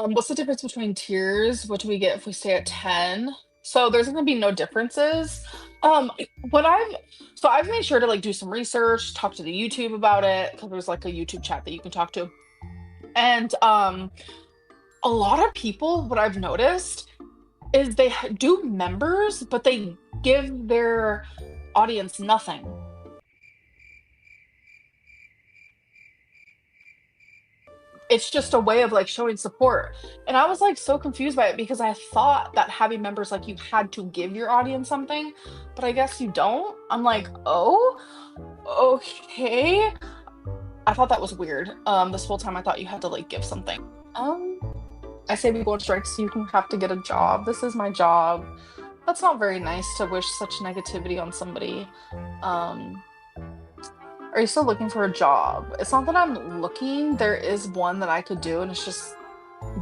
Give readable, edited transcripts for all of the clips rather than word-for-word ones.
What's the difference between tiers? What do we get if we stay at 10? So there's gonna be no differences. What I've made sure to like do some research, talk to the YouTube about it, because there's like a YouTube chat that you can talk to. And a lot of people, what I've noticed is they do members, but they give their audience nothing. It's just a way of like showing support. And I was like so confused by it because I thought that having members like you had to give your audience something, but I guess you don't. I'm like, oh, okay. I thought that was weird. This whole time I thought you had to like give something. I say we go on strike so you can have to get a job. This is my job. That's not very nice to wish such negativity on somebody. Are you still looking for a job? It's not that I'm looking. There is one that I could do, and it's just,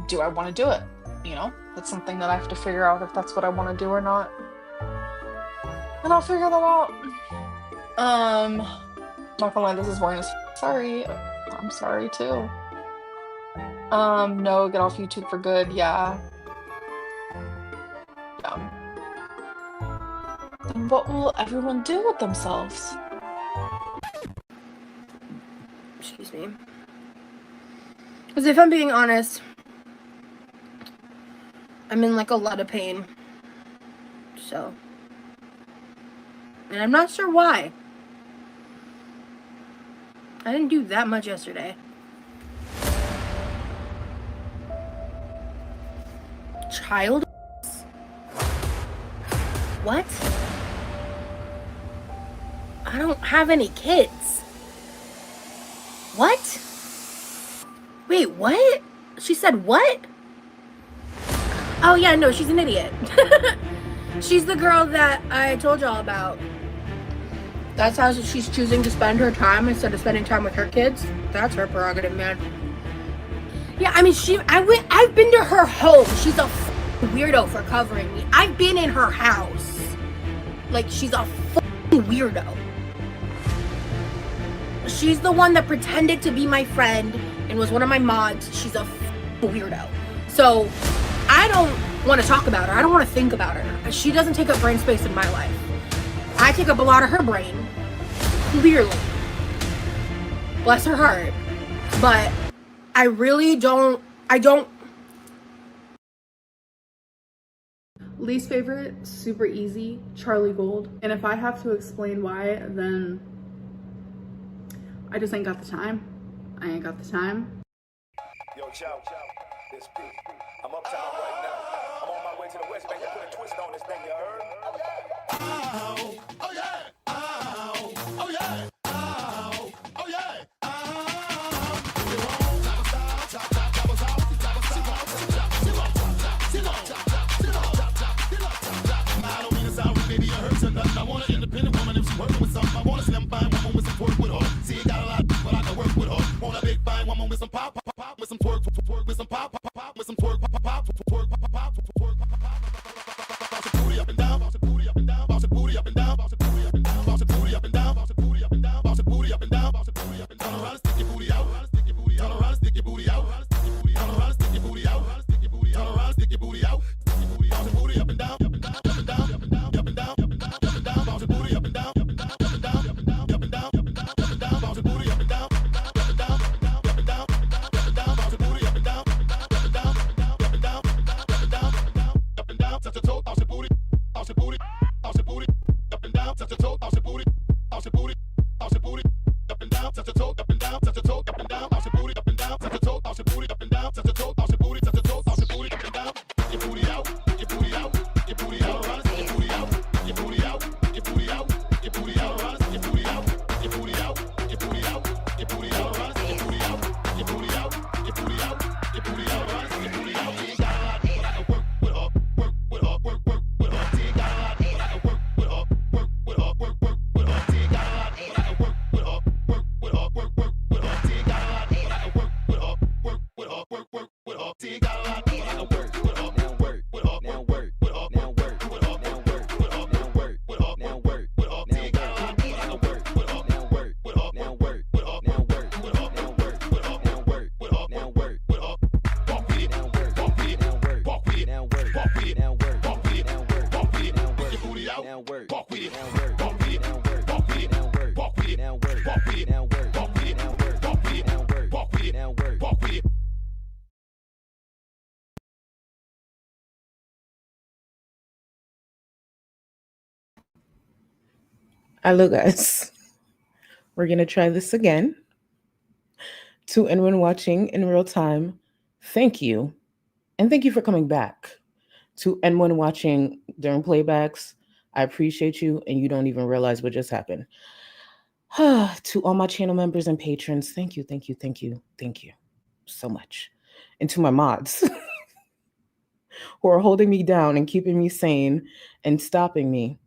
do I want to do it? You know, that's something that I have to figure out if that's what I want to do or not. And I'll figure that out. Not gonna lie, this is boring as sorry. I'm sorry too. No, get off YouTube for good. Yeah. Then what will everyone do with themselves? Excuse me. Because if I'm being honest, I'm in like a lot of pain. So. And I'm not sure why. I didn't do that much yesterday. Child? What? I don't have any kids. What? Wait, what? She said what? Oh yeah, no, she's an idiot. She's the girl that I told y'all about. That's how she's choosing to spend her time instead of spending time with her kids. That's her prerogative, man. Yeah, I mean, I've been to her home. She's a weirdo for covering me. I've been in her house. Like, she's a weirdo. She's the one that pretended to be my friend and was one of my mods. She's a weirdo. So, I don't want to talk about her. I don't want to think about her. She doesn't take up brain space in my life. I take up a lot of her brain. Clearly. Bless her heart. But I really don't... Least favorite, super easy, Charlie Gold. And if I have to explain why, then I just ain't got the time. I ain't got the time. Yo, ciao, this P. I'm uptown right now. I'm on my way to the West Bank to put a twist on this thing, you heard? Oh, oh yeah, oh, oh yeah, oh, oh yeah, I don't mean to sound rude, baby, I heard you nothing. I want an independent woman if she's working with something. I want a slim fine woman with some twerk with her. See, you got a lot, but I can work with her. Want a big fine woman with some pop, pop, pop, with some twerk, twerk, with some pop, pop, pop, with some twerk, pop, pop, twerk, pop, pop, twerk, pop, pop. Bounce your booty up and down, bounce your booty up and down, bounce your booty up and down, bounce your booty up and down, bounce your booty up and down, bounce your booty up and down, bounce your booty up and down, bounce your booty up and down. Turn around and stick your booty out, stick your booty out, turn around and stick your booty out, turn around and stick your booty out, stick your booty out, turn around and stick your booty out, stick your booty out, bounce your booty up and down, up and down, up and down, up and down, up and down, up and down, up and down, bounce your booty up and down, up and down, up and down, up and down, up and down, up and down, up and down, bounce your booty up and down, up and down, up and down, up and down, up and down, up and down, bounce your booty up and down, up and down, up and down, up and down, up and down, up and down, touch your toe, bounce your booty, bounce your booty, bounce your booty, up and down, touch your toe, bounce your booty, bounce your booty, bounce your booty, up and down, touch your toe, up and down, touch your toe, up and down, bounce your booty, up and down, touch your toe, bounce your booty, up and down, touch your toe, bounce your booty, touch your toe, bounce your booty, up and down, your booty out, your booty out, your booty out, around, your booty out, your booty out, your booty out, your booty out, around, your booty out, your booty out, your booty out, your booty out, around, your booty out, your booty out, your booty out, your booty out, around, your booty out. You got a lot, but I can work with her, work with her, work with Hello, guys. We're going to try this again. To anyone watching in real time, thank you. And thank you for coming back. To anyone watching during playbacks, I appreciate you and you don't even realize what just happened. To all my channel members and patrons, thank you, thank you, thank you, thank you so much. And to my mods who are holding me down and keeping me sane and stopping me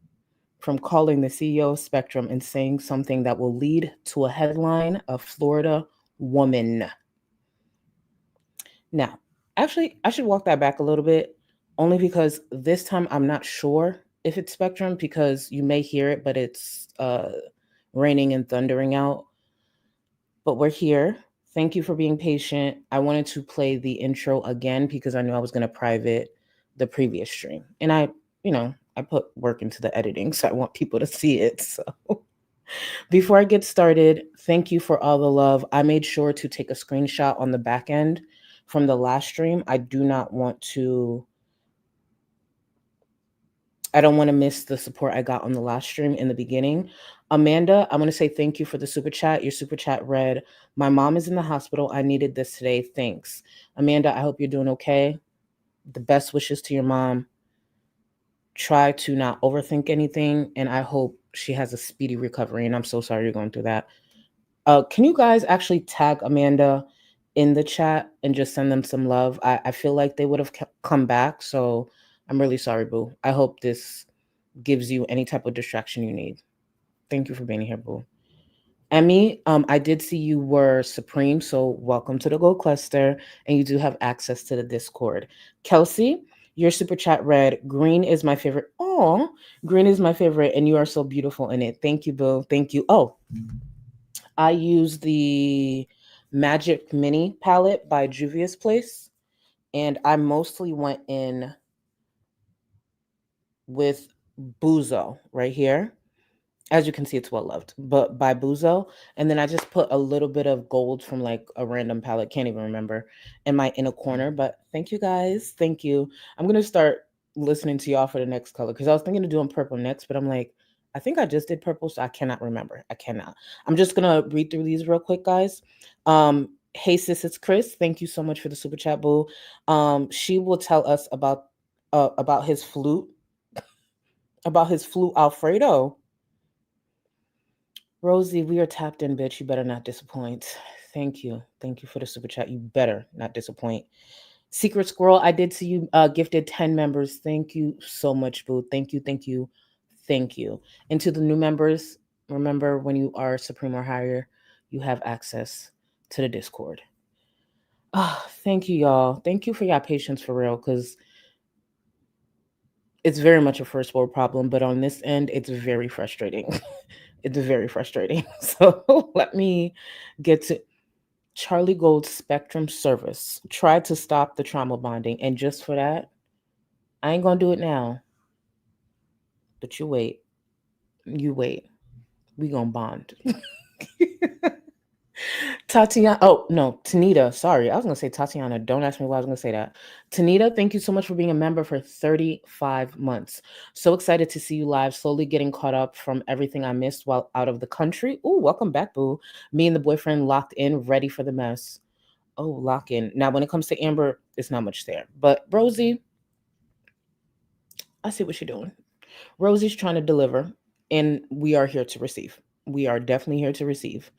from calling the CEO of Spectrum and saying something that will lead to a headline of Florida woman. Now, actually, I should walk that back a little bit, only because this time I'm not sure if it's Spectrum, because you may hear it, but it's raining and thundering out. But we're here. Thank you for being patient. I wanted to play the intro again because I knew I was going to private the previous stream. And I put work into the editing, so I want people to see it. So before I get started, thank you for all the love. I made sure to take a screenshot on the back end from the last stream. I don't want to miss the support I got on the last stream in the beginning. Amanda, I'm going to say thank you for the super chat. Your super chat read, "My mom is in the hospital. I needed this today. Thanks." Amanda, I hope you're doing okay. The best wishes to your mom. Try to not overthink anything, and I hope she has a speedy recovery, and I'm so sorry you're going through that. Can you guys actually tag Amanda in the chat and just send them some love? I feel like they would have come back, so I'm really sorry, boo. I hope this gives you any type of distraction you need. Thank you for being here, boo. Emmy, I did see you were Supreme, so welcome to the Gold Cluster, and you do have access to the Discord. Kelsey, your super chat read, "Green is my favorite." Oh, green is my favorite, and you are so beautiful in it. Thank you, boo. Thank you. Oh, I use the Magic Mini palette by Juvia's Place, and I mostly went in with Buzo right here. As you can see, it's well loved, but by Buzo. And then I just put a little bit of gold from like a random palette, can't even remember, in my inner corner. But thank you guys. Thank you. I'm going to start listening to y'all for the next color because I was thinking of doing purple next, but I'm like, I think I just did purple, so I cannot remember. I cannot. I'm just going to read through these real quick, guys. Hey, sis, it's Chris. Thank you so much for the super chat, boo. She will tell us about his flute, Alfredo. Rosie, we are tapped in, bitch. You better not disappoint. Thank you. Thank you for the super chat. You better not disappoint. Secret Squirrel, I did see you gifted 10 members. Thank you so much, boo. Thank you, thank you, thank you. And to the new members, remember, when you are Supreme or higher, you have access to the Discord. Thank you, y'all. Thank you for your patience, for real, because it's very much a first world problem, but on this end, it's very frustrating. It's very frustrating. So let me get to Charlie Gold's Spectrum service. Tried to stop the trauma bonding, and just for that, I ain't gonna do it now. But you wait. You wait. We gonna bond. Tatiana. Oh, no. Tanita. Sorry. I was going to say Tatiana. Don't ask me why I was going to say that. Tanita, thank you so much for being a member for 35 months. So excited to see you live, slowly getting caught up from everything I missed while out of the country. Ooh, welcome back, boo. Me and the boyfriend locked in, ready for the mess. Oh, lock in. Now, when it comes to Amber, it's not much there. But Rosie, I see what you're doing. Rosie's trying to deliver, and we are here to receive. We are definitely here to receive.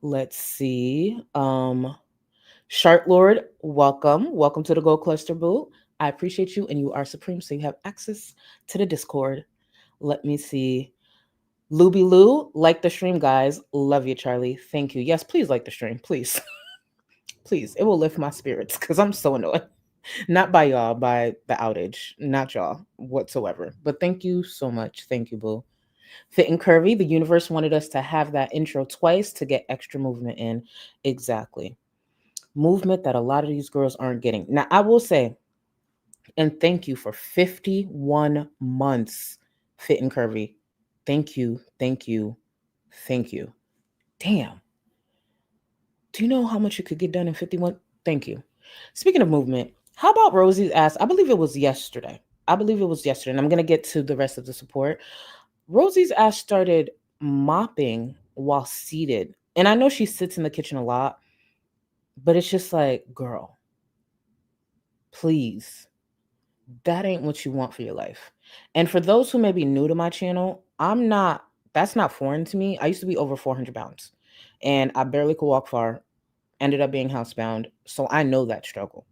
Let's see. Shark Lord, welcome. Welcome to the Gold Cluster, boo. I appreciate you, and you are Supreme, so you have access to the Discord. Let me see. Luby Lou, like the stream, guys. Love you, Charlie. Thank you. Yes, please like the stream, please. Please. It will lift my spirits because I'm so annoyed. Not by y'all, by the outage. Not y'all whatsoever. But thank you so much. Thank you, boo. Fit and Curvy, the universe wanted us to have that intro twice to get extra movement in. Exactly. Movement that a lot of these girls aren't getting. Now, I will say, and thank you for 51 months, Fit and Curvy. Thank you, thank you, thank you. Damn. Do you know how much you could get done in 51? Thank you. Speaking of movement, how about Rosie's ass? I believe it was yesterday. And I'm going to get to the rest of the support. Rosie's ass started mopping while seated. And I know she sits in the kitchen a lot, but it's just like, girl, please, that ain't what you want for your life. And for those who may be new to my channel, that's not foreign to me. I used to be over 400 pounds and I barely could walk far, ended up being housebound. So I know that struggle.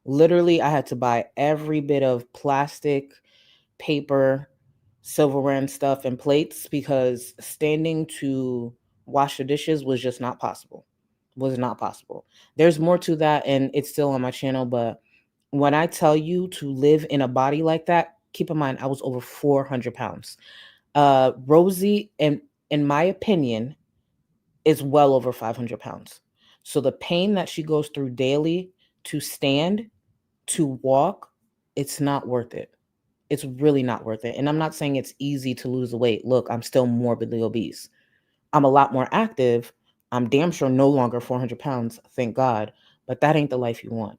Literally, I had to buy every bit of plastic, paper, silverware and stuff and plates because standing to wash the dishes was just not possible. Was not possible. There's more to that and it's still on my channel, but when I tell you to live in a body like that, keep in mind I was over 400 pounds. Rosie, in my opinion, is well over 500 pounds. So the pain that she goes through daily to stand, to walk, it's not worth it. It's really not worth it. And I'm not saying it's easy to lose the weight. Look, I'm still morbidly obese. I'm a lot more active. I'm damn sure no longer 400 pounds, thank God. But that ain't the life you want.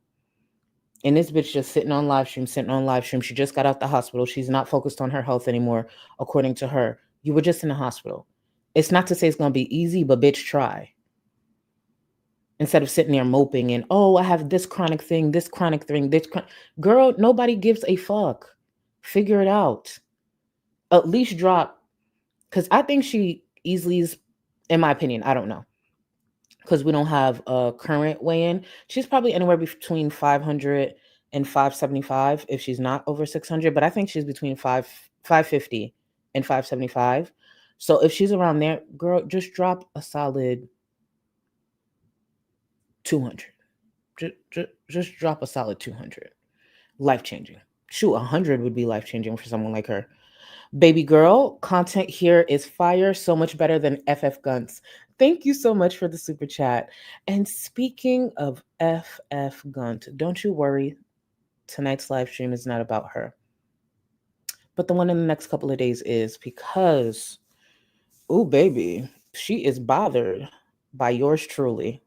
And this bitch just sitting on live stream, sitting on live stream. She just got out the hospital. She's not focused on her health anymore, according to her. You were just in the hospital. It's not to say it's going to be easy, but bitch, try. Instead of sitting there moping and, oh, I have this chronic thing, girl, nobody gives a fuck. Figure it out. At least drop. Because I think she easily is, in my opinion, I don't know. Because we don't have a current weigh-in. She's probably anywhere between 500 and 575 if she's not over 600. But I think she's between 550 and 575. So if she's around there, girl, just drop a solid 200. Just drop a solid 200. Life-changing. Shoot, 100 would be life-changing for someone like her. Baby girl, content here is fire, so much better than FF Guns. Thank you so much for the super chat. And speaking of FF Gunt, don't you worry, tonight's live stream is not about her. But the one in the next couple of days is because, oh baby, she is bothered by yours truly.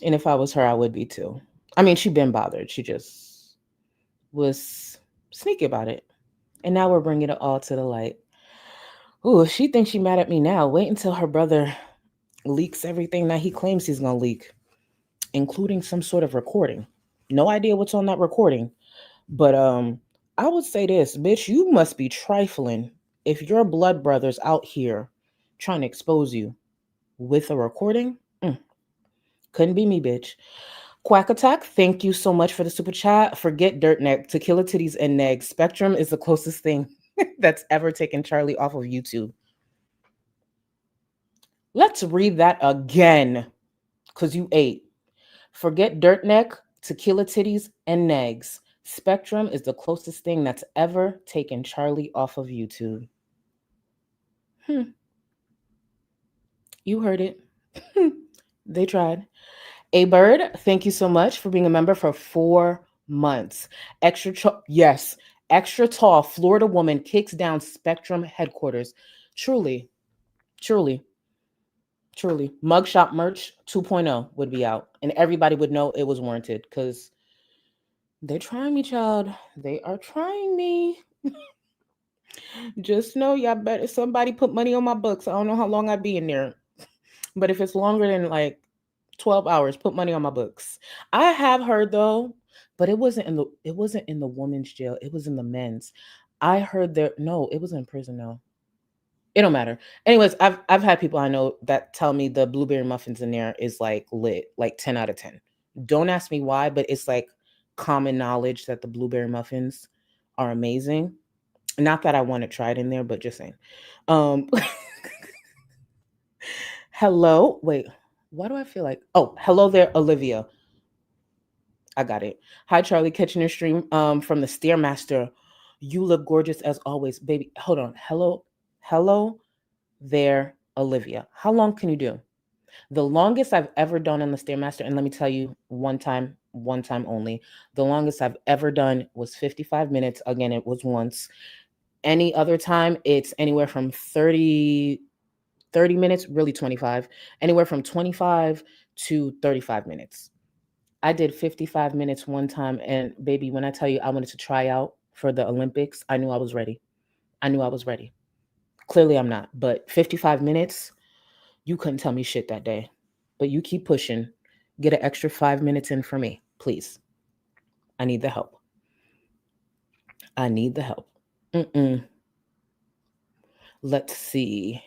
And if I was her, I would be too. I mean, she'd been bothered. She just was sneaky about it. And now we're bringing it all to the light. Ooh, she thinks she's mad at me now. Wait until her brother leaks everything that he claims he's going to leak, including some sort of recording. No idea what's on that recording. But I would say this, bitch, you must be trifling if your blood brother's out here trying to expose you with a recording. Couldn't be me, bitch. Quack Attack, thank you so much for the super chat. Forget dirt neck, tequila titties and negs. Spectrum is the closest thing that's ever taken Charlie off of YouTube. Let's read that again, because you ate. Forget dirt neck, tequila titties, and negs. Spectrum is the closest thing that's ever taken Charlie off of YouTube. You heard it. They tried. A Bird, thank you so much for being a member for 4 months. Extra tall Florida woman kicks down Spectrum headquarters. Truly. Mugshot merch 2.0 would be out, and everybody would know it was warranted because they're trying me, child. They are trying me. Just know y'all better somebody put money on my books. I don't know how long I'd be in there, but if it's longer than like 12 hours, put money on my books. I have heard though, but it wasn't in the women's jail. It was in the men's. I heard it was in prison though. It don't matter. Anyways, I've had people I know that tell me the blueberry muffins in there is like lit, like 10 out of 10. Don't ask me why, but it's like common knowledge that the blueberry muffins are amazing. Not that I want to try it in there, but just saying. Hello. Wait, why do I feel like, hello there, Olivia. I got it. Hi, Charlie, catching your stream from the Stairmaster. You look gorgeous as always, baby. Hold on. Hello there, Olivia. How long can you do? The longest I've ever done on the Stairmaster, and let me tell you, one time only, the longest I've ever done was 55 minutes. Again, it was once. Any other time, it's anywhere from 30 minutes, really 25, anywhere from 25 to 35 minutes. I did 55 minutes one time, and baby, when I tell you I wanted to try out for the Olympics, I knew I was ready. Clearly, I'm not. But 55 minutes, you couldn't tell me shit that day. But you keep pushing. Get an extra 5 minutes in for me, please. I need the help. I need the help. Let's see.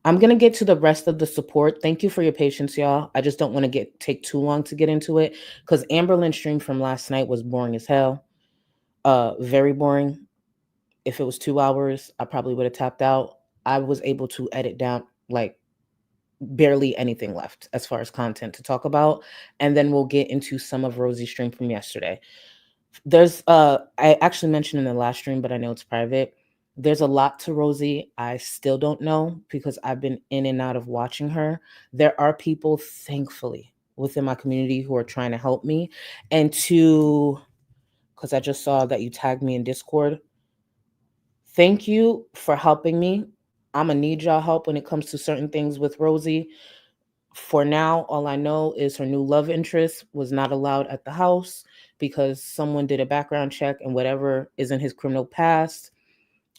I'm gonna get to the rest of the support. Thank you for your patience, y'all. I just don't want to take too long to get into it because Amberlynn's stream from last night was boring as hell. Very boring. If it was 2 hours, I probably would have tapped out. I was able to edit down like barely anything left as far as content to talk about, and then we'll get into some of Rosie's stream from yesterday. There's I actually mentioned in the last stream, but I know it's private. There's a lot to Rosie I still don't know because I've been in and out of watching her. There are people, thankfully, within my community who are trying to help me. And because I just saw that you tagged me in Discord. Thank you for helping me. I'm gonna need y'all help when it comes to certain things with Rosie. For now, all I know is her new love interest was not allowed at the house because someone did a background check and whatever is in his criminal past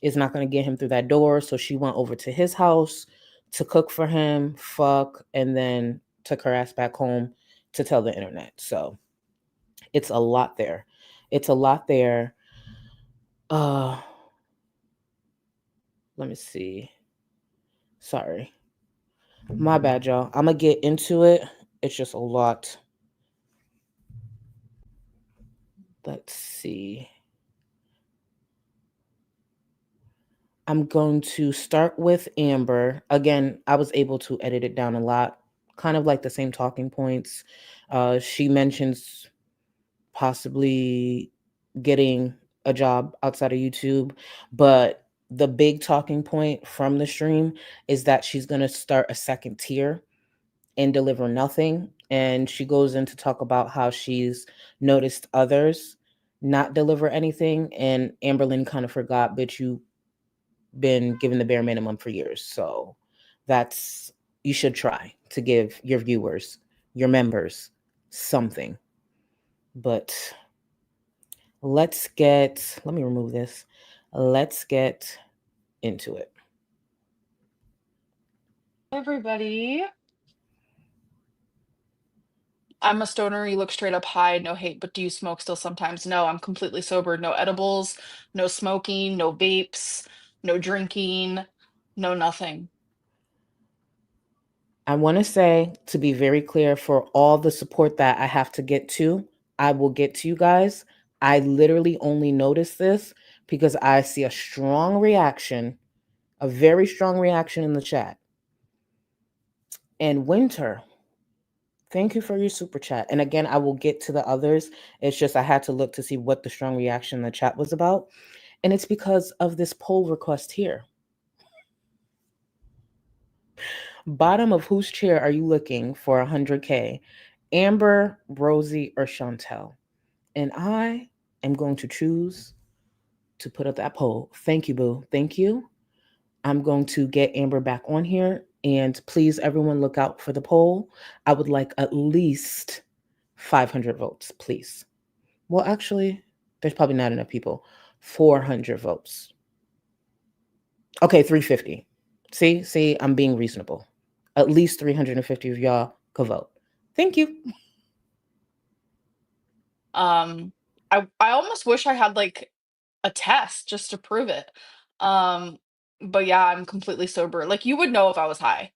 is not going to get him through that door. So she went over to his house to cook for him, fuck, and then took her ass back home to tell the internet. So it's a lot there. It's a lot there. Let me see. Sorry. My bad, y'all. I'm going to get into it. It's just a lot. Let's see. I'm going to start with Amber. Again, I was able to edit it down a lot, kind of like the same talking points. She mentions possibly getting a job outside of YouTube, but the big talking point from the stream is that she's going to start a second tier and deliver nothing. And she goes in to talk about how she's noticed others not deliver anything. And Amberlynn kind of forgot, but you been given the bare minimum for years. So you should try to give your viewers, your members, something. But let me remove this. Let's get into it. Everybody. I'm a stoner. You look straight up high. No hate, but do you smoke still sometimes? No, I'm completely sober. No edibles, no smoking, no vapes, no drinking, no nothing. I want to say, to be very clear, for all the support that I have to get to, I will get to you guys. I literally only noticed this because I see a strong reaction, a very strong reaction in the chat. And Winter, thank you for your super chat. And again, I will get to the others. It's just I had to look to see what the strong reaction in the chat was about. And it's because of this poll request here. Bottom of whose chair are you looking for 100K? Amber, Rosie, or Chantel? And I am going to choose to put up that poll. Thank you, boo. Thank you. I'm going to get Amber back on here. And please, everyone, look out for the poll. I would like at least 500 votes, please. Well, actually, there's probably not enough people. 400 votes. Okay, 350. See, I'm being reasonable. At least 350 of y'all could vote. Thank you. I almost wish I had like a test just to prove it. But yeah, I'm completely sober. Like you would know if I was high.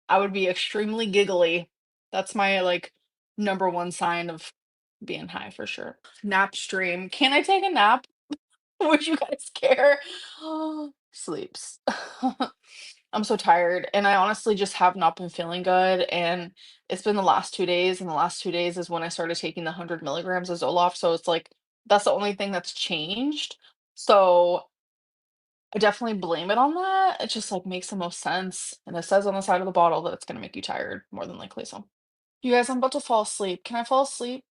I would be extremely giggly. That's my like number one sign of being high for sure. Nap stream. Can I take a nap? Would you guys care? Sleeps. I'm so tired, and I honestly just have not been feeling good. And it's been the last 2 days, and the last 2 days is when I started taking the 100 milligrams of Zoloft. So it's like that's the only thing that's changed. So I definitely blame it on that. It just like makes the most sense. And it says on the side of the bottle that it's gonna make you tired more than likely. So you guys, I'm about to fall asleep. Can I fall asleep?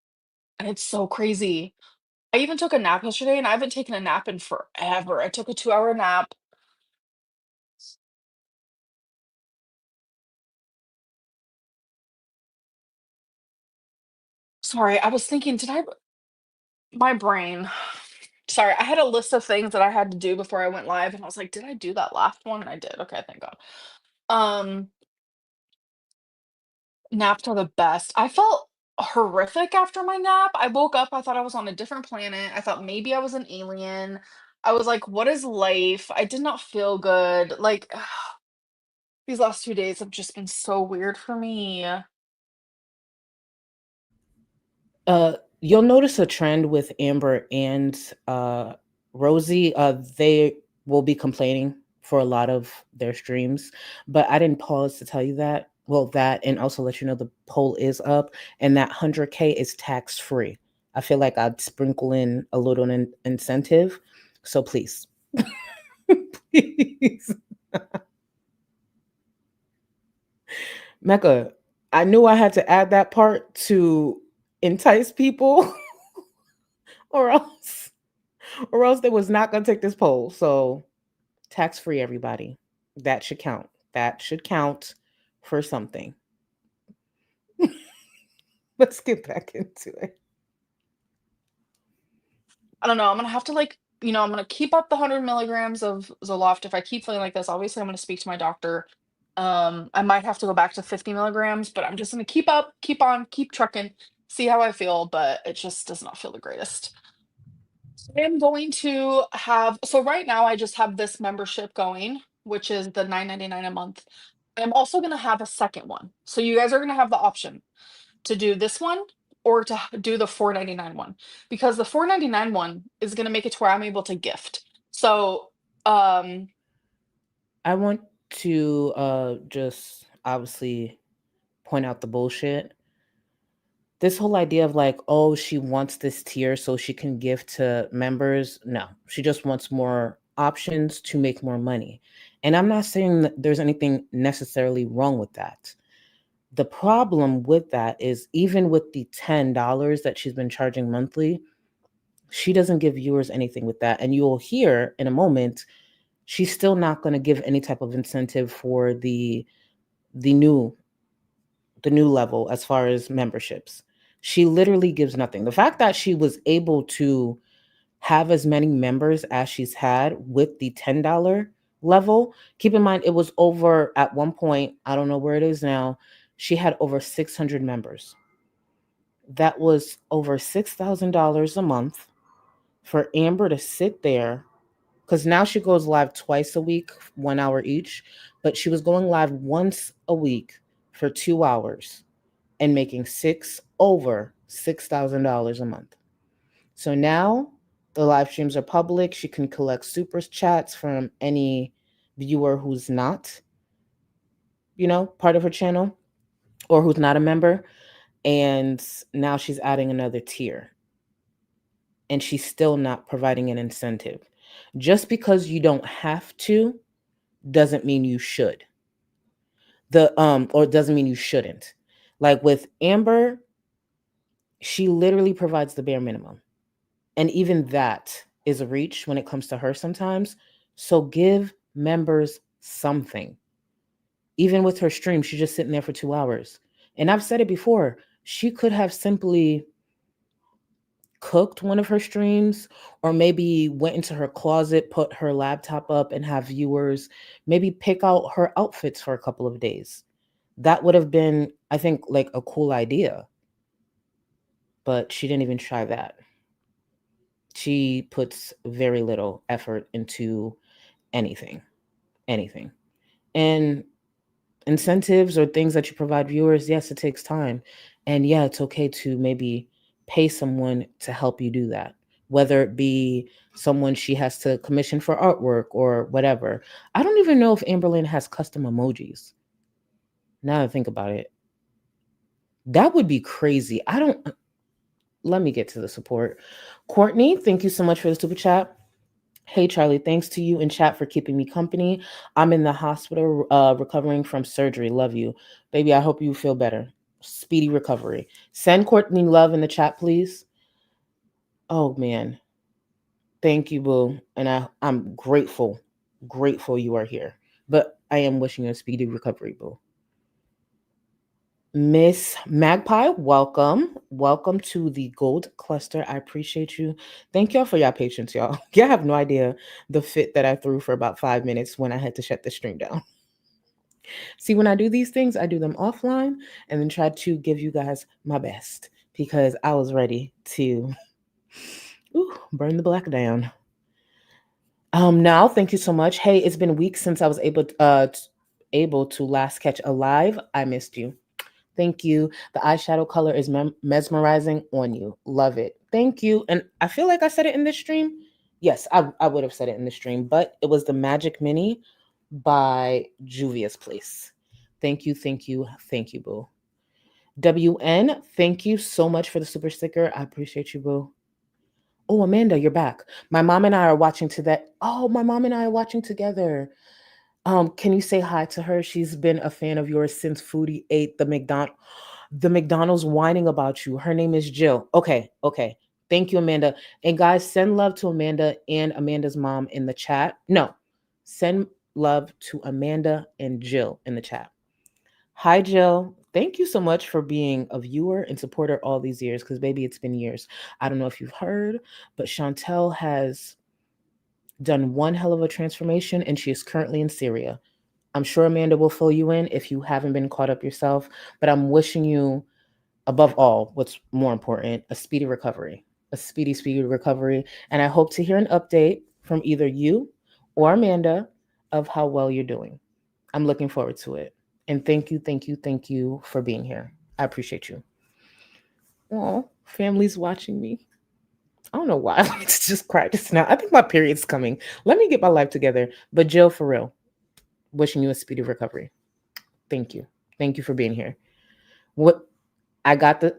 And it's so crazy. I even took a nap yesterday and I haven't taken a nap in forever. I took a 2-hour nap. Sorry, I was thinking, my brain. Sorry, I had a list of things that I had to do before I went live, and I was like, "Did I do that last one?" And I did. Okay, thank God. Um, Naps are the best. I felt horrific after my nap. I woke up, I thought I was on a different planet. I thought maybe I was an alien. I was like, "What is life?" I did not feel good. Like, these last 2 days have just been so weird for me. You'll notice a trend with Amber and Rosie. They will be complaining for a lot of their streams, but I didn't pause to tell you that. Well, that and also let you know the poll is up, and that 100K is tax free. I feel like I'd sprinkle in a little incentive, so please, please, Mecca. I knew I had to add that part to entice people, or else. Or else they was not going to take this poll. So tax free, everybody. That should count. That should count for something. Let's get back into it. I don't know. I'm gonna have to like, I'm gonna keep up the 100 milligrams of Zoloft. If I keep feeling like this, obviously I'm gonna speak to my doctor. I might have to go back to 50 milligrams, but I'm just gonna keep up, keep on, keep trucking, see how I feel. But it just does not feel the greatest. I am going to have, so right now I just have this membership going, which is the 9.99 a month. I'm also gonna have a second one. So you guys are gonna have the option to do this one or to do the 4.99 one, because the 4.99 one is going to make it to where I'm able to gift. So I want to just obviously point out the bullshit. This whole idea of like, oh, she wants this tier so she can give to members. No, she just wants more options to make more money. And I'm not saying that there's anything necessarily wrong with that. The problem with that is even with the $10 that she's been charging monthly, she doesn't give viewers anything with that. And you'll hear in a moment, she's still not going to give any type of incentive for the new the new level as far as memberships. She literally gives nothing. The fact that she was able to have as many members as she's had with the $10 level, keep in mind it was over at one point, I don't know where it is now, she had over 600 members. That was over $6,000 a month for Amber to sit there, because now she goes live twice a week, 1 hour each, but she was going live once a week for 2 hours and making over $6,000 a month. So now the live streams are public. She can collect super chats from any viewer who's not, part of her channel or who's not a member. And now she's adding another tier. And she's still not providing an incentive. Just because you don't have to doesn't mean you should. Or doesn't mean you shouldn't. Like with Amber, she literally provides the bare minimum. And even that is a reach when it comes to her sometimes. So give members something. Even with her stream, she's just sitting there for 2 hours. And I've said it before, she could have simply cooked one of her streams, or maybe went into her closet, put her laptop up and have viewers maybe pick out her outfits for a couple of days. That would have been, I think, like a cool idea. But she didn't even try that. She puts very little effort into anything. And incentives or things that you provide viewers, yes, it takes time. And yeah, it's okay to maybe pay someone to help you do that, whether it be someone she has to commission for artwork or whatever. I don't even know if Amberlynn has custom emojis. Now that I think about it, that would be crazy. Let me get to the support. Courtney, thank you so much for the super chat. Hey, Charlie, thanks to you in chat for keeping me company. I'm in the hospital recovering from surgery. Love you. Baby, I hope you feel better. Speedy recovery. Send Courtney love in the chat, please. Oh, man. Thank you, boo. And I'm grateful you are here. But I am wishing you a speedy recovery, boo. Miss Magpie, welcome. Welcome to the Gold Cluster. I appreciate you. Thank y'all for your patience, y'all. Y'all have no idea the fit that I threw for about 5 minutes when I had to shut the stream down. See, when I do these things, I do them offline and then try to give you guys my best because I was ready to burn the black down. Now, thank you so much. Hey, it's been weeks since I was able to last catch a live. I missed you. Thank you. The eyeshadow color is mesmerizing on you. Love it. Thank you. And I feel like I said it in this stream. Yes, I would have said it in the stream, but it was the Magic Mini by Juvia's Place. Thank you, thank you, thank you, boo. WN, thank you so much for the super sticker. I appreciate you, boo. Oh, Amanda, you're back. My mom and I are watching to that. Oh, my mom and I are watching together. Can you say hi to her? She's been a fan of yours since Foodie ate the McDonald's whining about you. Her name is Jill. Okay. Thank you, Amanda. And guys, send love to Amanda and Amanda's mom in the chat. No, send love to Amanda and Jill in the chat. Hi, Jill. Thank you so much for being a viewer and supporter all these years, because baby, it's been years. I don't know if you've heard, but Chantel has done one hell of a transformation and she is currently in Syria. I'm sure Amanda will fill you in if you haven't been caught up yourself, but I'm wishing you, above all, what's more important, a speedy recovery, a speedy recovery. And I hope to hear an update from either you or Amanda of how well you're doing. I'm looking forward to it. And thank you for being here. I appreciate you. Oh, family's watching me. I don't know why I wanted to just cry just now. I think my period's coming. Let me get my life together. But Jill, for real, wishing you a speedy recovery. Thank you. Thank you for being here. What I got it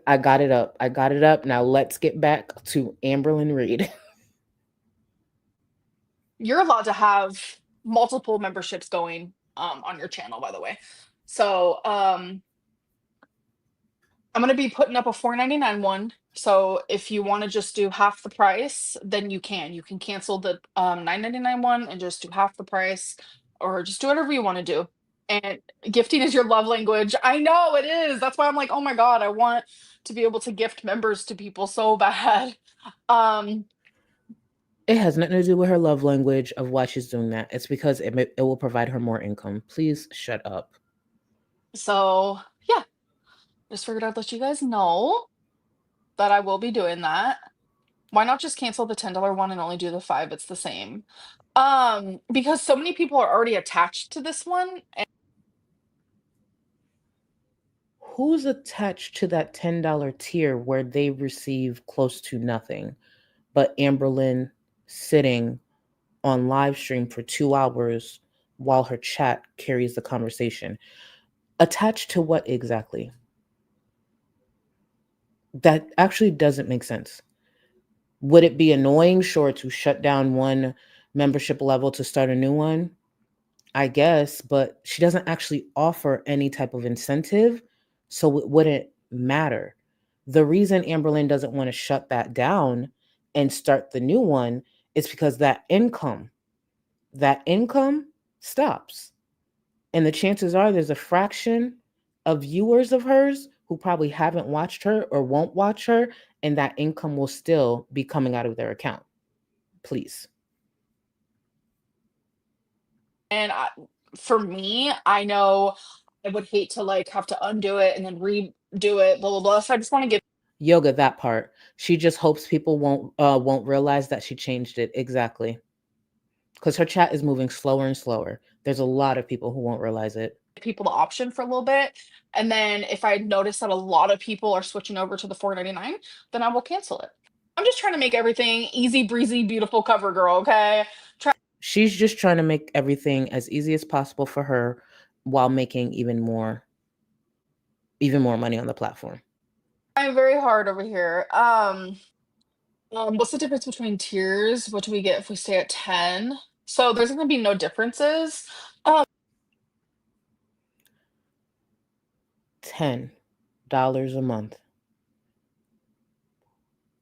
up. I got it up. Now let's get back to Amberlynn Reid. You're allowed to have multiple memberships going on your channel, by the way. So I'm gonna be putting up a $4.99 one. So if you want to just do half the price, then you can. You can cancel the $9.99 one and just do half the price, or just do whatever you want to do. And gifting is your love language. I know it is. That's why I'm like, oh my God, I want to be able to gift members to people so bad. It has nothing to do with her love language of why she's doing that. It's because it will provide her more income. Please shut up. So yeah, just figured I'd let you guys know that I will be doing that. Why not just cancel the $10 one and only do the 5? It's the same. Because so many people are already attached to this one. And Who's attached to that $10 tier where they receive close to nothing, but Amberlynn sitting on live stream for 2 hours while her chat carries the conversation? Attached to what exactly? That actually doesn't make sense. Would it be annoying, sure, to shut down one membership level to start a new one? I guess, but she doesn't actually offer any type of incentive, so it wouldn't matter. The reason Amberlynn doesn't want to shut that down and start the new one is because that income stops. And the chances are there's a fraction of viewers of hers who probably haven't watched her or won't watch her, and that income will still be coming out of their account. Please. for me, I know I would hate to like have to undo it and then redo it, blah blah blah. So I just want to give Yoga, that part. She just hopes people won't realize that she changed it. Exactly. Because her chat is moving slower and slower. There's a lot of people who won't realize it. people the option for a little bit. And then if I notice that a lot of people are switching over to the $4.99, then I will cancel it. I'm just trying to make everything easy breezy, beautiful cover girl, okay? She's just trying to make everything as easy as possible for her while making even more money on the platform. Trying very hard over here. What's the difference between tiers? What do we get if we stay at 10? So there's gonna be no differences. $10 a month.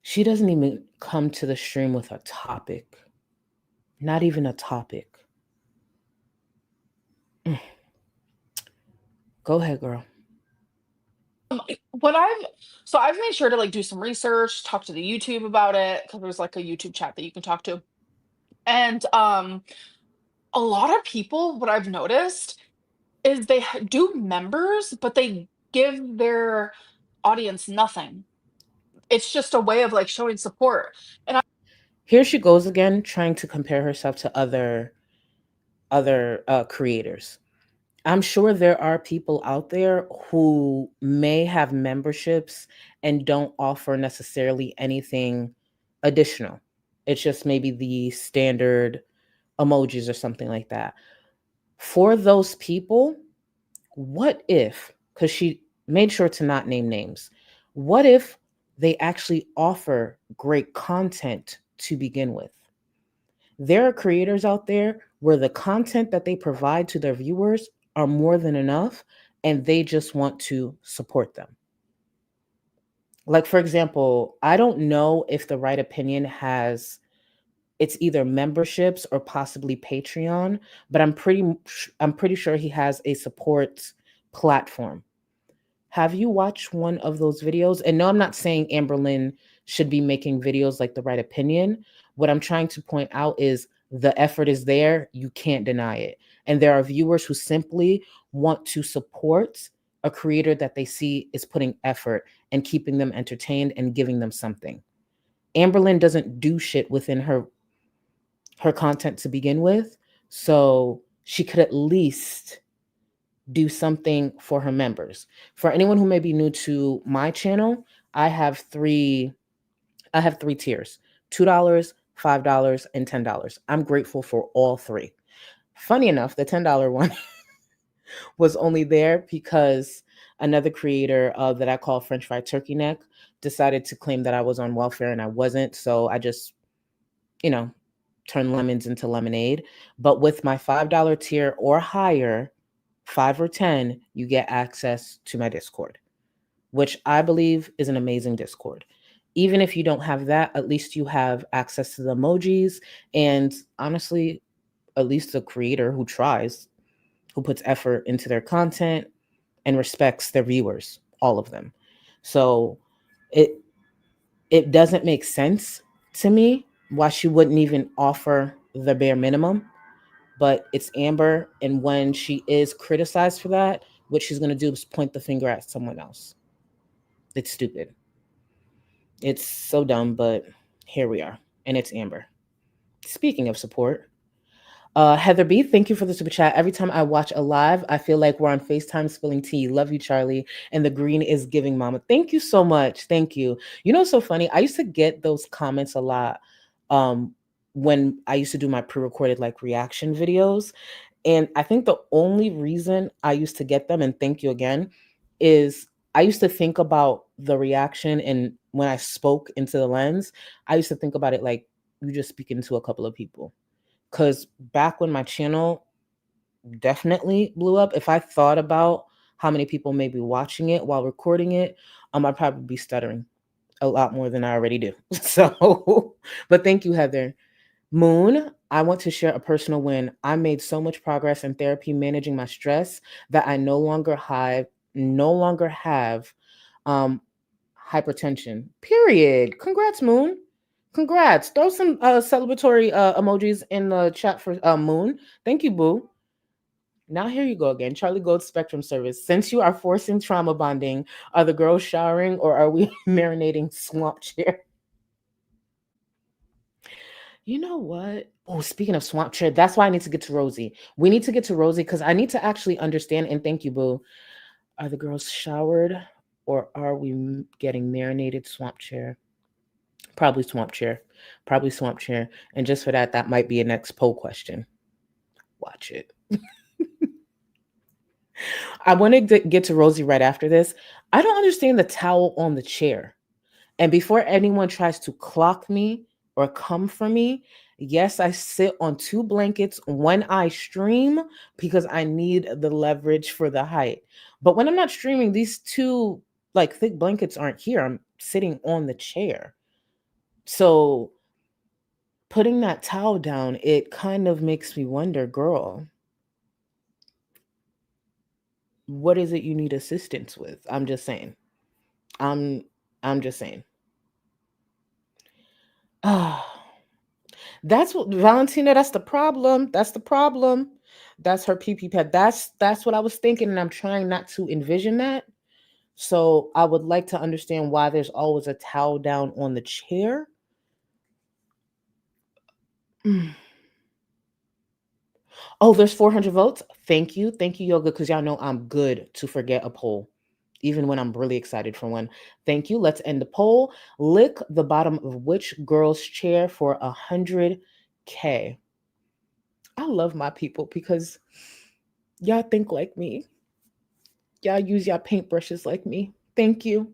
She doesn't even come to the stream with a topic. Not even a topic. Go ahead, girl. What I've made sure to like do some research, talk to the YouTube about it because there's like a YouTube chat that you can talk to. And a lot of people, what I've noticed is they do members, but they give their audience nothing. It's just a way of like showing support. And Here she goes again, trying to compare herself to other creators. I'm sure there are people out there who may have memberships and don't offer necessarily anything additional. It's just maybe the standard emojis or something like that. For those people, what if, because she made sure to not name names, what if they actually offer great content to begin with? There are creators out there where the content that they provide to their viewers are more than enough and they just want to support them. Like, for example, I don't know if the Right Opinion has, it's either memberships or possibly Patreon, but I'm pretty sure he has a support platform. Have you watched one of those videos? And no, I'm not saying Amberlynn should be making videos like the Right Opinion. What I'm trying to point out is the effort is there. You can't deny it. And there are viewers who simply want to support a creator that they see is putting effort and keeping them entertained and giving them something. Amberlynn doesn't do shit within her content to begin with. So she could at least do something for her members. For anyone who may be new to my channel, I have three tiers: $2, $5, and $10. I'm grateful for all three. Funny enough, the $10 one was only there because another creator that I call French Fried Turkey Neck decided to claim that I was on welfare and I wasn't. So I just, you know, turned lemons into lemonade. But with my $5 tier or higher, 5 or 10, you get access to my Discord, which I believe is an amazing Discord. Even if you don't have that, at least you have access to the emojis. And honestly, at least the creator who tries, who puts effort into their content and respects their viewers, all of them. So it doesn't make sense to me why she wouldn't even offer the bare minimum. But it's Amber, and when she is criticized for that, what she's going to do is point the finger at someone else. It's stupid. It's so dumb, but here we are, and it's Amber. Speaking of support, Heather B, thank you for the super chat. Every time I watch a live, I feel like we're on FaceTime spilling tea. Love you, Charlie. And the green is giving mama. Thank you so much. Thank you. You know, it's so funny. I used to get those comments a lot when I used to do my pre-recorded like reaction videos. And I think the only reason I used to get them, and thank you again, is I used to think about the reaction. And when I spoke into the lens, I used to think about it like you just speaking to a couple of people. Because back when my channel definitely blew up, if I thought about how many people may be watching it while recording it, I'd probably be stuttering a lot more than I already do. So, but thank you, Heather. Moon, I want to share a personal win. I made so much progress in therapy managing my stress that I no longer have hypertension. Period. Congrats, Moon. Congrats. Throw some celebratory emojis in the chat for Moon. Thank you, boo. Now here you go again. Charlie Gold Spectrum Service. Since you are forcing trauma bonding, are the girls showering or are we marinating swamp chair? You know what? Oh, speaking of swamp chair, that's why I need to get to Rosie. We need to get to Rosie because I need to actually understand, and thank you, boo. Are the girls showered or are we getting marinated swamp chair? Probably swamp chair. Probably swamp chair. And just for that, that might be a next poll question. Watch it. I want to get to Rosie right after this. I don't understand the towel on the chair. And before anyone tries to clock me or come for me, yes, I sit on 2 blankets when I stream because I need the leverage for the height. But when I'm not streaming, these 2 like thick blankets aren't here. I'm sitting on the chair. So putting that towel down, it kind of makes me wonder, girl, what is it you need assistance with? I'm just saying. I'm just saying. That's what Valentina, that's the problem. That's the problem. That's her pee pad. That's what I was thinking, and I'm trying not to envision that. So I would like to understand why there's always a towel down on the chair. Oh, there's 400 votes. Thank you. Thank you, Yoga, because y'all know I'm good to forget a poll, even when I'm really excited for one. Thank you. Let's end the poll. Lick the bottom of which girl's chair for 100K. I love my people because y'all think like me. Y'all use y'all paintbrushes like me. Thank you.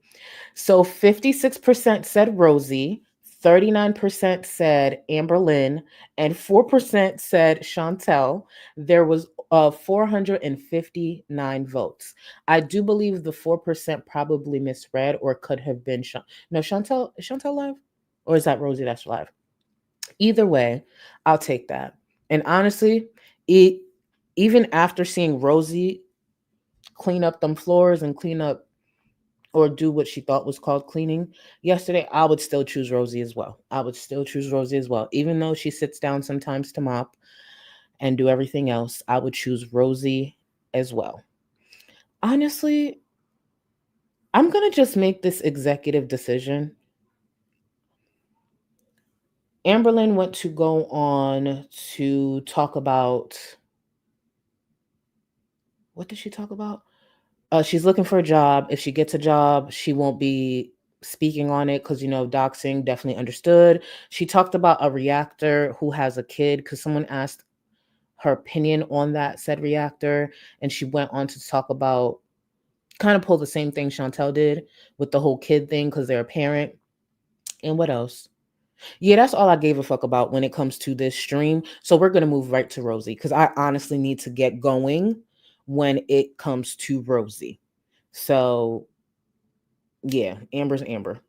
So 56% said Rosie, 39% said Amberlynn, and 4% said Chantel. There was 459 votes. I do believe the 4% probably misread or could have been no, Chantel. Is Chantel live? Or is that Rosie that's live? Either way, I'll take that. And honestly, even after seeing Rosie clean up them floors and clean up or do what she thought was called cleaning yesterday, I would still choose Rosie as well. I would still choose Rosie as well. Even though she sits down sometimes to mop and do everything else, I would choose Rosie as well. Honestly, I'm going to just make this executive decision. Amberlynn went to go on to talk about, what did she talk about? She's looking for a job. If she gets a job, she won't be speaking on it because, doxing, definitely understood. She talked about a reactor who has a kid because someone asked her opinion on that said reactor. And she went on to talk about, kind of pull the same thing Chantel did with the whole kid thing because they're a parent. And what else? Yeah, that's all I gave a fuck about when it comes to this stream. So we're going to move right to Rosie because I honestly need to get going when it comes to Rosie. So yeah, Amber's Amber.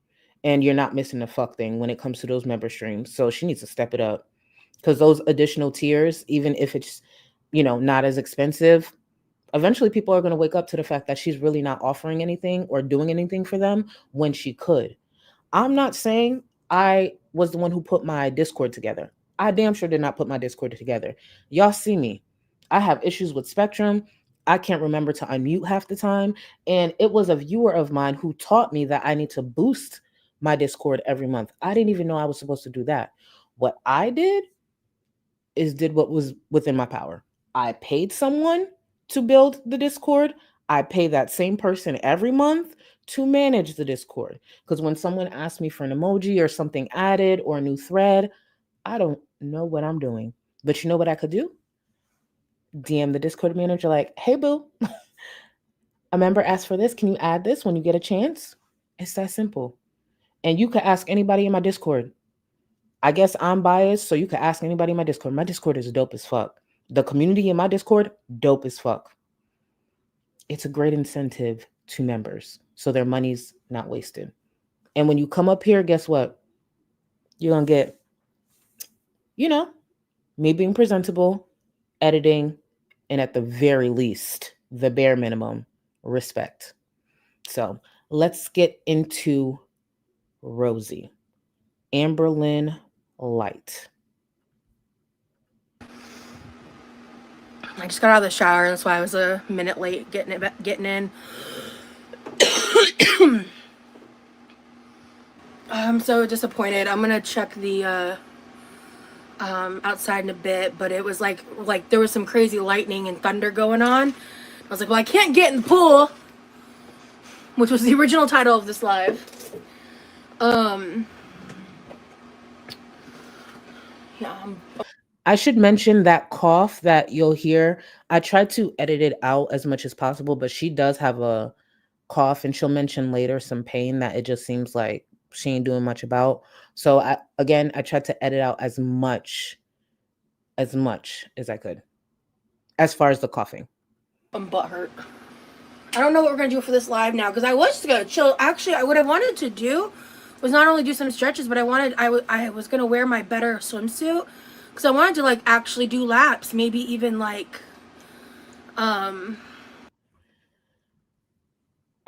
And you're not missing the fuck thing when it comes to those member streams. So she needs to step it up. Because those additional tiers, even if it's, not as expensive, eventually people are going to wake up to the fact that she's really not offering anything or doing anything for them when she could. I'm not saying I was the one who put my Discord together. I damn sure did not put my Discord together. Y'all see me. I have issues with Spectrum. I can't remember to unmute half the time. And it was a viewer of mine who taught me that I need to boost my Discord every month. I didn't even know I was supposed to do that. What I did what was within my power. I paid someone to build the Discord. I pay that same person every month to manage the Discord. Because when someone asks me for an emoji or something added or a new thread, I don't know what I'm doing. But you know what I could do? DM the Discord manager like, hey, boo, a member asked for this. Can you add this when you get a chance? It's that simple. And you could ask anybody in my Discord. I guess I'm biased, so you could ask anybody in my Discord. My Discord is dope as fuck. The community in my Discord, dope as fuck. It's a great incentive to members, so their money's not wasted. And when you come up here, guess what? You're going to get, me being presentable, editing, and at the very least, the bare minimum, respect. So let's get into Rosie. Amberlynn Light. I just got out of the shower, that's why I was a minute late getting in. I'm so disappointed. I'm gonna check the outside in a bit, but it was like there was some crazy lightning and thunder going on. I was like, well, I can't get in the pool, which was the original title of this live. Yeah. I should mention that cough that you'll hear. I tried to edit it out as much as possible, but she does have a cough, and she'll mention later some pain that it just seems like she ain't doing much about. So I tried to edit out as much as I could as far as the coughing. I'm butthurt. I don't know what we're gonna do for this live now because I was just gonna chill. Actually, what I wanted to do was not only do some stretches, but I was gonna wear my better swimsuit because I wanted to actually do laps, maybe even I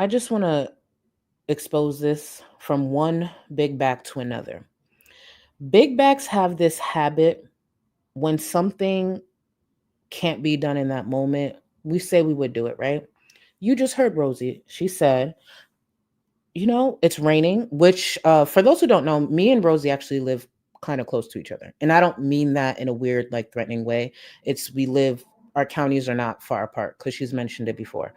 just want to expose this from one big back to another. Big backs have this habit when something can't be done in that moment, we say we would do it, right? You just heard Rosie. She said, it's raining, which for those who don't know, me and Rosie actually live kind of close to each other. And I don't mean that in a weird, like threatening way. Our counties are not far apart because she's mentioned it before.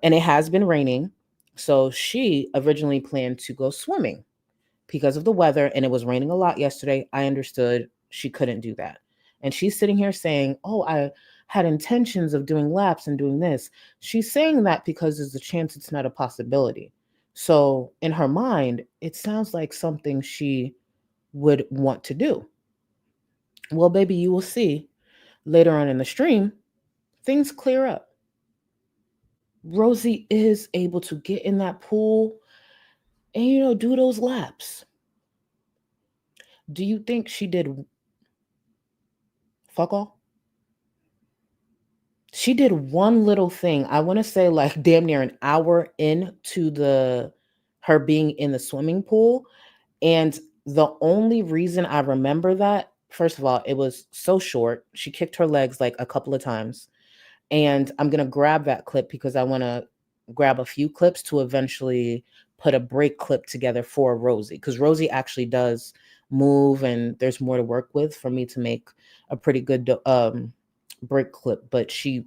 And it has been raining. So she originally planned to go swimming because of the weather, and it was raining a lot yesterday. I understood she couldn't do that. And she's sitting here saying, "Oh, I had intentions of doing laps and doing this." She's saying that because there's a chance it's not a possibility. So in her mind, it sounds like something she would want to do. Well, baby, you will see later on in the stream, things clear up. Rosie is able to get in that pool and, do those laps. Do you think she did fuck all? She did one little thing. I want to say like damn near an hour into her being in the swimming pool. And the only reason I remember that, first of all, it was so short. She kicked her legs like a couple of times. And I'm going to grab that clip because I want to grab a few clips to eventually put a break clip together for Rosie. Because Rosie actually does move and there's more to work with for me to make a pretty good break clip. But she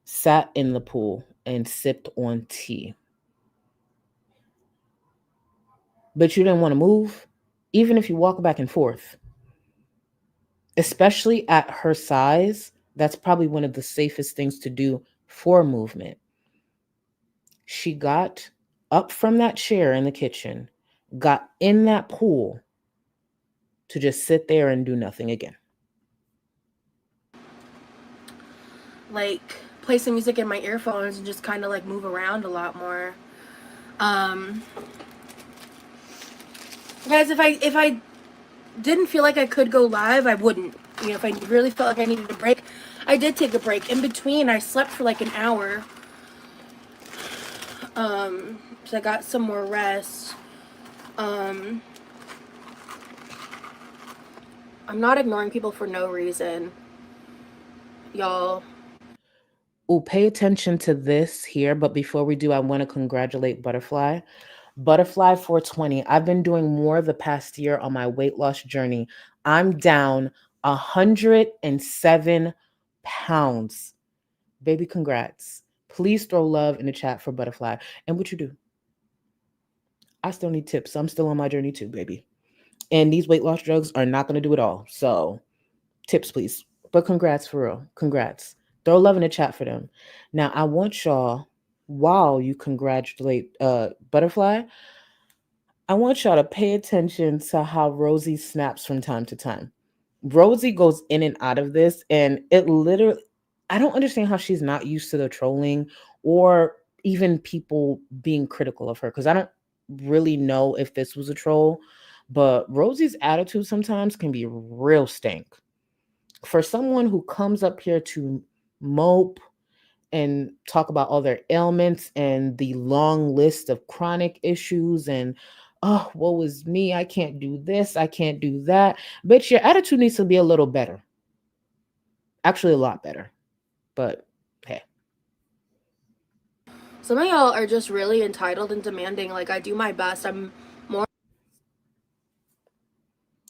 sat in the pool and sipped on tea. But you didn't want to move, even if you walk back and forth. Especially at her size, that's probably one of the safest things to do for movement. She got up from that chair in the kitchen, got in that pool to just sit there and do nothing again. Like, play some music in my earphones and just kind of like move around a lot more. Guys, if I didn't feel like I could go live, I wouldn't. If I really felt like I needed a break, I did take a break. In between, I slept for like an hour. So I got some more rest. I'm not ignoring people for no reason, y'all. Oh, pay attention to this here. But before we do, I want to congratulate Butterfly. Butterfly 420. I've been doing more the past year on my weight loss journey. I'm down 107 pounds. Baby, congrats. Please throw love in the chat for Butterfly. And what you do? I still need tips. I'm still on my journey too, baby. And these weight loss drugs are not going to do it all. So tips, please. But congrats for real. Congrats. Throw love in the chat for them. Now, I want y'all, while you congratulate Butterfly, I want y'all to pay attention to how Rosie snaps from time to time. Rosie goes in and out of this, and it literally, I don't understand how she's not used to the trolling or even people being critical of her, because I don't really know if this was a troll, but Rosie's attitude sometimes can be real stank. For someone who comes up here to mope and talk about all their ailments and the long list of chronic issues and, oh, woe is me, I can't do this, I can't do that. Bitch, your attitude needs to be a little better. Actually, a lot better. But hey. Some of y'all are just really entitled and demanding. Like, I do my best. I'm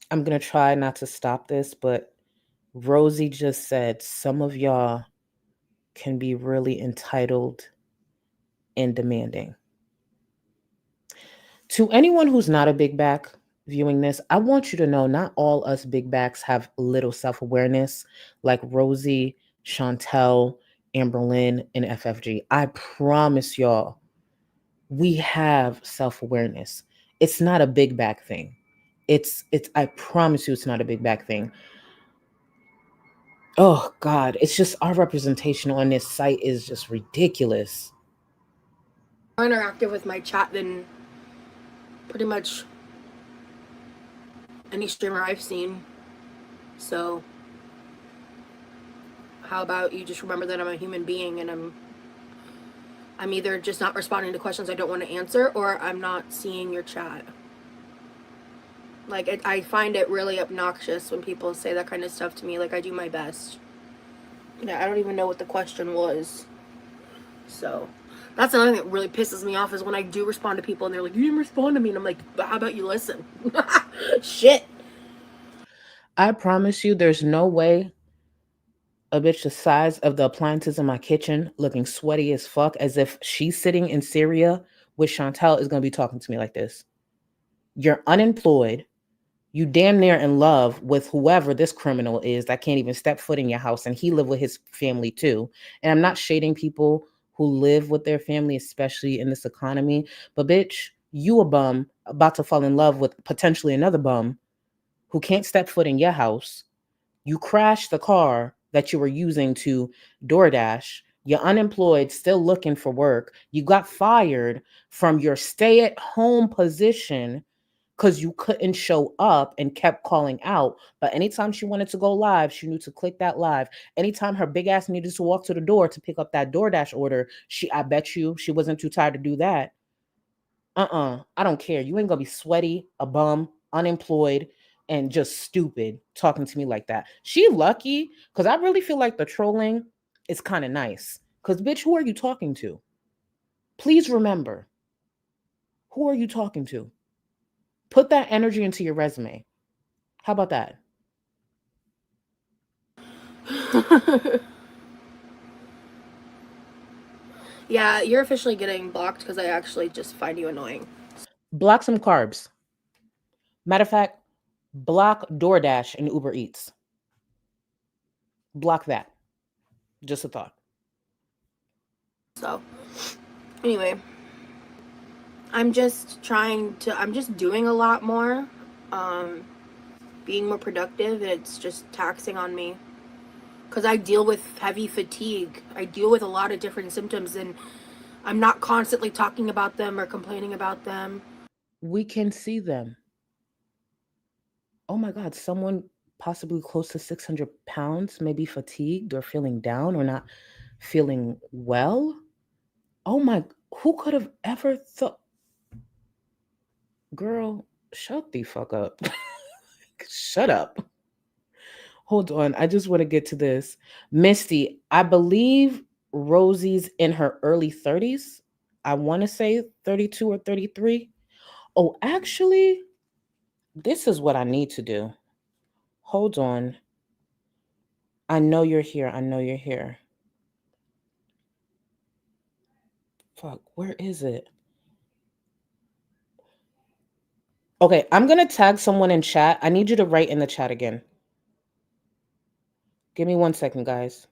going to try not to stop this, but Rosie just said some of y'all can be really entitled and demanding. To anyone who's not a big back viewing this, I want you to know not all us big backs have little self-awareness like Rosie, Chantel, Amberlynn, and FFG. I promise y'all, we have self-awareness. It's not a big back thing. I promise you it's not a big back thing. Oh God, it's just our representation on this site is just ridiculous. more interactive with my chat than pretty much any streamer I've seen. So how about you just remember that I'm a human being and I'm I'm either just not responding to questions I don't want to answer, or I'm not seeing your chat. Like, I find it really obnoxious when people say that kind of stuff to me. Like, I do my best. Yeah, I don't even know what the question was. So, that's another thing that really pisses me off is when I do respond to people and they're like, you didn't respond to me. And I'm like, how about you listen? Shit. I promise you, there's no way a bitch the size of the appliances in my kitchen looking sweaty as fuck as if she's sitting in Syria with Chantel is going to be talking to me like this. You're unemployed. You damn near in love with whoever this criminal is that can't even step foot in your house, and he live with his family too. And I'm not shading people who live with their family, especially in this economy, but bitch, you a bum about to fall in love with potentially another bum who can't step foot in your house. You crashed the car that you were using to DoorDash. You're unemployed, still looking for work. You got fired from your stay-at-home position because you couldn't show up and kept calling out. But anytime she wanted to go live, she knew to click that live. Anytime her big ass needed to walk to the door to pick up that DoorDash order, I bet you she wasn't too tired to do that. I don't care. You ain't gonna be sweaty, a bum, unemployed, and just stupid talking to me like that. She lucky because I really feel like the trolling is kind of nice. Because, bitch, who are you talking to? Please remember, who are you talking to? Put that energy into your resume. How about that? Yeah, you're officially getting blocked because I actually just find you annoying. Block some carbs. Matter of fact, block DoorDash and Uber Eats. Block that. Just a thought. So, anyway, I'm just doing a lot more, being more productive, and it's just taxing on me. Because I deal with heavy fatigue. I deal with a lot of different symptoms, and I'm not constantly talking about them or complaining about them. We can see them. Oh my God, someone possibly close to 600 pounds may be fatigued or feeling down or not feeling well. Oh my, who could have ever thought? Girl, shut the fuck up. Shut up. Hold on, I just want to get to this. Misty, I believe Rosie's in her early 30s. I want to say 32 or 33. Oh, actually, this is what I need to do. Hold on. I know you're here. I know you're here. Fuck, where is it? Okay, I'm going to tag someone in chat. I need you to write in the chat again. Give me 1 second, guys.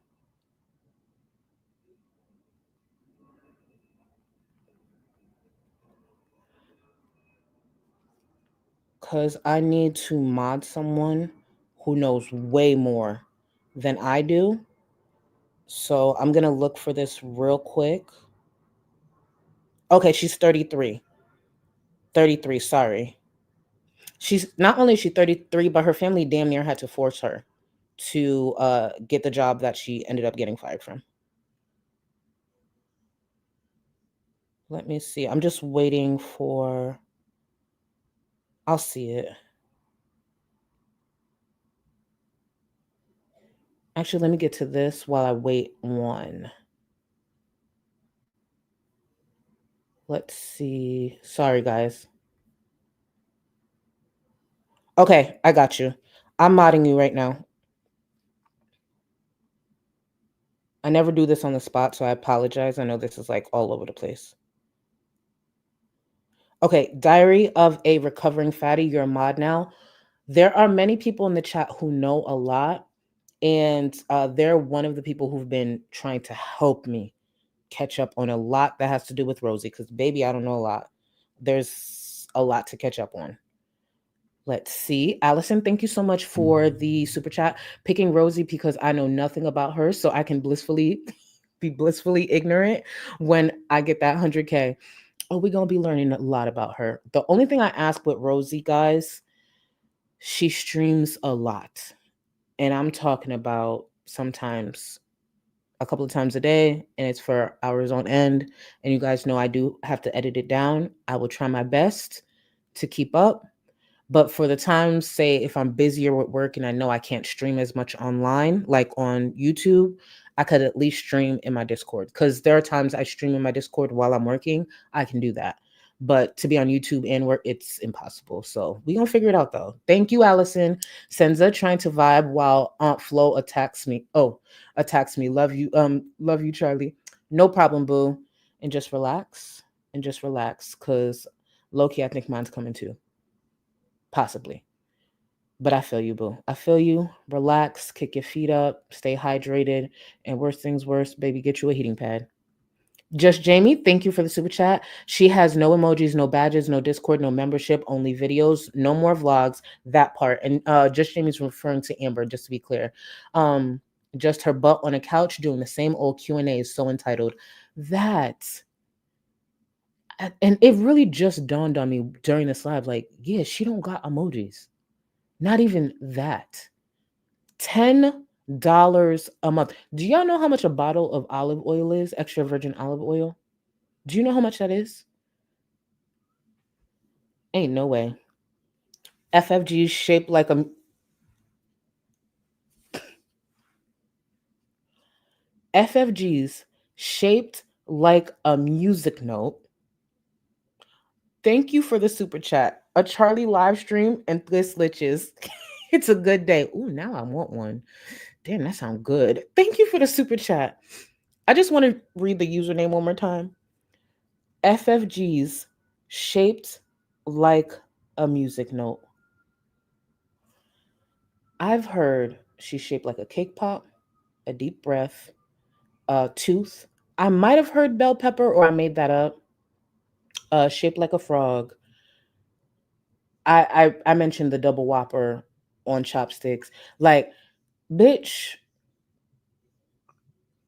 Because I need to mod someone who knows way more than I do. So I'm going to look for this real quick. Okay, she's 33. 33, sorry. She's not only is she 33, but her family damn near had to force her to get the job that she ended up getting fired from. Let me see. I'm just waiting for... I'll see it. Actually, let me get to this while I wait one. Let's see. Sorry, guys. Okay, I got you. I'm modding you right now. I never do this on the spot, so I apologize. I know this is like all over the place. Okay, Diary of a Recovering Fatty, you're a mod now. There are many people in the chat who know a lot, and they're one of the people who've been trying to help me catch up on a lot that has to do with Rosie, because baby, I don't know a lot. There's a lot to catch up on. Let's see. Allison, thank you so much for the super chat. Picking Rosie because I know nothing about her, so I can be blissfully ignorant when I get that 100K. Oh, we're going to be learning a lot about her. The only thing I ask with Rosie, guys, she streams a lot. And I'm talking about sometimes a couple of times a day, and it's for hours on end. And you guys know I do have to edit it down. I will try my best to keep up. But for the times, say if I'm busier with work and I know I can't stream as much online, like on YouTube, I could at least stream in my Discord. Because there are times I stream in my Discord while I'm working. I can do that. But to be on YouTube and work, it's impossible. So we gonna figure it out though. Thank you, Allison. Senza trying to vibe while Aunt Flo attacks me. Oh, attacks me. Love you, Charlie. No problem, boo. And just relax. And just relax. Cause low-key, I think mine's coming too. Possibly. But I feel you, boo. I feel you. Relax, kick your feet up, stay hydrated, and worst things worst, baby, get you a heating pad. Just Jamie, thank you for the super chat. She has no emojis, no badges, no Discord, no membership, only videos, no more vlogs. That part. And Just Jamie's referring to Amber, just to be clear. Just her butt on a couch doing the same old Q&As, so entitled. That. And it really just dawned on me during this live, like, yeah, she don't got emojis. Not even that. $10 a month. Do y'all know how much a bottle of olive oil is? Extra virgin olive oil? Do you know how much that is? Ain't no way. FFG's shaped like a... FFG's shaped like a music note. Thank you for the super chat. A Charlie live stream and this liches. It's a good day. Ooh, now I want one. Damn, that sounds good. Thank you for the super chat. I just want to read the username one more time. FFG's shaped like a music note. I've heard she's shaped like a cake pop, a deep breath, a tooth. I might have heard bell pepper, or I made that up. Shaped like a frog. I mentioned the double whopper on chopsticks. Like, bitch.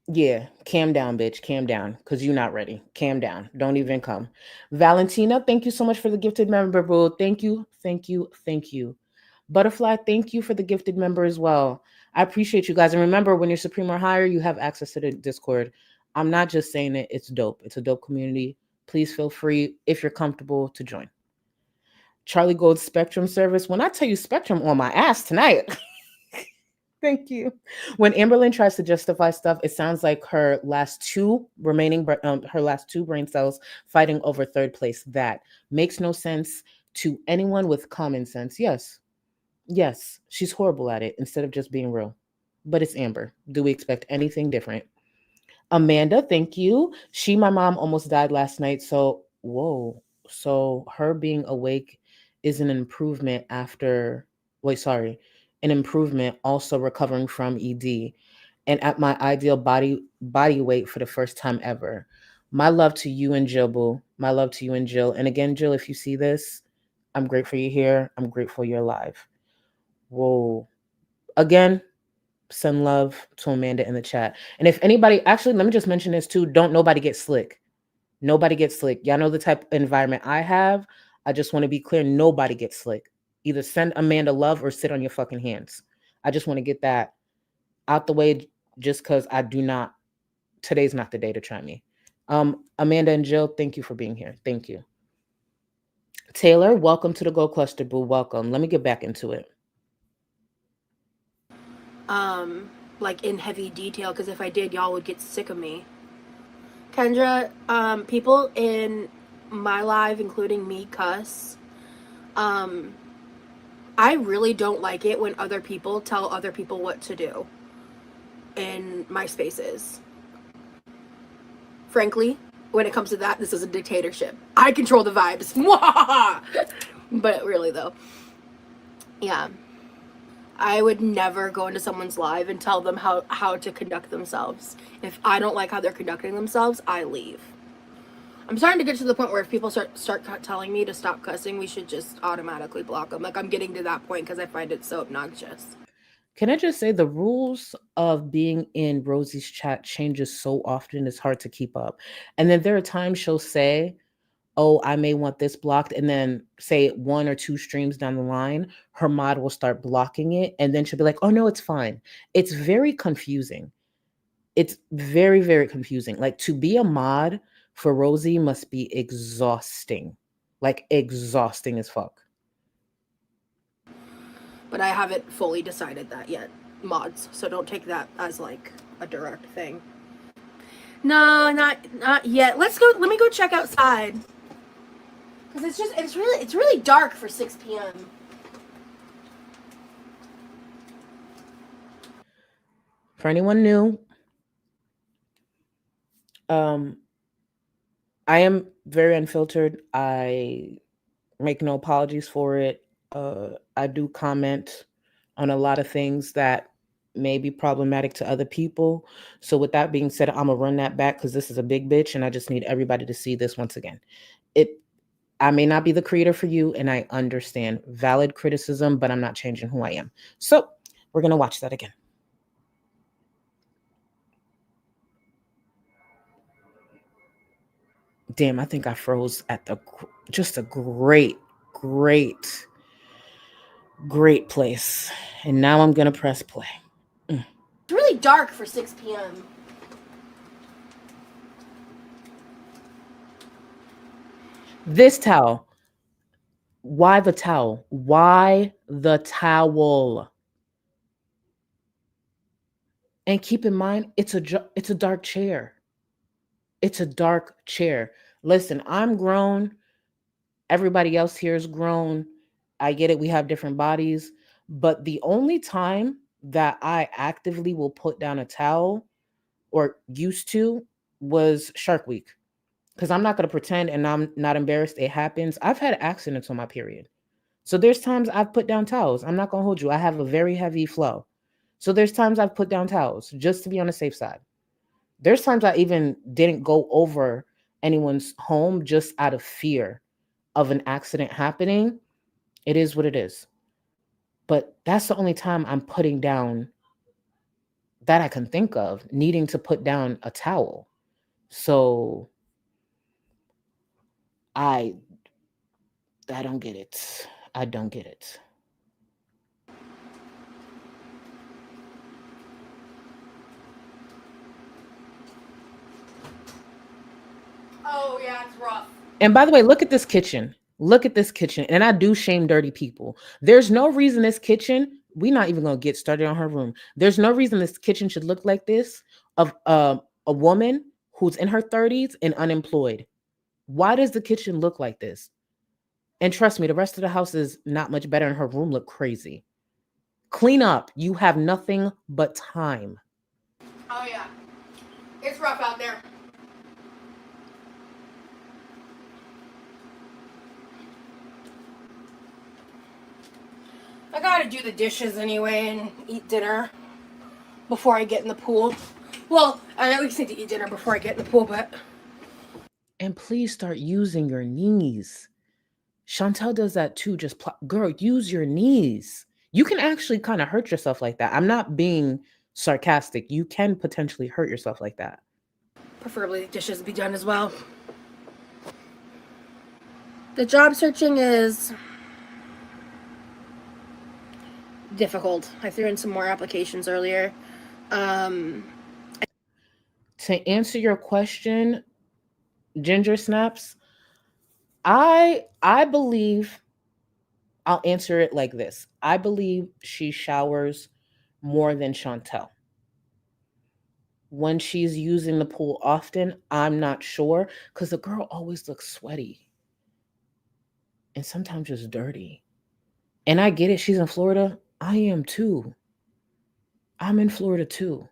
Yeah, calm down, bitch. Calm down, because you're not ready. Calm down. Don't even come. Valentina, thank you so much for the gifted member, bro. Thank you, thank you, thank you. Butterfly, thank you for the gifted member as well. I appreciate you guys. And remember, when you're Supreme or higher, you have access to the Discord. I'm not just saying it. It's dope. It's a dope community. Please feel free, if you're comfortable, to join. Charlie Gold's Spectrum service. When I tell you Spectrum on my ass tonight... Thank you. When Amberlynn tries to justify stuff, it sounds like her last two brain cells fighting over third place. That makes no sense to anyone with common sense. Yes, she's horrible at it instead of just being real. But it's Amber. Do we expect anything different? Amanda, thank you. My mom almost died last night. So, whoa. So her being awake is an improvement after... an improvement, also recovering from ED, and at my ideal body weight for the first time ever. My love to you and Jill, boo. My love to you and Jill. And again, Jill, if you see this, I'm grateful you're here. I'm grateful you're alive. Whoa. Again, send love to Amanda in the chat. And if anybody... Actually, let me just mention this too. Don't nobody get slick. Nobody gets slick. Y'all know the type of environment I have. I just want to be clear. Nobody gets slick. Either send Amanda love or sit on your fucking hands. I just want to get that out the way, just because I do not... Today's not the day to try me. Amanda and Jill, thank you for being here. Thank you. Taylor, welcome to the Go Cluster, boo. Welcome. Let me get back into it. Like in heavy detail, because if I did, y'all would get sick of me. Kendra, people in my live, including me, cuss. I really don't like it when other people tell other people what to do in my spaces. Frankly, when it comes to that, this is a dictatorship. I control the vibes. But really, though, yeah. I would never go into someone's live and tell them how to conduct themselves. If I don't like how they're conducting themselves, I leave. I'm starting to get to the point where if people start telling me to stop cussing, we should just automatically block them. Like, I'm getting to that point because I find it so obnoxious. Can I just say the rules of being in Rosie's chat changes so often, it's hard to keep up. And then there are times she'll say, oh, I may want this blocked. And then say 1 or 2 streams down the line, her mod will start blocking it. And then she'll be like, oh, no, it's fine. It's very confusing. It's very, very confusing. Like, to be a mod for Rosie must be exhausting. Like, exhausting as fuck. But I haven't fully decided that yet, mods. So don't take that as like a direct thing. No, not yet. Let's go. Let me go check outside. Cause it's really dark for 6 p.m. For anyone new, I am very unfiltered. I make no apologies for it. I do comment on a lot of things that may be problematic to other people. So with that being said, I'm gonna run that back because this is a big bitch, and I just need everybody to see this once again. I may not be the creator for you, and I understand valid criticism, but I'm not changing who I am. So we're gonna watch that again. Damn, I think I froze at just a great place. And now I'm gonna press play. It's really dark for 6 p.m. This towel. Why the towel? Why the towel? And keep in mind, it's a dark chair. It's a dark chair. Listen, I'm grown. Everybody else here is grown. I get it. We have different bodies. But the only time that I actively will put down a towel, or used to, was Shark Week. Because I'm not going to pretend, and I'm not embarrassed. It happens. I've had accidents on my period. So there's times I've put down towels. I'm not going to hold you. I have a very heavy flow. So there's times I've put down towels just to be on the safe side. There's times I even didn't go over anyone's home just out of fear of an accident happening. It is what it is. But that's the only time I'm putting down, that I can think of, needing to put down a towel. So I don't get it. I don't get it. Oh yeah, it's rough. And by the way, look at this kitchen. Look at this kitchen. And I do shame dirty people. There's no reason this kitchen, we're not even going to get started on her room. There's no reason this kitchen should look like this of a woman who's in her 30s and unemployed. Why does the kitchen look like this? And trust me, the rest of the house is not much better, and her room look crazy. Clean up. You have nothing but time. Oh yeah, it's rough out there. I gotta do the dishes anyway and eat dinner before I get in the pool. Well, I at least need to eat dinner before I get in the pool, but... And please start using your knees. Chantel does that too. Just, girl, use your knees. You can actually kind of hurt yourself like that. I'm not being sarcastic. You can potentially hurt yourself like that. Preferably the dishes be done as well. The job searching is difficult. I threw in some more applications earlier. To answer your question, Ginger Snaps, I believe, I'll answer it like this. I believe she showers more than Chantel. When she's using the pool often, I'm not sure, because the girl always looks sweaty and sometimes just dirty. And I get it. She's in Florida. I am too. I'm in Florida too.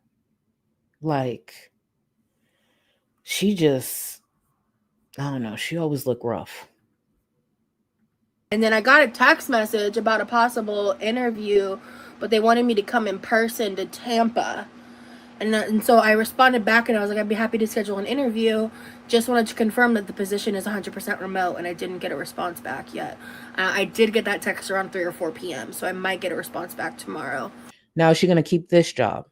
Like, she just, I don't know. She always looked rough. And then I got a text message about a possible interview, but they wanted me to come in person to Tampa. And so I responded back and I was like, I'd be happy to schedule an interview. Just wanted to confirm that the position is 100% remote, and I didn't get a response back yet. I did get that text around 3 or 4 p.m., so I might get a response back tomorrow. Now, is she going to keep this job?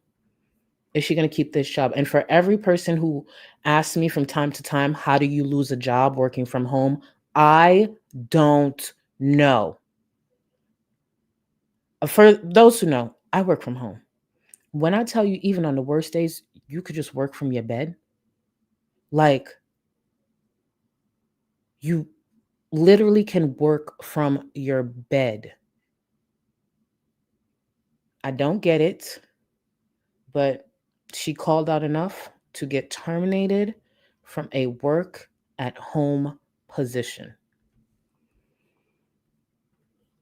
Is she going to keep this job? And for every person who asks me from time to time, how do you lose a job working from home? I don't know. For those who know, I work from home. When I tell you, even on the worst days, you could just work from your bed? Like, you literally can work from your bed. I don't get it, but she called out enough to get terminated from a work at home position.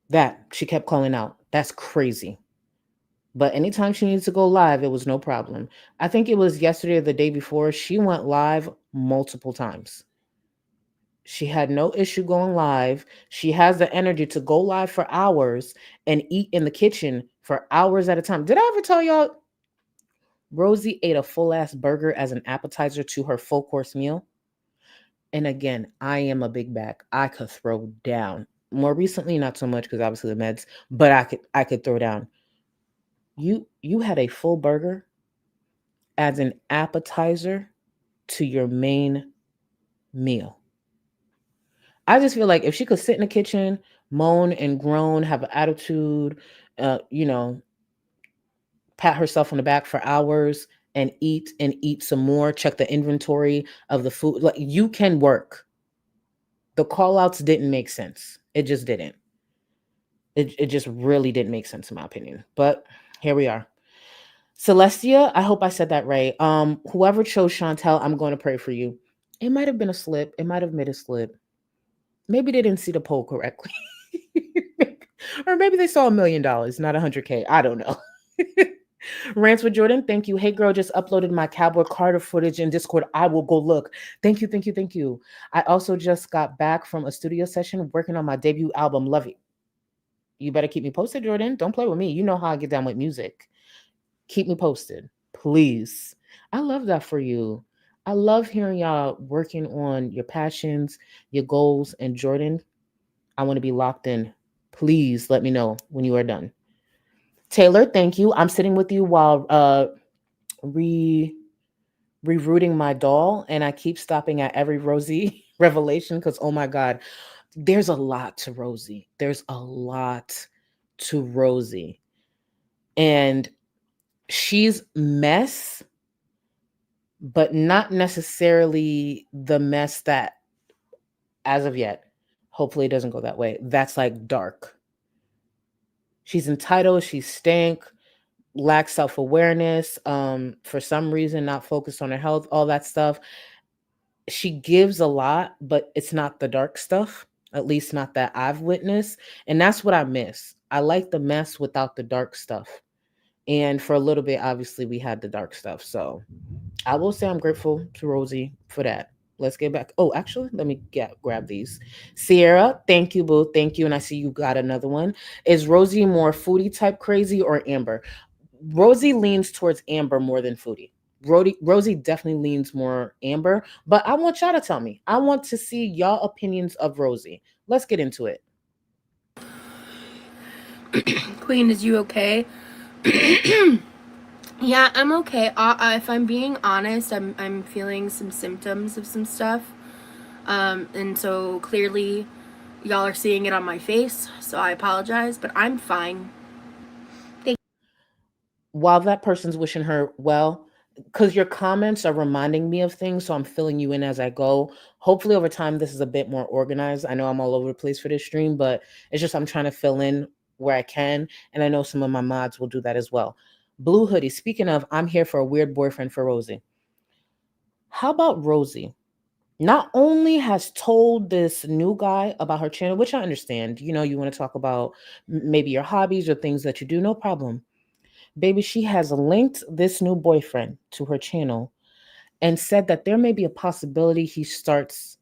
That she kept calling out. That's crazy. But anytime she needs to go live, it was no problem. I think it was yesterday or the day before, she went live multiple times. She had no issue going live. She has the energy to go live for hours and eat in the kitchen for hours at a time. Did I ever tell y'all Rosie ate a full ass burger as an appetizer to her full course meal? And again, I am a big back. I could throw down. More recently, not so much because obviously the meds, but I could throw down. You had a full burger as an appetizer to your main meal. I just feel like if she could sit in the kitchen, moan and groan, have an attitude, you know, pat herself on the back for hours and eat some more, check the inventory of the food. Like, you can work. The call outs didn't make sense. It just didn't. It just really didn't make sense in my opinion. But here we are. Celestia, I hope I said that right. Whoever chose Chantel, I'm going to pray for you. It might have been a slip. It might have made a slip. Maybe they didn't see the poll correctly. Or maybe they saw $1 million, not 100K. I don't know. Rants with Jordan, thank you. Hey girl, just uploaded my Cowboy Carter footage in Discord. I will go look. Thank you, thank you, thank you. I also just got back from a studio session working on my debut album, Love It. You better keep me posted, Jordan. Don't play with me. You know how I get down with music. Keep me posted, please. I love that for you. I love hearing y'all working on your passions, your goals, and Jordan, I want to be locked in. Please let me know when you are done. Taylor, thank you. I'm sitting with you while rerouting my doll, and I keep stopping at every Rosie revelation because, oh my God, there's a lot to Rosie. There's a lot to Rosie. And she's mess, but not necessarily the mess that, as of yet, hopefully it doesn't go that way. That's like dark. She's entitled, she's stank, lacks self-awareness, for some reason not focused on her health, all that stuff. She gives a lot, but it's not the dark stuff, at least not that I've witnessed. And that's what I miss. I like the mess without the dark stuff. And for a little bit, obviously, we had the dark stuff. So I will say I'm grateful to Rosie for that. Let's get back. Oh, actually, let me grab these. Sierra, thank you, boo. Thank you. And I see you got another one. Is Rosie more foodie type crazy or Amber? Rosie leans towards Amber more than foodie. Rosie definitely leans more Amber, but I want y'all to tell me. I want to see y'all opinions of Rosie. Let's get into it. Queen, is you okay? Yeah, I'm okay. If I'm being honest, I'm feeling some symptoms of some stuff. And so clearly y'all are seeing it on my face, so I apologize, but I'm fine. While that person's wishing her well, because your comments are reminding me of things, so I'm filling you in as I go. Hopefully over time this is a bit more organized. I know I'm all over the place for this stream, but it's just I'm trying to fill in where I can, and I know some of my mods will do that as well. Blue Hoodie, speaking of, I'm here for a weird boyfriend for Rosie. How about Rosie not only has told this new guy about her channel, which I understand, you know, you want to talk about maybe your hobbies or things that you do, no problem. Baby, she has linked this new boyfriend to her channel and said that there may be a possibility he starts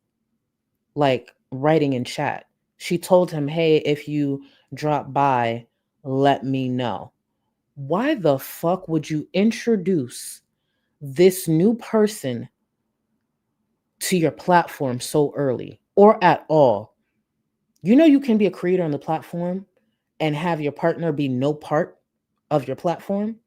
like writing in chat. She told him, hey, if you drop by, let me know. Why the fuck would you introduce this new person to your platform so early or at all? You know, you can be a creator on the platform and have your partner be no part of your platform.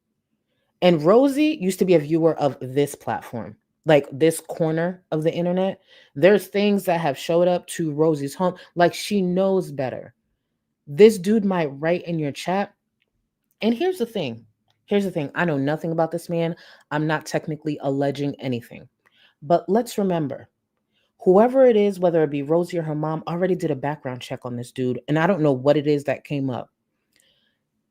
And Rosie used to be a viewer of this platform, like this corner of the internet. There's things that have showed up to Rosie's home. Like, she knows better. This dude might write in your chat. And here's the thing. Here's the thing, I know nothing about this man. I'm not technically alleging anything. But let's remember, whoever it is, whether it be Rosie or her mom, already did a background check on this dude. And I don't know what it is that came up.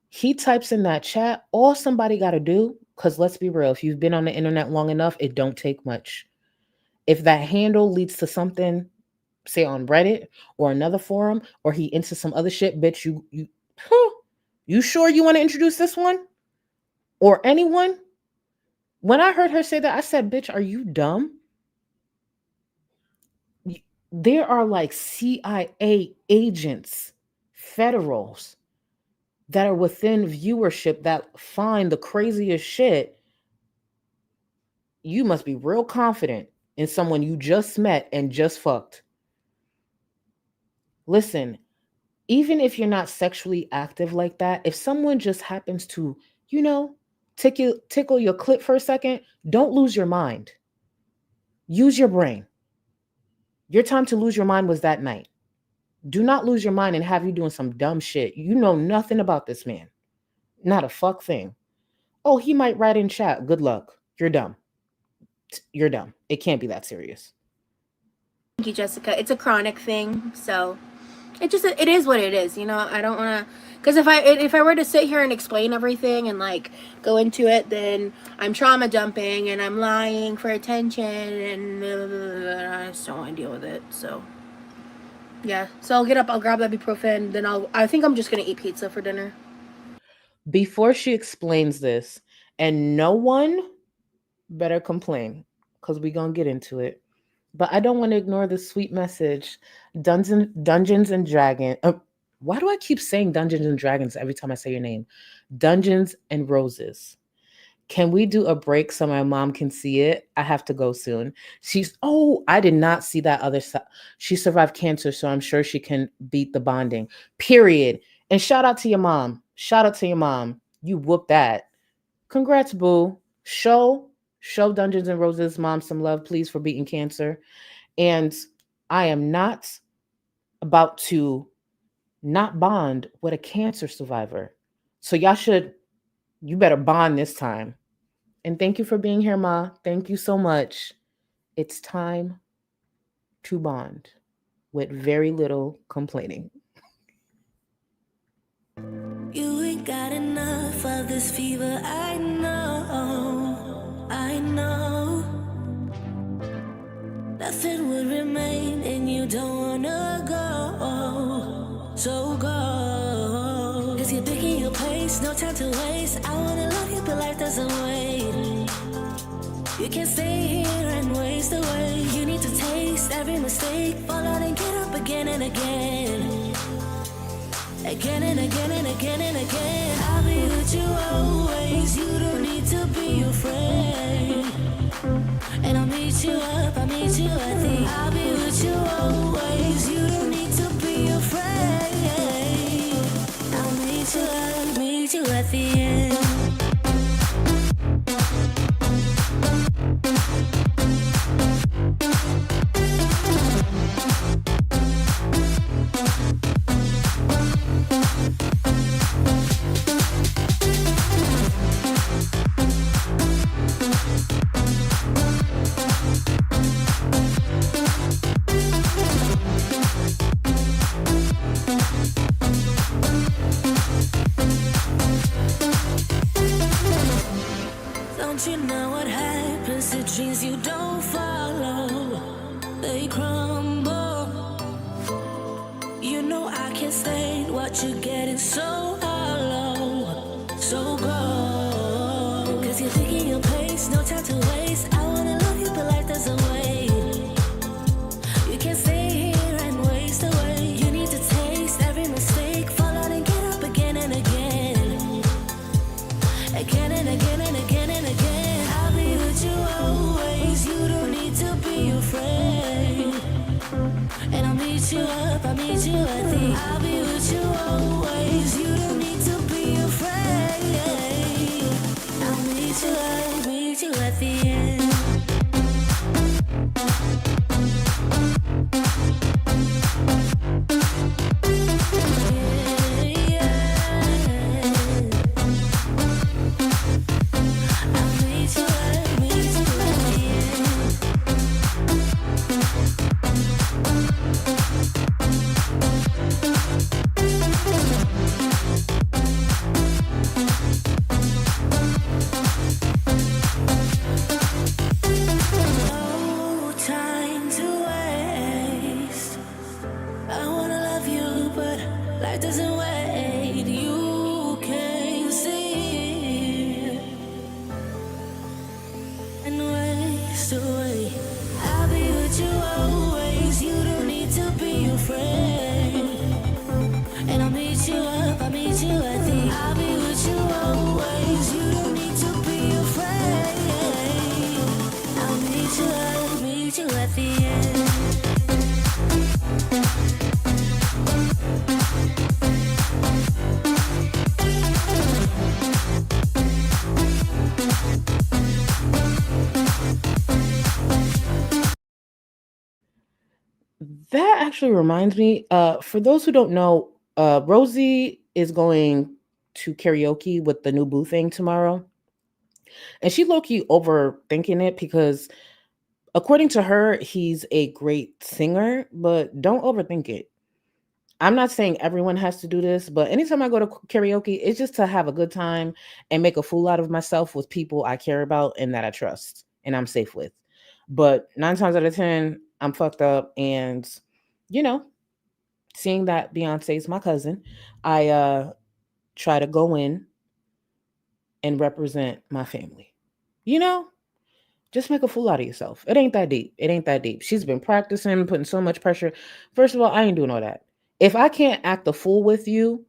He types in that chat, all somebody got to do, because let's be real, if you've been on the internet long enough, it don't take much. If that handle leads to something, say on Reddit or another forum, or he into some other shit, bitch, you sure you want to introduce this one? Or anyone? When I heard her say that, I said, bitch, are you dumb? There are like CIA agents, federals, that are within viewership that find the craziest shit. You must be real confident in someone you just met and just fucked. Listen, even if you're not sexually active like that, if someone just happens to, tickle your clit for a second, don't lose your mind. Use your brain. Your time to lose your mind was that night. Do not lose your mind and have you doing some dumb shit. You know nothing about this man. Not a fuck thing. Oh, he might write in chat. Good luck. You're dumb. You're dumb. It can't be that serious. Thank you, Jessica. It's a chronic thing, so it is what it is. I don't want to, because if I were to sit here and explain everything and like go into it, then I'm trauma dumping and I'm lying for attention, and I just don't want to deal with it. So yeah, so I'll get up, I'll grab that ibuprofen, then I think I'm just gonna eat pizza for dinner. Before she explains this, and no one better complain, because we're gonna get into it. But I don't want to ignore the sweet message. Dungeons and Dragons. Why do I keep saying Dungeons and Dragons every time I say your name? Dungeons and Roses. Can we do a break so my mom can see it? I have to go soon. I did not see that other side. She survived cancer, so I'm sure she can beat the bonding. Period. And shout out to your mom. Shout out to your mom. You whooped that. Congrats, boo. Show Dungeons and Roses mom some love, please, for beating cancer. And I am not about to not bond with a cancer survivor. So you better bond this time. And thank you for being here, Ma. Thank you so much. It's time to bond with very little complaining. You ain't got enough of this fever, I know. Nothing would remain and you don't wanna go. So go. Cause you're digging your place, no time to waste. I wanna love you, but life doesn't wait. You can't stay here and waste away. You need to taste every mistake. Fall out and get up again and again. Again and again and again and again. I'll be with you always. You don't need to be afraid. And I'll meet you up, I'll meet you at the. I'll be with you always. You don't need to be afraid. I'll meet you up, meet you at the end. Don't you know what happens to dreams you don't follow? They crumble. You know I can't stand what you're getting so hollow. So go. Cause you're taking your pace, no time to waste. I wanna love you, but life doesn't wait. You can't stay here and waste away. You need to taste every mistake. Fall out and get up again and again. Again and again and again and again. I'll be with you always. You don't need to be afraid. And I'll meet you up, I'll meet you at the. I'll be with you always. You don't need to be afraid. I'll meet you at the end. Life doesn't wait, you can see it and waste away. I'll be with you always, you don't need to be afraid. And I'll meet you up, I'll meet you at the I'll be with you always, you don't need to be afraid. I'll meet you up, meet you at the end. That actually reminds me, for those who don't know, Rosie is going to karaoke with the new Boo thing tomorrow. And she low-key overthinking it because according to her, he's a great singer, but don't overthink it. I'm not saying everyone has to do this, but anytime I go to karaoke, it's just to have a good time and make a fool out of myself with people I care about and that I trust and I'm safe with. But 9 times out of 10, I'm fucked up. And, you know, seeing that Beyonce is my cousin, I try to go in and represent my family. You know, just make a fool out of yourself. It ain't that deep. It ain't that deep. She's been practicing, putting so much pressure. First of all, I ain't doing all that. If I can't act a fool with you,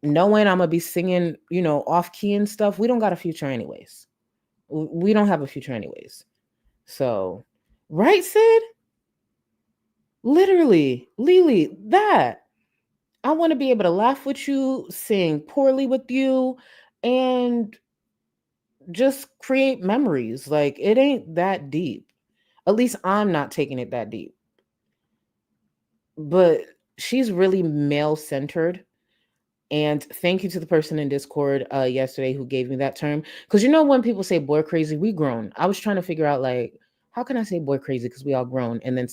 knowing I'm gonna be singing, off key and stuff, we don't got a future anyways. We don't have a future anyways. So, right, Sid? Literally, Lily, that. I want to be able to laugh with you, sing poorly with you, and just create memories. Like, it ain't that deep. At least I'm not taking it that deep. But she's really male centered. And thank you to the person in Discord yesterday who gave me that term. Because when people say boy crazy, we grown. I was trying to figure out, like, how can I say boy crazy? Because we all grown. And then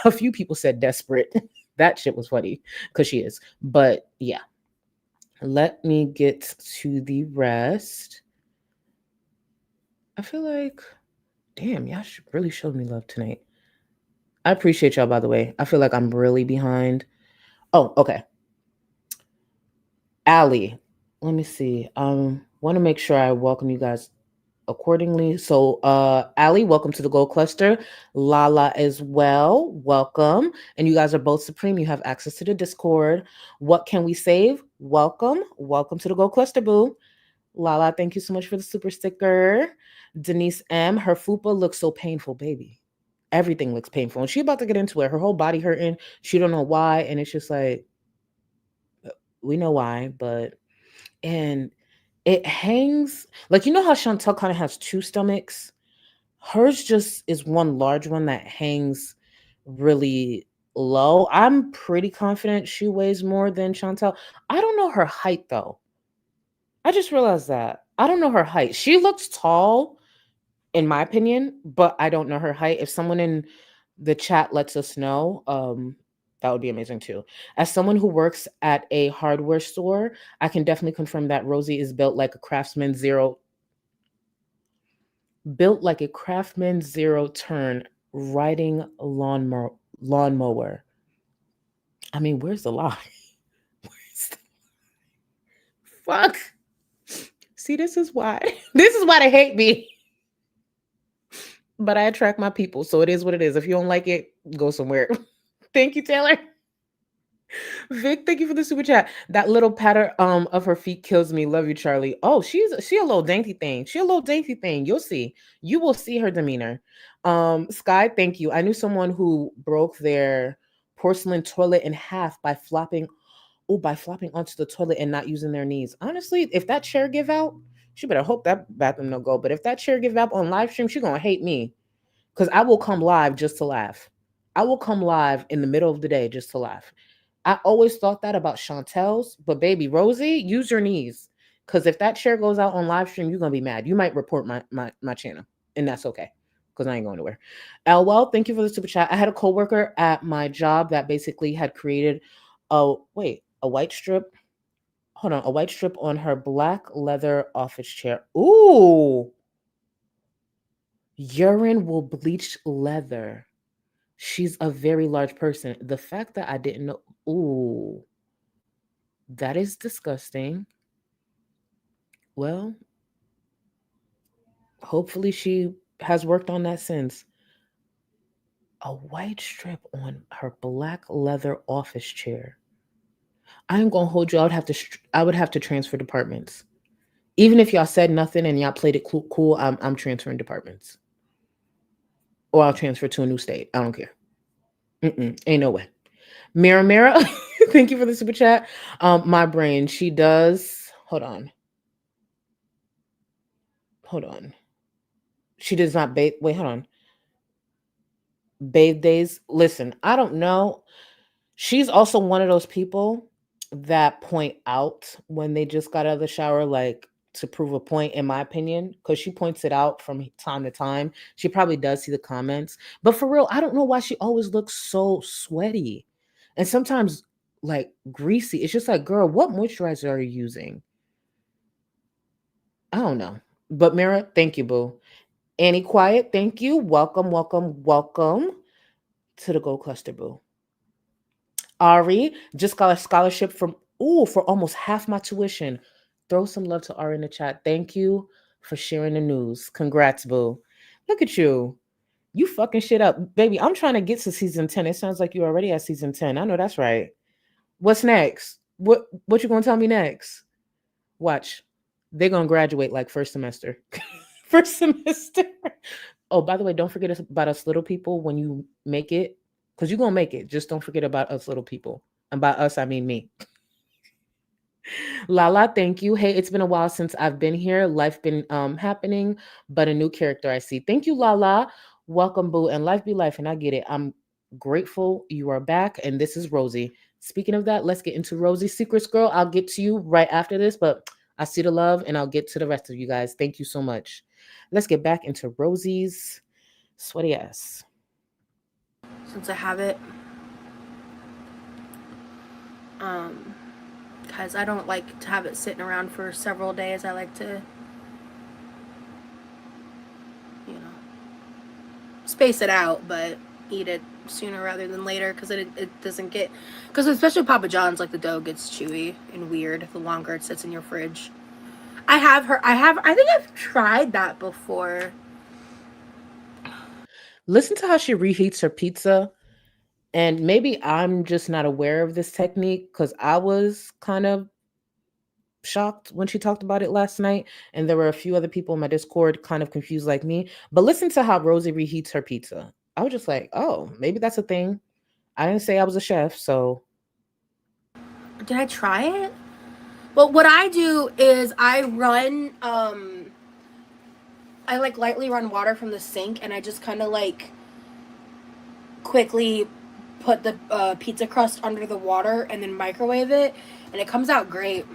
a few people said desperate. That shit was funny because she is. But yeah, let me get to the rest. I feel like, damn, y'all really showed me love tonight. I appreciate y'all, by the way. I feel like I'm really behind. Oh, okay. Allie, let me see. Want to make sure I welcome you guys accordingly. So, Allie, welcome to the Gold Cluster. Lala as well, welcome. And you guys are both supreme. You have access to the Discord. What can we save? Welcome to the Gold Cluster, boo. Lala, thank you so much for the super sticker. Denise M, her fupa looks so painful, baby. Everything looks painful, and she about to get into it. Her whole body hurting. She don't know why, and it's just like, we know why, and it hangs like, how Chantel kind of has two stomachs. Hers just is one large one that hangs really low. I'm pretty confident she weighs more than Chantel. I don't know her height though. I just realized that. I don't know her height. She looks tall in my opinion, but I don't know her height. If someone in the chat lets us know, that would be amazing too. As someone who works at a hardware store, I can definitely confirm that Rosie is built like a Craftsman Zero turn riding a lawnmower. I mean, where's the lie? Fuck. See, this is why they hate me. But I attract my people, so it is what it is. If you don't like it, go somewhere. Thank you, Taylor. Vic, thank you for the super chat. That little patter of her feet kills me. Love you, Charlie. Oh, she a little dainty thing. You'll see. You will see her demeanor. Sky, thank you. I knew someone who broke their porcelain toilet in half by flopping onto the toilet and not using their knees. Honestly, if that chair give out, she better hope that bathroom no go. But if that chair give out on live stream, she gonna hate me. Because I will come live just to laugh. I will come live in the middle of the day just to laugh. I always thought that about Chantel's, but baby, Rosie, use your knees. Because if that chair goes out on live stream, you're going to be mad. You might report my channel, and that's okay. Because I ain't going nowhere. Well, thank you for the super chat. I had a coworker at my job that basically had created a white strip. Hold on, a white strip on her black leather office chair. Ooh. Urine will bleach leather. She's a very large person. The fact that I didn't know, ooh, that is disgusting. Well, hopefully she has worked on that since. A white strip on her black leather office chair. I am gonna hold you. I would have to transfer departments. Even if y'all said nothing and y'all played it cool, I'm transferring departments, or I'll transfer to a new state. I don't care. Ain't no way. Mira Mira, thank you for the super chat. My brain. She does. Hold on. She does not bathe. Wait, hold on. Bathe days. Listen, I don't know. She's also one of those people that point out when they just got out of the shower, like to prove a point, in my opinion, because she points it out from time to time. She probably does see the comments. But for real, I don't know why she always looks so sweaty and sometimes like greasy. It's just like, girl, what moisturizer are you using? I don't know. But Mira, thank you, boo. Annie Quiet, thank you. Welcome, welcome, welcome to the Gold Cluster, boo. Ari just got a scholarship for almost half my tuition. Throw some love to Ari in the chat. Thank you for sharing the news. Congrats, boo. Look at you. You fucking shit up. Baby, I'm trying to get to season 10. It sounds like you already at season 10. I know that's right. What's next? What you gonna tell me next? Watch. They're gonna graduate like first semester. First semester. Oh, by the way, don't forget about us little people when you make it. Because you're going to make it. Just don't forget about us little people. And by us, I mean me. Lala, thank you. Hey, it's been a while since I've been here. Life been happening, but a new character I see. Thank you, Lala. Welcome, boo. And life be life. And I get it. I'm grateful you are back. And this is Rosie. Speaking of that, let's get into Rosie's Secrets, girl. I'll get to you right after this, but I see the love and I'll get to the rest of you guys. Thank you so much. Let's get back into Rosie's sweaty ass. Since I have it, because I don't like to have it sitting around for several days. I like to, space it out, but eat it sooner rather than later, because it doesn't get, because especially Papa John's, like the dough gets chewy and weird the longer it sits in your fridge. I think I've tried that before. Listen to how she reheats her pizza. And maybe I'm just not aware of this technique, because I was kind of shocked when she talked about it last night. And there were a few other people in my Discord kind of confused like me. But listen to how Rosie reheats her pizza. I was just like, oh, maybe that's a thing. I didn't say I was a chef, so. Did I try it? Well, what I do is I run, I like lightly run water from the sink, and I just kind of like quickly put the pizza crust under the water and then microwave it, and it comes out great.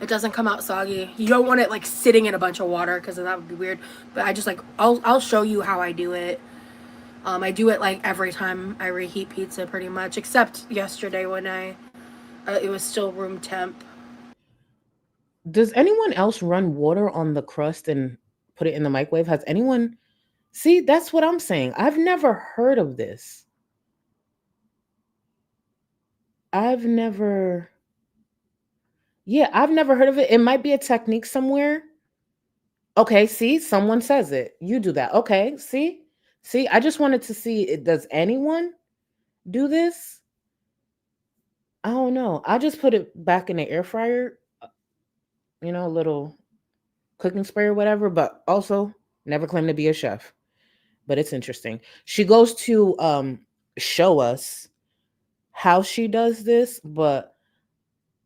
It doesn't come out soggy. You don't want it like sitting in a bunch of water, because that would be weird. But I just like, I'll show you how I do it. I do it like every time I reheat pizza pretty much, except yesterday when it was still room temp. Does anyone else run water on the crust and put it in the microwave? Has anyone? See, that's what I'm saying. I've never heard of this. I've never heard of it. It might be a technique somewhere. Okay, see, someone says it. You do that. Okay, see, I just wanted to see, does anyone do this? I don't know. I just put it back in the air fryer, a little cooking spray or whatever, but also never claimed to be a chef. But it's interesting. She goes to show us how she does this, but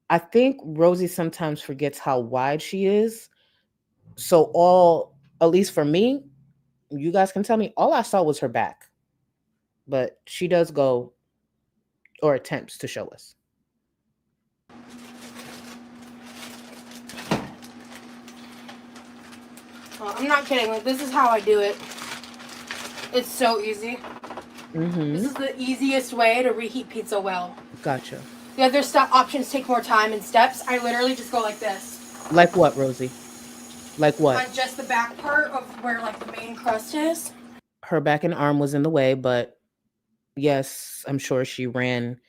I think Rosie sometimes forgets how wide she is. So at least for me, you guys can tell me, all I saw was her back. But she does go, or attempts to show us. Well, I'm not kidding. Like, this is how I do it. It's so easy. Mm-hmm. This is the easiest way to reheat pizza well. Gotcha. The other options take more time and steps. I literally just go like this. Like what, Rosie? Like what? On just the back part of where like the main crust is. Her back and arm was in the way, but Yes, I'm sure she ran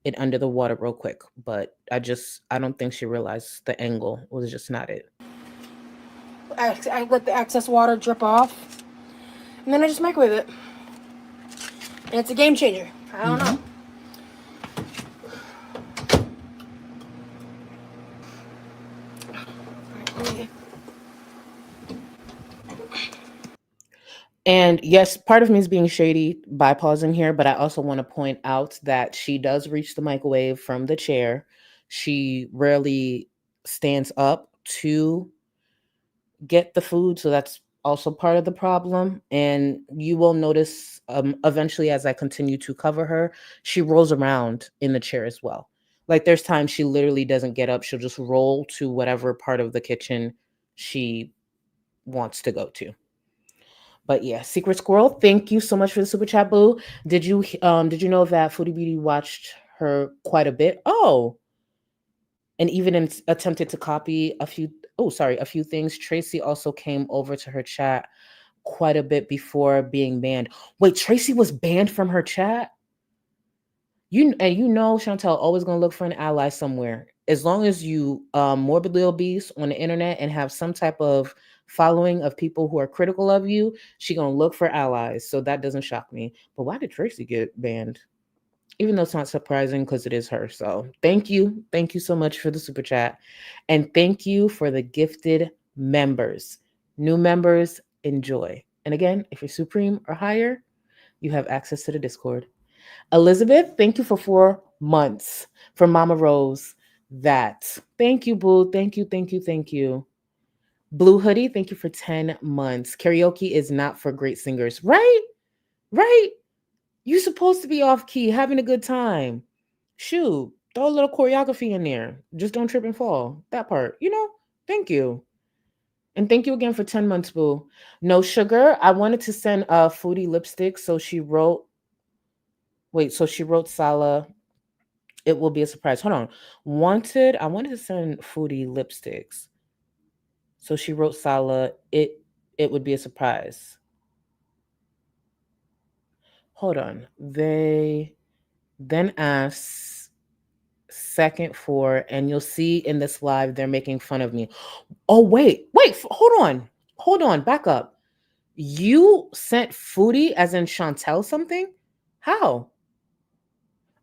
it under the water real quick, but I don't think she realized the angle was just not it. I let the excess water drip off, and then I just microwave it. And it's a game changer. I don't know. And yes, part of me is being shady by pausing here, but I also want to point out that she does reach the microwave from the chair. She rarely stands up to get the food, so that's also part of the problem. And you will notice eventually, as I continue to cover her, she rolls around in the chair as well. Like there's times she literally doesn't get up, she'll just roll to whatever part of the kitchen she wants to go to. But yeah, Secret Squirrel, thank you so much for the super chat, boo. Did you know that Foodie Beauty watched her quite a bit? Oh, and even attempted to copy a few things. Tracy also came over to her chat quite a bit before being banned. Wait, Tracy was banned from her chat? Chantel always gonna look for an ally somewhere. As long as you morbidly obese on the internet and have some type of following of people who are critical of you, she gonna look for allies. So that doesn't shock me. But why did Tracy get banned? Even though it's not surprising because it is her. So thank you. Thank you so much for the super chat. And thank you for the gifted members. New members, enjoy. And again, if you're Supreme or higher, you have access to the Discord. Elizabeth, thank you for 4 months. From Mama Rose, that. Thank you, boo. Thank you, thank you, thank you. Blue Hoodie, thank you for 10 months. Karaoke is not for great singers. Right? Right? You're supposed to be off key, having a good time. Shoot, throw a little choreography in there. Just don't trip and fall. That part, Thank you. And thank you again for 10 months, boo. No sugar. I wanted to send a foodie lipstick. So she wrote Sala. It will be a surprise. Hold on. I wanted to send foodie lipsticks. So she wrote Sala. It would be a surprise. Hold on. They then asked second for, and you'll see in this live they're making fun of me. Oh, wait, hold on, back up. You sent Foodie as in Chantel something? How?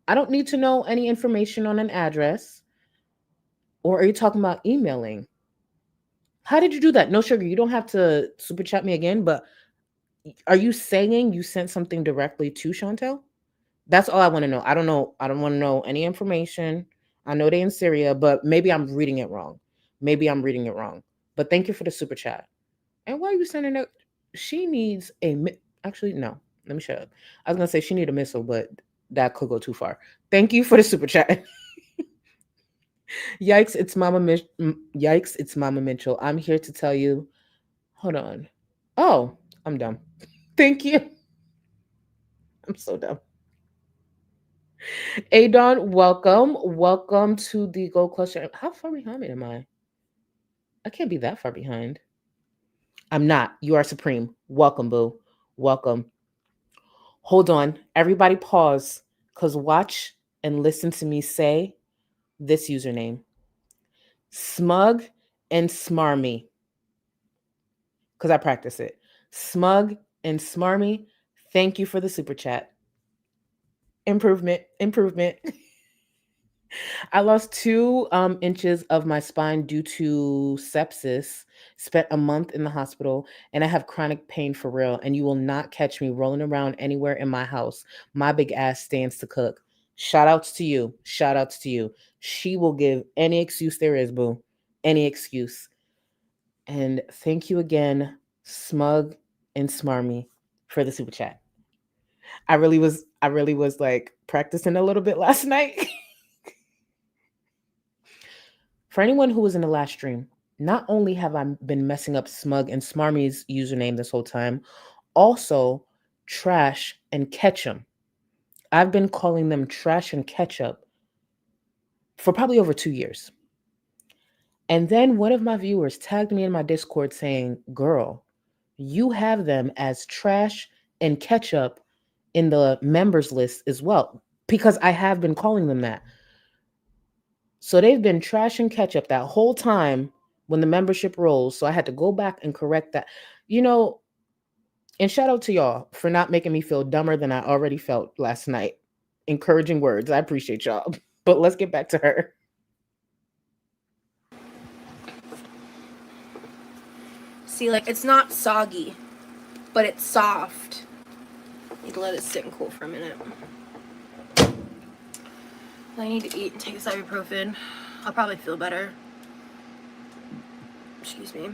I don't need to know any information on an address. Or are you talking about emailing? How did you do that? No sugar, you don't have to super chat me again, but are you saying you sent something directly to Chantel? That's all I want to know. I don't know. I don't want to know any information. I know they're in Syria, but maybe I'm reading it wrong. But thank you for the super chat. And why are you sending it? She needs actually, no. Let me shut up. I was going to say she need a missile, but that could go too far. Thank you for the super chat. Yikes, it's Mama Mitchell. I'm here to tell you. Hold on. Oh, I'm dumb. Thank you. I'm so dumb. Adon, welcome. Welcome to the Gold Cluster. How far behind am I? I can't be that far behind. I'm not. You are supreme. Welcome, boo. Welcome. Hold on. Everybody pause, because watch and listen to me say this username. Smug and Smarmy. Because I practice it. Smug and Smarmy. Thank you for the super chat. Improvement. I lost 2 inches of my spine due to sepsis, spent a month in the hospital, and I have chronic pain for real. And you will not catch me rolling around anywhere in my house. My big ass stands to cook. Shout outs to you. She will give any excuse there is, boo. Any excuse. And thank you again, Smug and Smarmy, for the super chat. I really was like practicing a little bit last night. For anyone who was in the last stream, not only have I been messing up Smug and Smarmy's username this whole time, also Trash and Ketchum. I've been calling them Trash and Ketchup for probably over 2 years. And then one of my viewers tagged me in my Discord saying, girl, you have them as Trash and Ketchup in the members list as well, because I have been calling them that. So they've been trashing ketchup that whole time when the membership rolls. So I had to go back and correct that. You know, and shout out to y'all for not making me feel dumber than I already felt last night. Encouraging words. I appreciate y'all. But let's get back to her. See, like, it's not soggy, but it's soft. Need to let it sit and cool for a minute. I need to eat and take this ibuprofen. I'll probably feel better. Excuse me.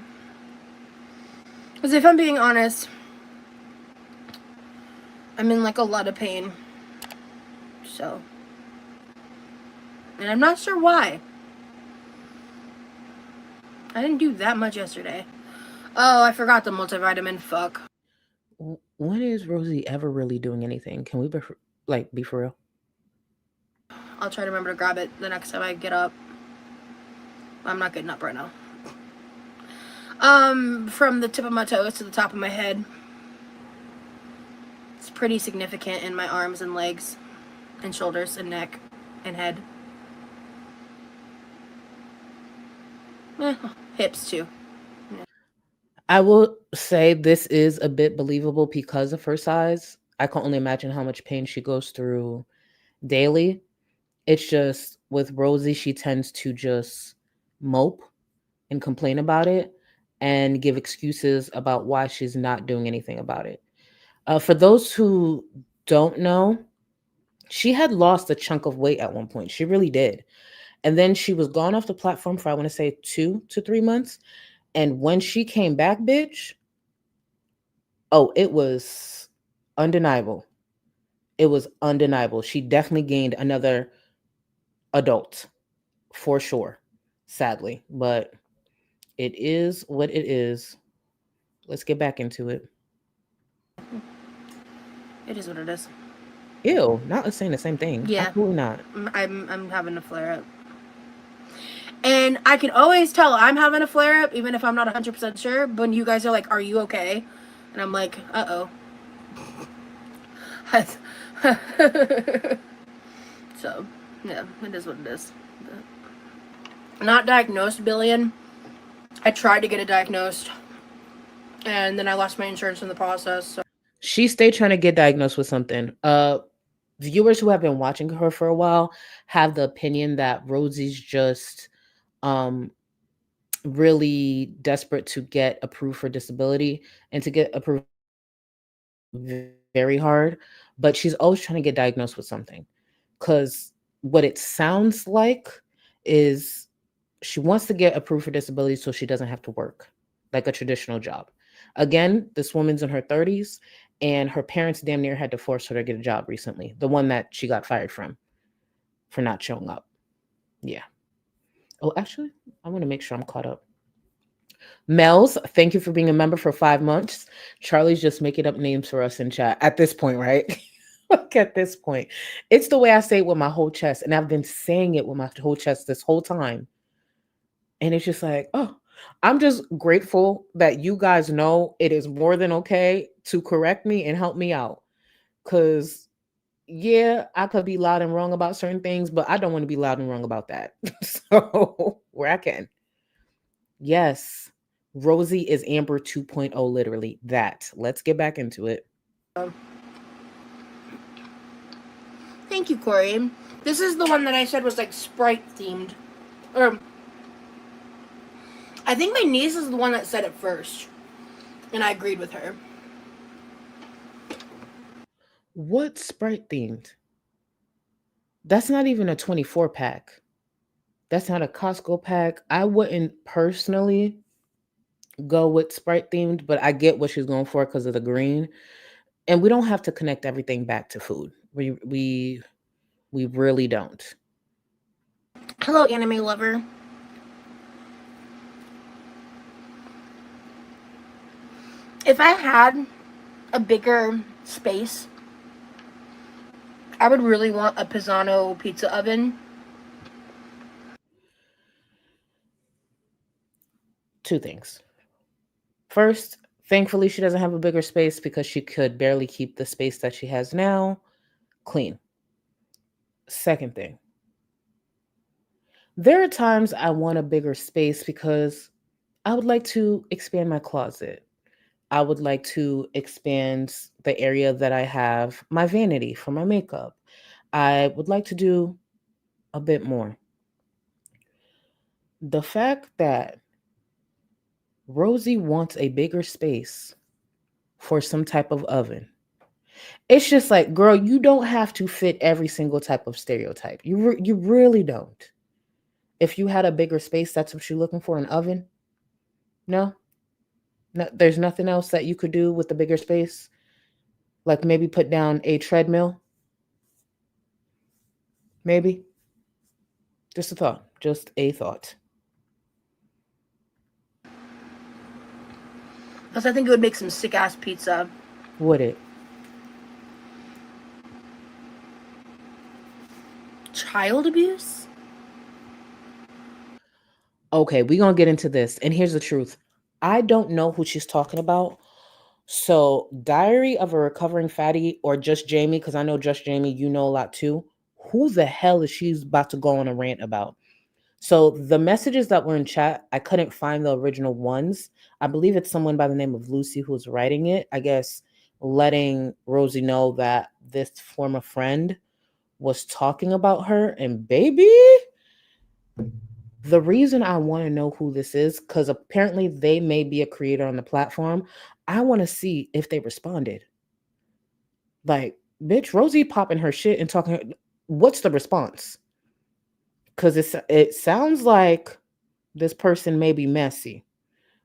Because if I'm being honest, I'm in like a lot of pain. So. And I'm not sure why. I didn't do that much yesterday. Oh, I forgot the multivitamin. Fuck. When is Rosie ever really doing anything? Can we be for real? I'll try to remember to grab it the next time I get up. I'm not getting up right now. From the tip of my toes to the top of my head. It's pretty significant in my arms and legs and shoulders and neck and head. Hips too. I will say this is a bit believable because of her size. I can only imagine how much pain she goes through daily. It's just with Rosie, she tends to just mope and complain about it and give excuses about why she's not doing anything about it. For those who don't know, she had lost a chunk of weight at one point. She really did. And then she was gone off the platform for, I want to say, 2 to 3 months. And when she came back, bitch, oh, it was undeniable. It was undeniable. She definitely gained another adult for sure, sadly. But it is what it is. Let's get back into it. It is what it is. Ew, not us saying the same thing. Yeah. Absolutely not. I'm having a flare up. And I can always tell I'm having a flare up, even if I'm not 100% sure. When you guys are like, "Are you okay?" And I'm like, "Uh-oh." So, yeah, it is what it is. Not diagnosed, billion. I tried to get it diagnosed, and then I lost my insurance in the process. So. She stayed trying to get diagnosed with something. Viewers who have been watching her for a while have the opinion that Rosie's just really desperate to get approved for disability, and to get approved very hard, but she's always trying to get diagnosed with something, because what it sounds like is she wants to get approved for disability so she doesn't have to work like a traditional job. Again, this woman's in her 30s, and her parents damn near had to force her to get a job recently, the one that she got fired from for not showing up. Yeah. Oh, actually, I want to make sure I'm caught up. Mel's, thank you for being a member for 5 months. Charlie's just making up names for us in chat at this point, right? Look, at this point. It's the way I say it with my whole chest, and I've been saying it with my whole chest this whole time. And it's just like, oh, I'm just grateful that you guys know it is more than okay to correct me and help me out. Because, yeah, I could be loud and wrong about certain things, but I don't want to be loud and wrong about that. So, where I can. Yes, Rosie is Amber 2.0, literally that. Let's get back into it. Thank you, Corey. This is the one that I said was like Sprite themed. Or I think my niece is the one that said it first, and I agreed with her. What Sprite themed? That's not even a 24 pack. That's not a Costco pack. I wouldn't personally go with Sprite themed, but I get what she's going for because of the green. And we don't have to connect everything back to food. We really don't. Hello, anime lover. If I had a bigger space, I would really want a Pisano pizza oven. Two things. First, Thankfully, she doesn't have a bigger space because she could barely keep the space that she has now clean. Second thing, there are times I want a bigger space because I would like to expand my closet. I would like to expand the area that I have my vanity for my makeup. I would like to do a bit more. The fact that Rosie wants a bigger space for some type of oven, it's just like, girl, you don't have to fit every single type of stereotype. You really don't. If you had a bigger space, that's what you're looking for, an oven? No? No, there's nothing else that you could do with the bigger space? Like maybe put down a treadmill? Maybe? Just a thought. Just a thought. Plus, I think it would make some sick ass pizza. Would it? Child abuse? Okay, we're going to get into this. And here's the truth. I don't know who she's talking about. So, Diary of a Recovering Fatty, or Just Jamie, because I know Just Jamie, you know a lot too. Who the hell is she about to go on a rant about? So, the messages that were in chat, I couldn't find the original ones. I believe it's someone by the name of Lucy who's writing it. I guess letting Rosie know that this former friend was talking about her. And baby, the reason I want to know who this is, because apparently they may be a creator on the platform. I want to see if they responded. Like, bitch, Rosie popping her shit and talking. What's the response? Because it sounds like this person may be messy.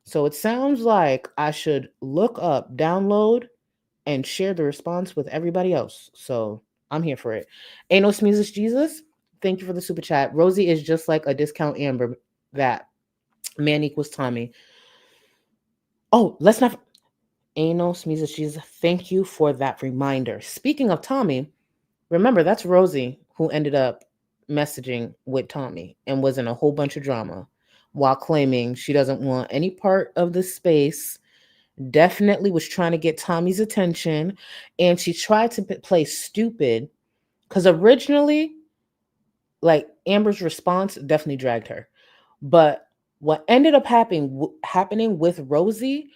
So it sounds like I should look up, download, and share the response with everybody else. So I'm here for it. Ain't no Smeezes Jesus. Thank you for the super chat. Rosie is just like a discount Amber. That man equals Tommy. Oh, let's not. Ain't no Smeezes Jesus. Thank you for that reminder. Speaking of Tommy, remember that's Rosie who ended up messaging with Tommy and was in a whole bunch of drama while claiming she doesn't want any part of the space. Definitely was trying to get Tommy's attention, and she tried to play stupid because originally, like, Amber's response definitely dragged her. But what ended up happening with Rosie,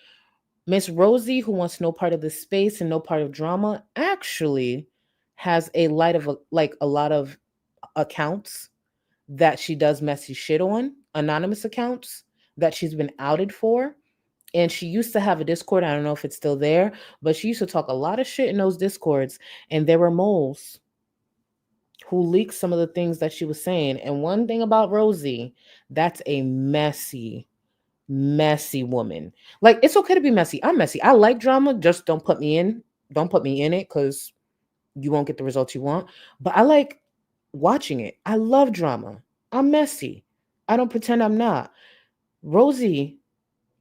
Miss Rosie, who wants no part of the space and no part of drama, actually has a lot of accounts that she does messy shit on, anonymous accounts that she's been outed for. And she used to have a Discord. I don't know if it's still there, but she used to talk a lot of shit in those Discords. And there were moles who leaked some of the things that she was saying. And one thing about Rosie, that's a messy woman. Like, it's okay to be messy. I'm messy. I like drama. Just don't put me in. Don't put me in it because you won't get the results you want. But I like watching it. I love drama. I'm messy. I don't pretend I'm not. Rosie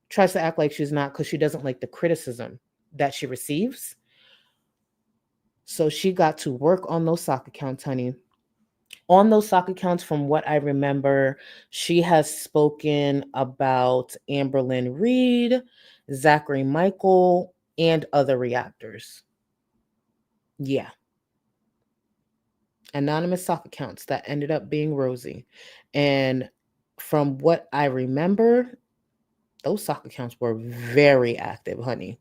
tries to act like she's not because she doesn't like the criticism that she receives. So she got to work on those sock accounts, honey. On those sock accounts, from what I remember, she has spoken about Amberlynn Reid, Zachary Michael, and other reactors. Yeah. Anonymous sock accounts that ended up being Rosie. And from what I remember, those sock accounts were very active, honey.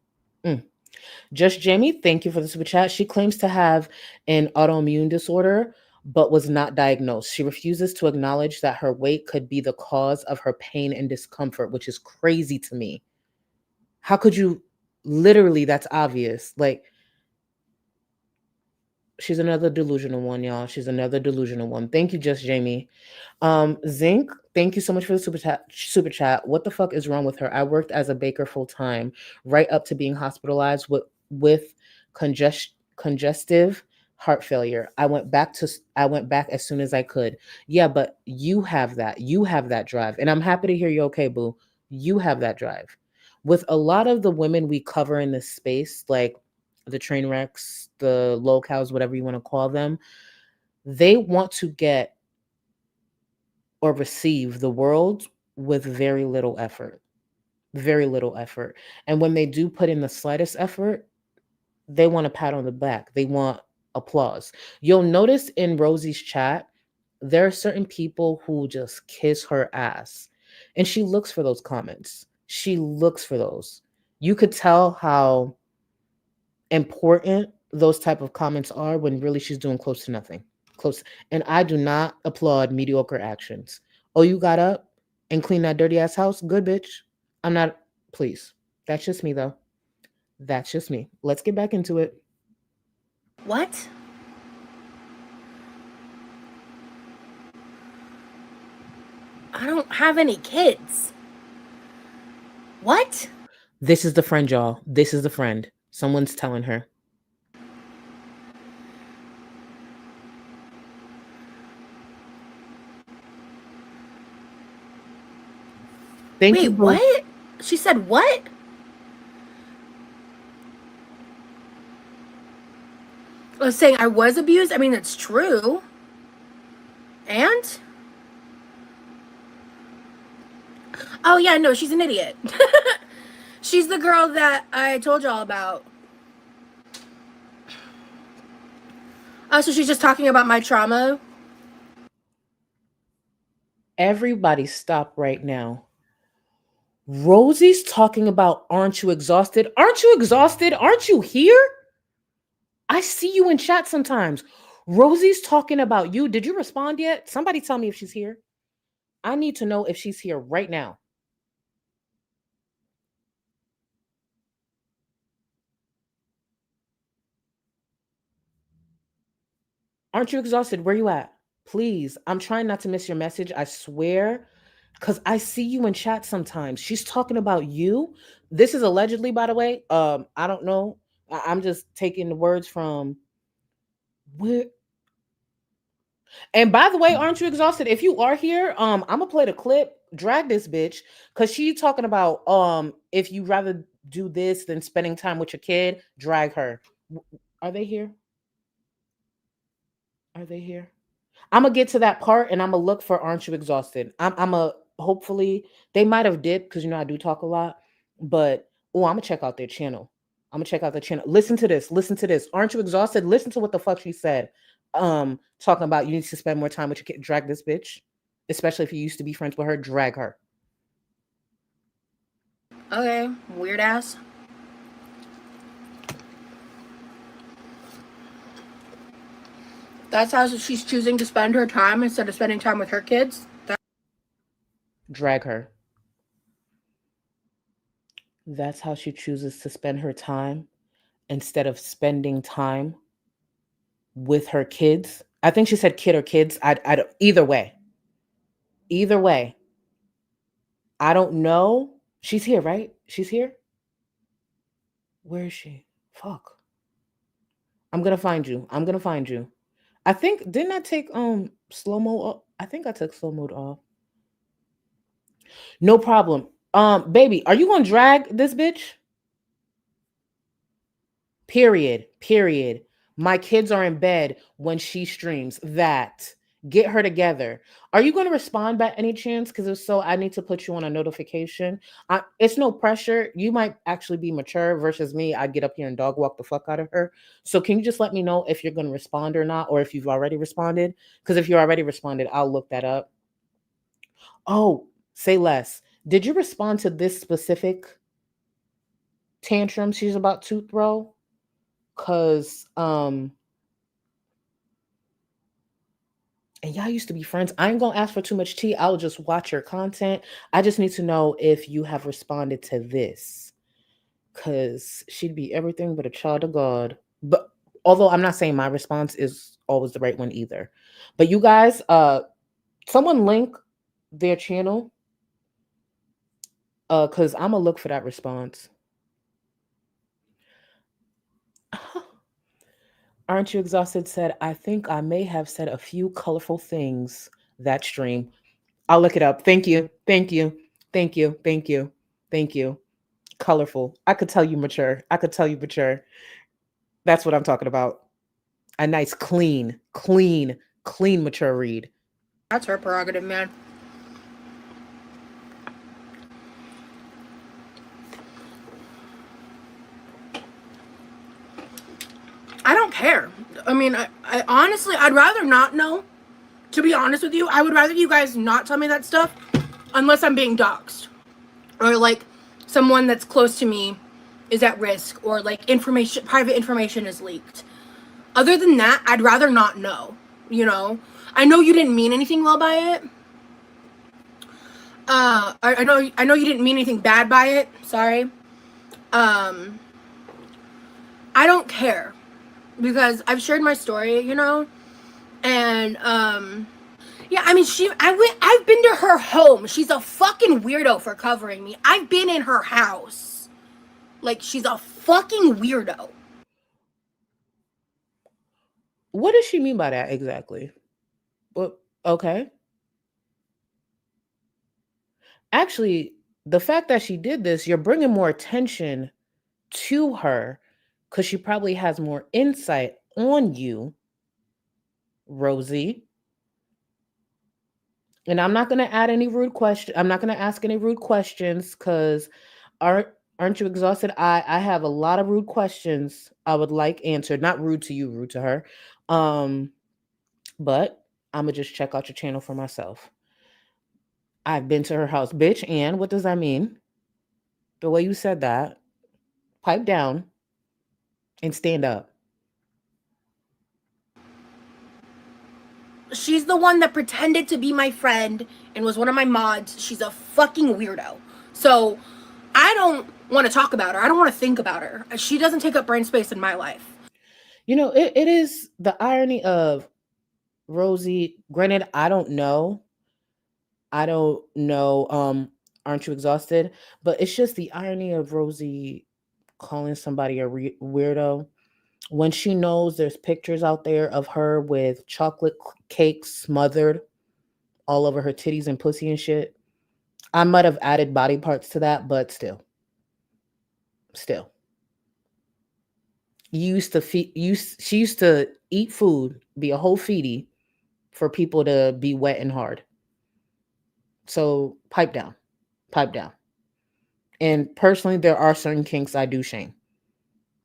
Just Jamie, thank you for the super chat. She claims to have an autoimmune disorder, but was not diagnosed. She refuses to acknowledge that her weight could be the cause of her pain and discomfort, which is crazy to me. How could you? Literally, that's obvious. Like, she's another delusional one, y'all. She's another delusional one. Thank you, Just Jamie. Zinc, thank you so much for the super chat. What the fuck is wrong with her? I worked as a baker full time, right up to being hospitalized with congestive heart failure. I went back as soon as I could. Yeah, but you have that. You have that drive. And I'm happy to hear you're okay, boo. You have that drive. With a lot of the women we cover in this space, like the train wrecks, the locals, whatever you want to call them, they want to get or receive the world with very little effort. Very little effort. And when they do put in the slightest effort, they want a pat on the back. They want applause. You'll notice in Rosie's chat, there are certain people who just kiss her ass. And she looks for those comments. She looks for those. You could tell how important those type of comments are when really she's doing close to nothing. Close. And I do not applaud mediocre actions. Oh, you got up and cleaned that dirty ass house? Good bitch. I'm not, please. That's just me though. That's just me. Let's get back into it. What? I don't have any kids. What? This is the friend, y'all. This is the friend. Someone's telling her. Thank you. Wait, what? She said what? I was saying I was abused. I mean, it's true. And? Oh, yeah, no, she's an idiot. She's the girl that I told y'all about. Oh, so she's just talking about my trauma? Everybody stop right now. Rosie's talking about, aren't you exhausted? Aren't you exhausted? Aren't you here? I see you in chat sometimes. Rosie's talking about you. Did you respond yet? Somebody tell me if she's here. I need to know if she's here right now. Aren't you exhausted? Where you at? Please, I'm trying not to miss your message. I swear, because I see you in chat sometimes. She's talking about you. This is allegedly, by the way. I don't know. I'm just taking the words from where. And by the way, aren't you exhausted? If you are here, I'm gonna play the clip. Drag this bitch, because she talking about if you rather do this than spending time with your kid, drag her. Are they here? Are they here? I'm gonna get to that part and I'm gonna look for aren't you exhausted? I'm a hopefully they might have dipped because you know I do talk a lot, but oh, I'm gonna check out their channel. I'm gonna check out their channel. Listen to this. Listen to this. Aren't you exhausted? Listen to what the fuck she said. Talking about you need to spend more time with your kid. Drag this bitch, especially if you used to be friends with her. Drag her. Okay, weird ass. That's how she's choosing to spend her time instead of spending time with her kids. Drag her. That's how she chooses to spend her time instead of spending time with her kids. I think she said kid or kids. I either way. Either way. I don't know. She's here, right? She's here. Where is she? Fuck. I'm gonna find you. I'm gonna find you. I think didn't I take slow mo off? I think I took slow mode off. No problem. Baby, are you gonna drag this bitch? Period. Period. My kids are in bed when she streams. That. Get her together. Are you going to respond by any chance? Because if so, I need to put you on a notification. It's no pressure. You might actually be mature versus me. I'd get up here and dog walk the fuck out of her. So can you just let me know if you're going to respond or not, or if you've already responded? Because if you already responded, I'll look that up. Oh, say less. Did you respond to this specific tantrum she's about to throw? Because and y'all used to be friends. I ain't gonna ask for too much tea. I'll just watch your content. I just need to know if you have responded to this, because she'd be everything but a child of God. But although I'm not saying my response is always the right one either. But you guys, someone link their channel, because I'm gonna look for that response. Aren't you exhausted? Said, I think I may have said a few colorful things that stream. I'll look it up. Thank you. Thank you. Thank you. Thank you. Thank you. Colorful. I could tell you mature. I could tell you mature. That's what I'm talking about. A nice, clean mature read. That's her prerogative, man. care. I mean, I honestly, I'd rather not know. To be honest with you, I would rather you guys not tell me that stuff unless I'm being doxxed. Or like someone that's close to me is at risk, or like information, private information is leaked. Other than that, I'd rather not know, you know? I know you didn't mean anything well by it. I know you didn't mean anything bad by it. Sorry. Um, I don't care because I've shared my story, you know? And yeah, I mean I've been to her home. She's a fucking weirdo for covering me. I've been in her house. Like, she's a fucking weirdo. What does she mean by that exactly? Well, okay. Actually, the fact that she did this, you're bringing more attention to her because she probably has more insight on you, Rosie. And I'm not going to add any rude questions. I'm not going to ask any rude questions because aren't aren't you exhausted? I have a lot of rude questions I would like answered. Not rude to you, rude to her. Um, but I'm gonna just check out your channel for myself. I've been to her house, bitch. And what does that mean? The way you said that, pipe down and stand up. She's the one that pretended to be my friend and was one of my mods. She's a fucking weirdo. So I don't want to talk about her. I don't want to think about her. She doesn't take up brain space in my life. You know, it is the irony of Rosie. Granted, I don't know. I don't know. Aren't you exhausted? But it's just the irony of Rosie calling somebody a weirdo when she knows there's pictures out there of her with chocolate cake smothered all over her titties and pussy and shit. I might have added body parts to that, but still. You used to feed you she used to eat food, be a whole feedie for people to be wet and hard. So pipe down. Pipe down. And personally, there are certain kinks I do shame.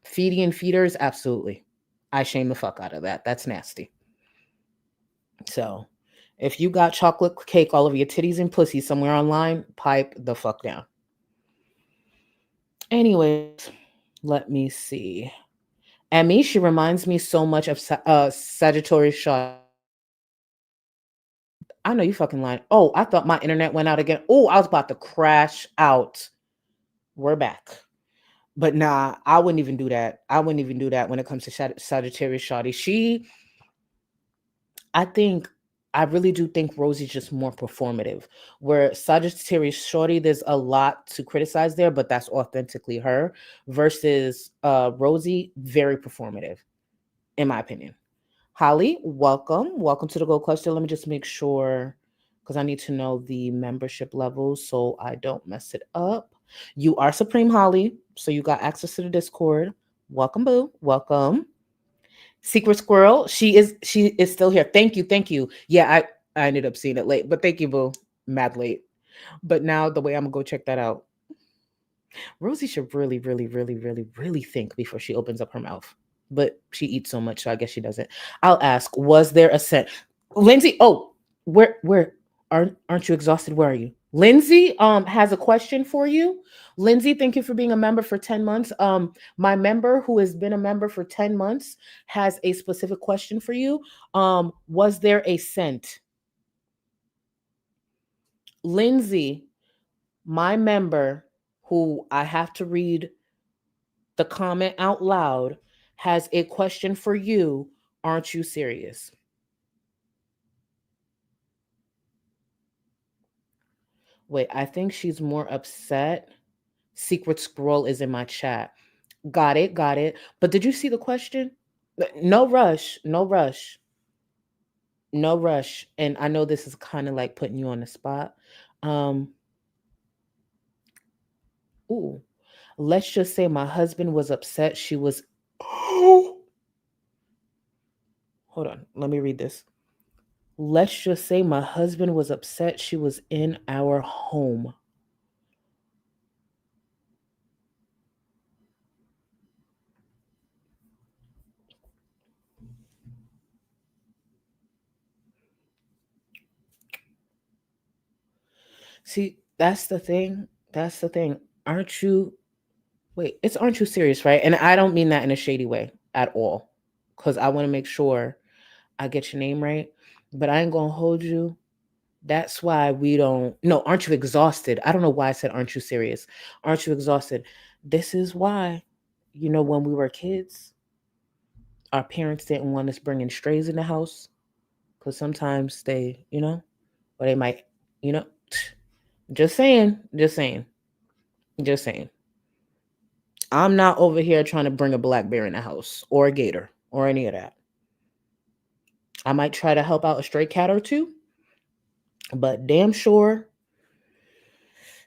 Feeding and feeders, absolutely. I shame the fuck out of that. That's nasty. So if you got chocolate cake all over your titties and pussy somewhere online, pipe the fuck down. Anyways, let me see. Emmy, she reminds me so much of Sagittarius Shaw. I know you fucking lying. Oh, I thought my internet went out again. Oh, I was about to crash out. We're back. But nah, I wouldn't even do that. I wouldn't even do that when it comes to Sagittarius Shawty. I really do think Rosie's just more performative. Where Sagittarius Shorty, there's a lot to criticize there, but that's authentically her. Versus Rosie, very performative, in my opinion. Holly, welcome. Welcome to the Gold Question. Let me just make sure, because I need to know the membership levels so I don't mess it up. You are Supreme Holly, so you got access to the Discord. Welcome, boo. Welcome. Secret Squirrel, she is still here. Thank you. Yeah, I ended up seeing it late, but thank you, boo. Mad late. But now the way I'm gonna go check that out. Rosie should really, really, really, really, really think before she opens up her mouth. But she eats so much, so I guess she doesn't. I'll ask, was there a set? Lindsay, oh, where aren't you exhausted? Where are you? Lindsay has a question for you. Lindsay, thank you for being a member for 10 months. My member who has been a member for 10 months has a specific question for you. Was there a scent? Lindsay, my member who I have to read the comment out loud, has a question for you. Aren't you serious? Wait, I think she's more upset. Secret Scroll is in my chat. Got it. But did you see the question? No rush. And I know this is kind of like putting you on the spot. Ooh. Let's just say my husband was upset. She was hold on. Let me read this. Let's just say my husband was upset she was in our home. See, that's the thing. That's the thing. Aren't you Wait, it's aren't you serious, right? And I don't mean that in a shady way at all. Cause I want to make sure I get your name right. But I ain't gonna hold you. That's why we don't no, aren't you exhausted? I don't know why I said aren't you serious? Aren't you exhausted? This is why, when we were kids, our parents didn't want us bringing strays in the house. Cause sometimes or they might, you know, just saying, just saying, just saying. I'm not over here trying to bring a black bear in the house or a gator or any of that. I might try to help out a stray cat or two, but damn sure,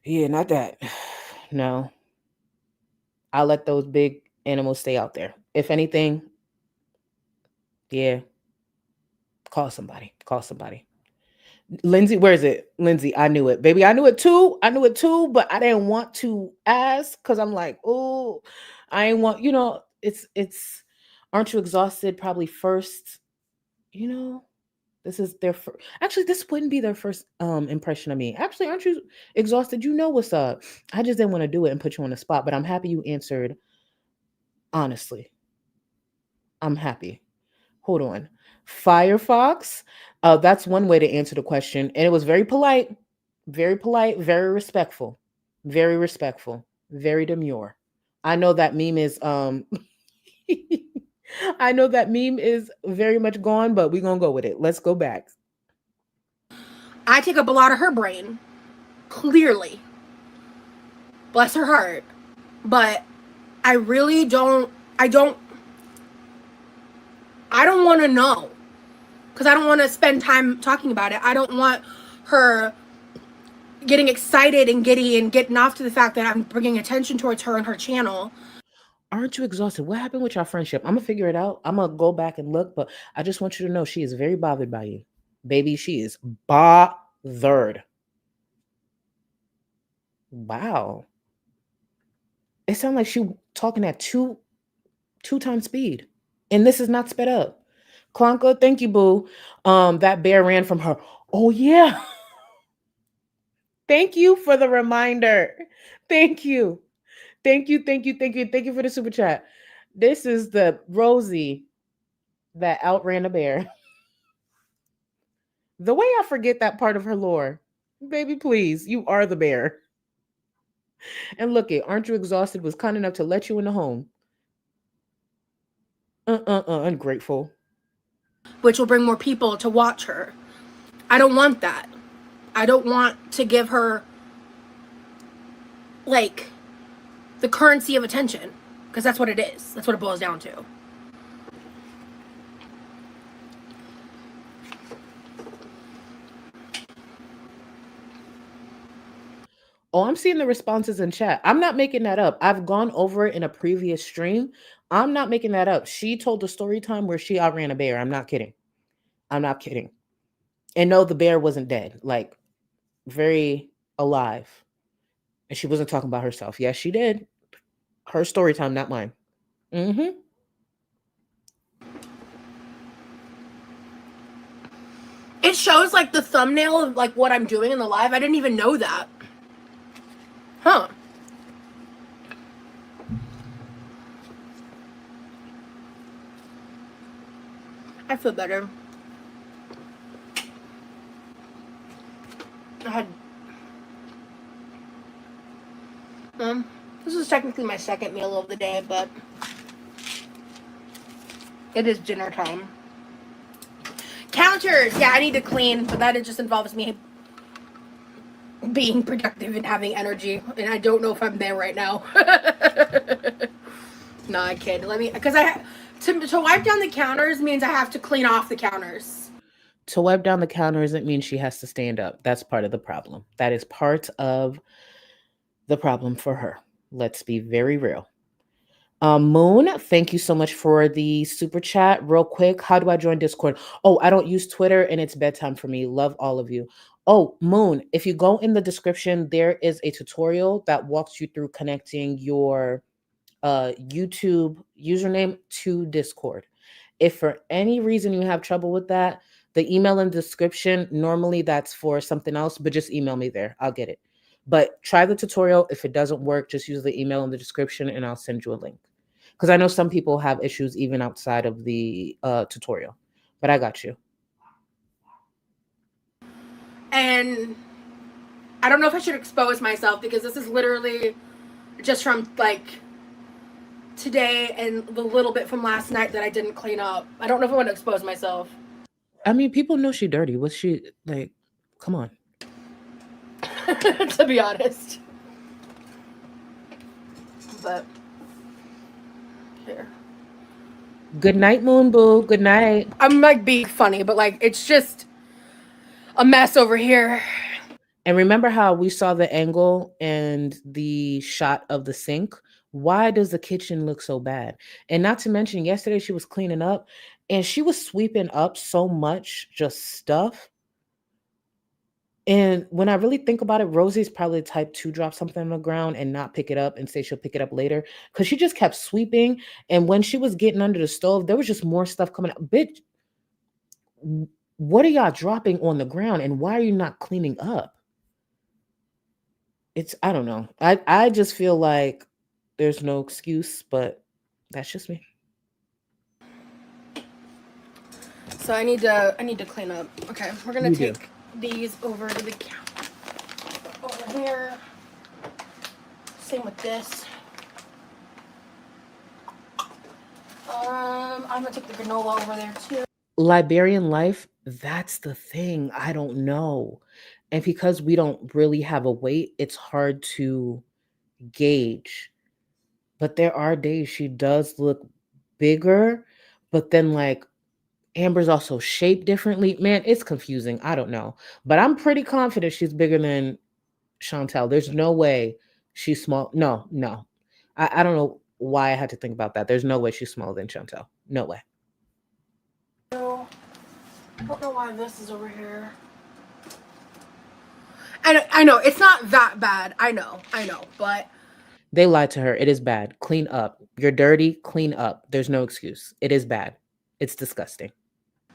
yeah, not that. No, I'll let those big animals stay out there. If anything, yeah, call somebody. Call somebody. Lindsay, where is it? Lindsay, I knew it. Baby, I knew it too. I knew it too, but I didn't want to ask because I'm like, oh, I ain't want, aren't you exhausted probably first, you know? This is their actually this wouldn't be their first impression of me. Actually, aren't you exhausted? You know what's up. I just didn't want to do it and put you on the spot, but I'm happy you answered honestly. I'm happy. Hold on. Firefox. That's one way to answer the question. And it was very polite, very respectful, very respectful, very demure. I know that meme is I know that meme is very much gone, but we're gonna go with it. Let's go back. I take up a lot of her brain. Clearly. Bless her heart. But I really don't want to know. Because I don't want to spend time talking about it. I don't want her getting excited and giddy and getting off to the fact that I'm bringing attention towards her and her channel. Aren't you exhausted? What happened with your friendship? I'm gonna figure it out. I'm gonna go back and look, but I just want you to know she is very bothered by you. Baby, she is bothered. Wow. It sounds like she talking at two times speed. And this is not sped up. Clonka, thank you, boo. That bear ran from her. Oh yeah. Thank you for the reminder. Thank you. Thank you, thank you, thank you, thank you for the super chat. This is the Rosie that outran a bear. The way I forget that part of her lore. Baby, please, you are the bear. And look it, aren't you exhausted was kind enough to let you in the home. Ungrateful. Which will bring more people to watch her. I don't want that. I don't want to give her, like, the currency of attention. Because that's what it is. That's what it boils down to. Oh, I'm seeing the responses in chat. I'm not making that up. I've gone over it in a previous stream. I'm not making that up. She told a story time where she outran a bear. I'm not kidding. I'm not kidding. And no, the bear wasn't dead. Like, very alive. And she wasn't talking about herself. Yes, she did. Her story time, not mine. Mm-hmm. It shows, like, the thumbnail of, like, what I'm doing in the live. I didn't even know that. Huh. I feel better. I had... this is technically my second meal of the day, but it is dinner time. Counters! Yeah, I need to clean, but that just involves me being productive and having energy, and I don't know if I'm there right now. Nah, I kid. Because to wipe down the counters means I have to clean off the counters. To wipe down the counters, it means she has to stand up. That's part of the problem. That is part of the problem for her. Let's be very real. Moon, thank you so much for the super chat. Real quick, how do I join Discord? Oh, I don't use Twitter and it's bedtime for me. Love all of you. Oh, Moon, if you go in the description, there is a tutorial that walks you through connecting your YouTube username to Discord. If for any reason you have trouble with that, The email in the description, normally that's for something else, but just email me there. I'll get it. But try the tutorial. If it doesn't work, just use the email in the description and I'll send you a link. Because I know some people have issues even outside of the tutorial. But I got you. And I don't know if I should expose myself because this is literally just from like today and the little bit from last night that I didn't clean up. I don't know if I want to expose myself. I mean, people know she dirty. What's she like? Come on. To be honest. But here. Good night, Moon Boo. Good night. I'm like being funny, but like it's just a mess over here. And remember how we saw the angle and the shot of the sink? Why does the kitchen look so bad? And not to mention, yesterday she was cleaning up and she was sweeping up so much just stuff. And when I really think about it, Rosie's probably the type to drop something on the ground and not pick it up and say she'll pick it up later. Because she just kept sweeping. And when she was getting under the stove, there was just more stuff coming up. Bitch, what are y'all dropping on the ground? And why are you not cleaning up? I don't know. I just feel like there's no excuse, but that's just me. So I need to clean up. Okay, we're gonna You take these over to the counter. Over here. Same with this. I'm gonna take the granola over there too. Liberian life, that's the thing. I don't know. And because we don't really have a weight, it's hard to gauge. But there are days she does look bigger, but then like Amber's also shaped differently. Man, it's confusing. I don't know. But I'm pretty confident she's bigger than Chantel. There's no way she's small. No. I don't know why I had to think about that. There's no way she's smaller than Chantel. No way. I don't know why this is over here. I know it's not that bad. I know, but They lied to her. It is bad. Clean up. You're dirty. Clean up. There's no excuse. It is bad. It's disgusting.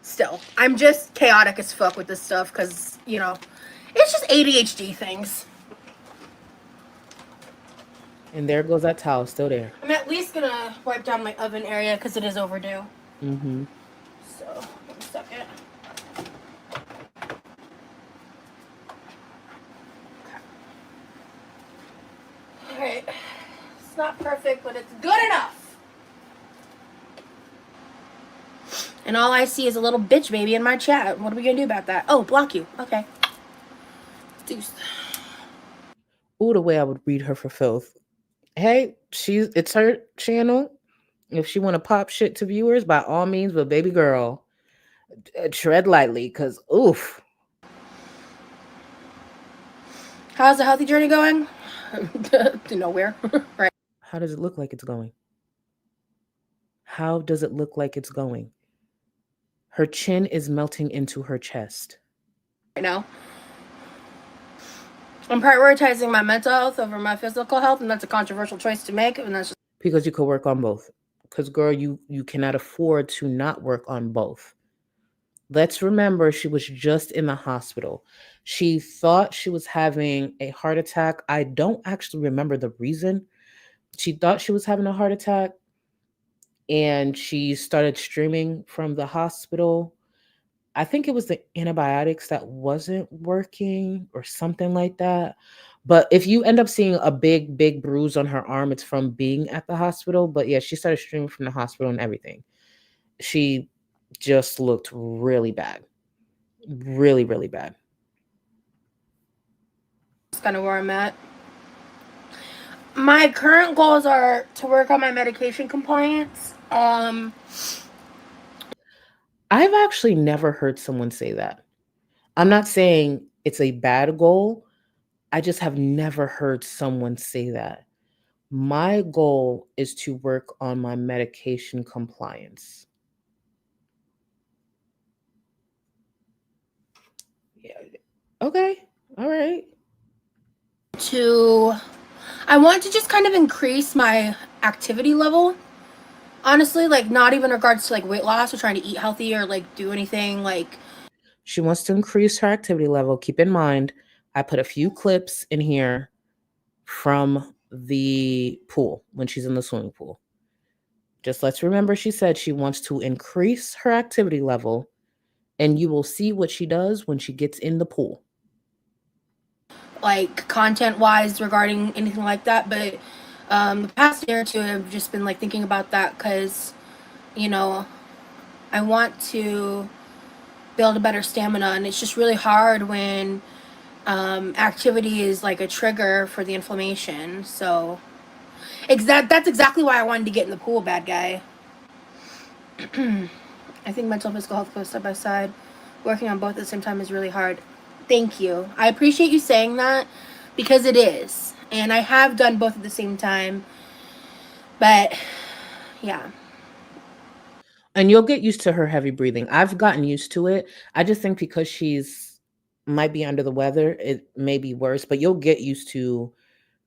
still, I'm just chaotic as fuck with this stuff because, you know, it's just ADHD things. And there goes that towel, still there. I'm at least gonna wipe down my oven area because it is overdue. Mm-hmm. So, 1 second. Alright. It's not perfect, but it's good enough. And all I see is a little bitch baby in my chat. What are we gonna do about that? Oh, block you. Okay. Deuce. Ooh, the way I would read her for filth. Hey, it's her channel. If she want to pop shit to viewers, by all means, but baby girl, tread lightly, because oof. How's the healthy journey going? To nowhere. Right. How does it look like it's going? How does it look like it's going? Her chin is melting into her chest. Right now. I'm prioritizing my mental health over my physical health, and that's a controversial choice to make, and that's just because you could work on both. Because girl, you cannot afford to not work on both. Let's remember she was just in the hospital. She thought she was having a heart attack. I don't actually remember the reason. She thought she was having a heart attack, and she started streaming from the hospital. I think it was the antibiotics that wasn't working or something like that. But if you end up seeing a big bruise on her arm, it's from being at the hospital. But yeah, she started streaming from the hospital and everything. She just looked really bad. Really, really bad. That's kind of where I'm at. My current goals are to work on my medication compliance. I've actually never heard someone say that. I'm not saying it's a bad goal. I just have never heard someone say that. My goal is to work on my medication compliance. Yeah. Okay. All right. I want to just kind of increase my activity level. Honestly, like not even in regards to like weight loss or trying to eat healthy or like do anything like She wants to increase her activity level. Keep in mind, I put a few clips in here from the pool when she's in the swimming pool. Just let's remember she said she wants to increase her activity level, and you will see what she does when she gets in the pool. Like content wise regarding anything like that, but the past year or two I've just been like thinking about that because, you know, I want to build a better stamina, and it's just really hard when activity is like a trigger for the inflammation. So that's exactly why I wanted to get in the pool, bad guy. I think mental and physical health go side by side. Working on both at the same time is really hard. Thank you. I appreciate you saying that because it is. And I have done both at the same time. But yeah. And you'll get used to her heavy breathing. I've gotten used to it. I just think because she's might be under the weather, it may be worse, but you'll get used to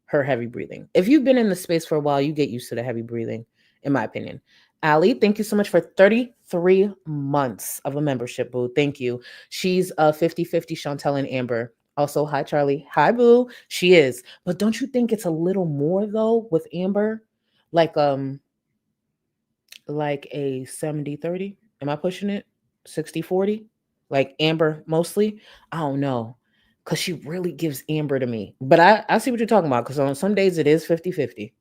her heavy breathing. If you've been in the space for a while, you get used to the heavy breathing, in my opinion. Allie, thank you so much for 33 months of a membership, boo. Thank you. She's 50-50 Chantel and Amber. Also, hi, Charlie. Hi, boo. She is. But don't you think it's a little more, though, with Amber? Like a 70-30? Am I pushing it? 60-40? Like Amber mostly? I don't know. Because she really gives Amber to me. But I see what you're talking about. Because on some days it is 50-50.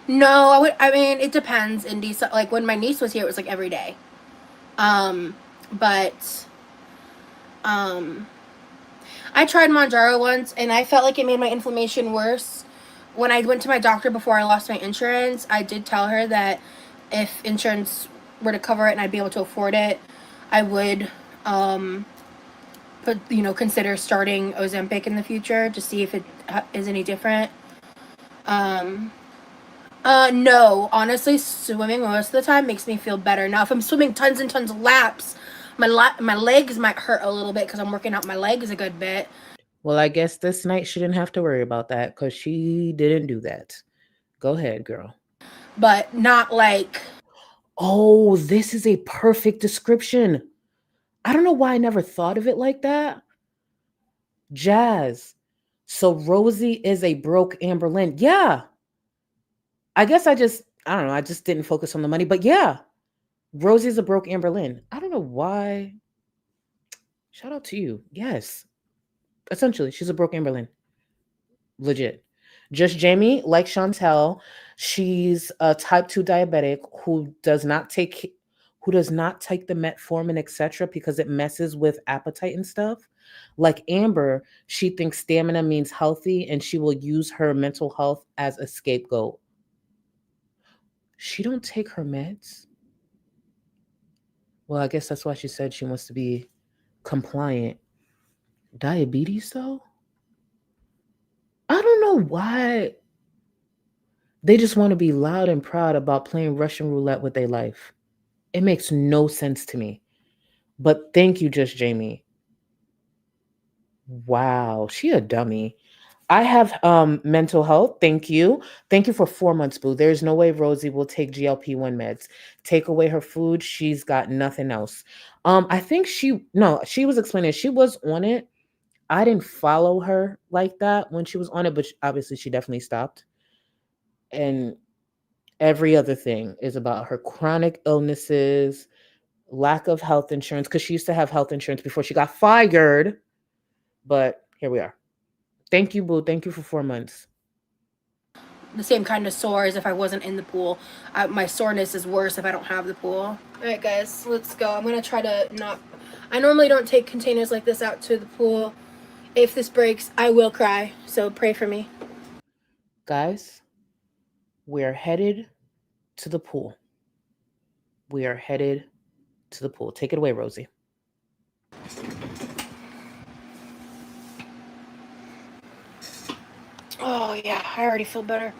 No, I mean, it depends. In decent, like when my niece was here, it was like every day. But I tried Monjaro once, and I felt like it made my inflammation worse. When I went to my doctor before I lost my insurance, I did tell her that if insurance were to cover it and I'd be able to afford it, I would consider starting Ozempic in the future to see if it is any different. No, honestly, swimming most of the time makes me feel better. Now, if I'm swimming tons and tons of laps, my legs might hurt a little bit because I'm working out my legs a good bit. Well, I guess this night she didn't have to worry about that because she didn't do that. Go ahead, girl. But not like... Oh, this is a perfect description. I don't know why I never thought of it like that. Jazz. So Rosie is a broke Amberlynn. Yeah. I guess I don't know. I just didn't focus on the money. But yeah, Rosie's a broke Amberlynn. I don't know why. Shout out to you. Yes. Essentially, she's a broke Amberlynn. Legit. Just Jamie, like Chantel, she's a type 2 diabetic who does not take the metformin, etc., because it messes with appetite and stuff. Like Amber, she thinks stamina means healthy and she will use her mental health as a scapegoat. She don't take her meds. Well, I guess that's why she said she wants to be compliant. Diabetes, though? I don't know why they just want to be loud and proud about playing Russian roulette with their life. It makes no sense to me. But thank you, Just Jamie. Wow, she a dummy. I have mental health. Thank you. Thank you for 4 months, boo. There's no way Rosie will take GLP-1 meds. Take away her food. She's got nothing else. I think she was explaining she was on it. I didn't follow her like that when she was on it, but obviously she definitely stopped. And every other thing is about her chronic illnesses, lack of health insurance, because she used to have health insurance before she got fired. But here we are. Thank you, boo. Thank you for 4 months. The same kind of sore as if I wasn't in the pool. My soreness is worse if I don't have the pool. All right, guys, let's go. I'm going to try to not... I normally don't take containers like this out to the pool. If this breaks, I will cry. So pray for me. Guys, we're headed to the pool. We are headed to the pool. Take it away, Rosie. Oh, yeah, I already feel better.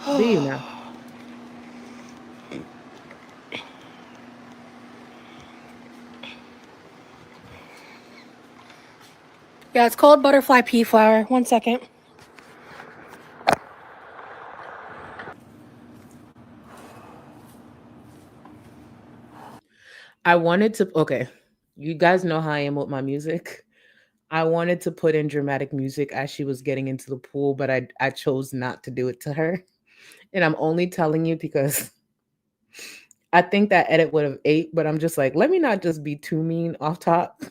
Do you now? Yeah, it's called butterfly pea flower. 1 second. I wanted to, okay, you guys know how I am with my music. I wanted to put in dramatic music as she was getting into the pool, but I chose not to do it to her. And I'm only telling you because I think that edit would have ate, but I'm just like, let me not just be too mean off top.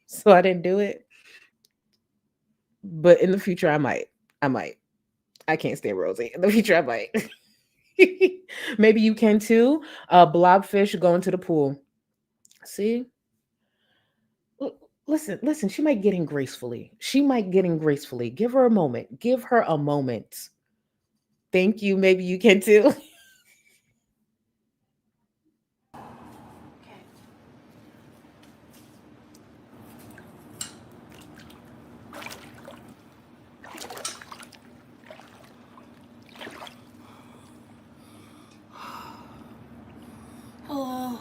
So I didn't do it. But in the future, I might. I might. I can't stand Rosie. In the future, I might. Maybe you can too. Blobfish going to the pool. See? Listen, listen. She might get in gracefully. She might get in gracefully. Give her a moment. Give her a moment. Thank you. Maybe you can too. Hello.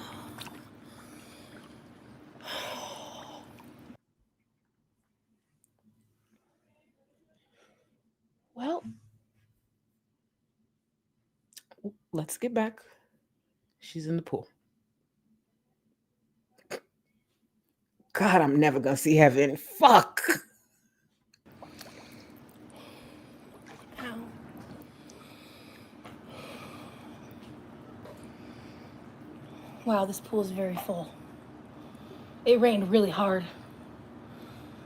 Well, let's get back. She's in the pool. God, I'm never gonna see heaven. Fuck. Ow. Wow, this pool is very full. It rained really hard.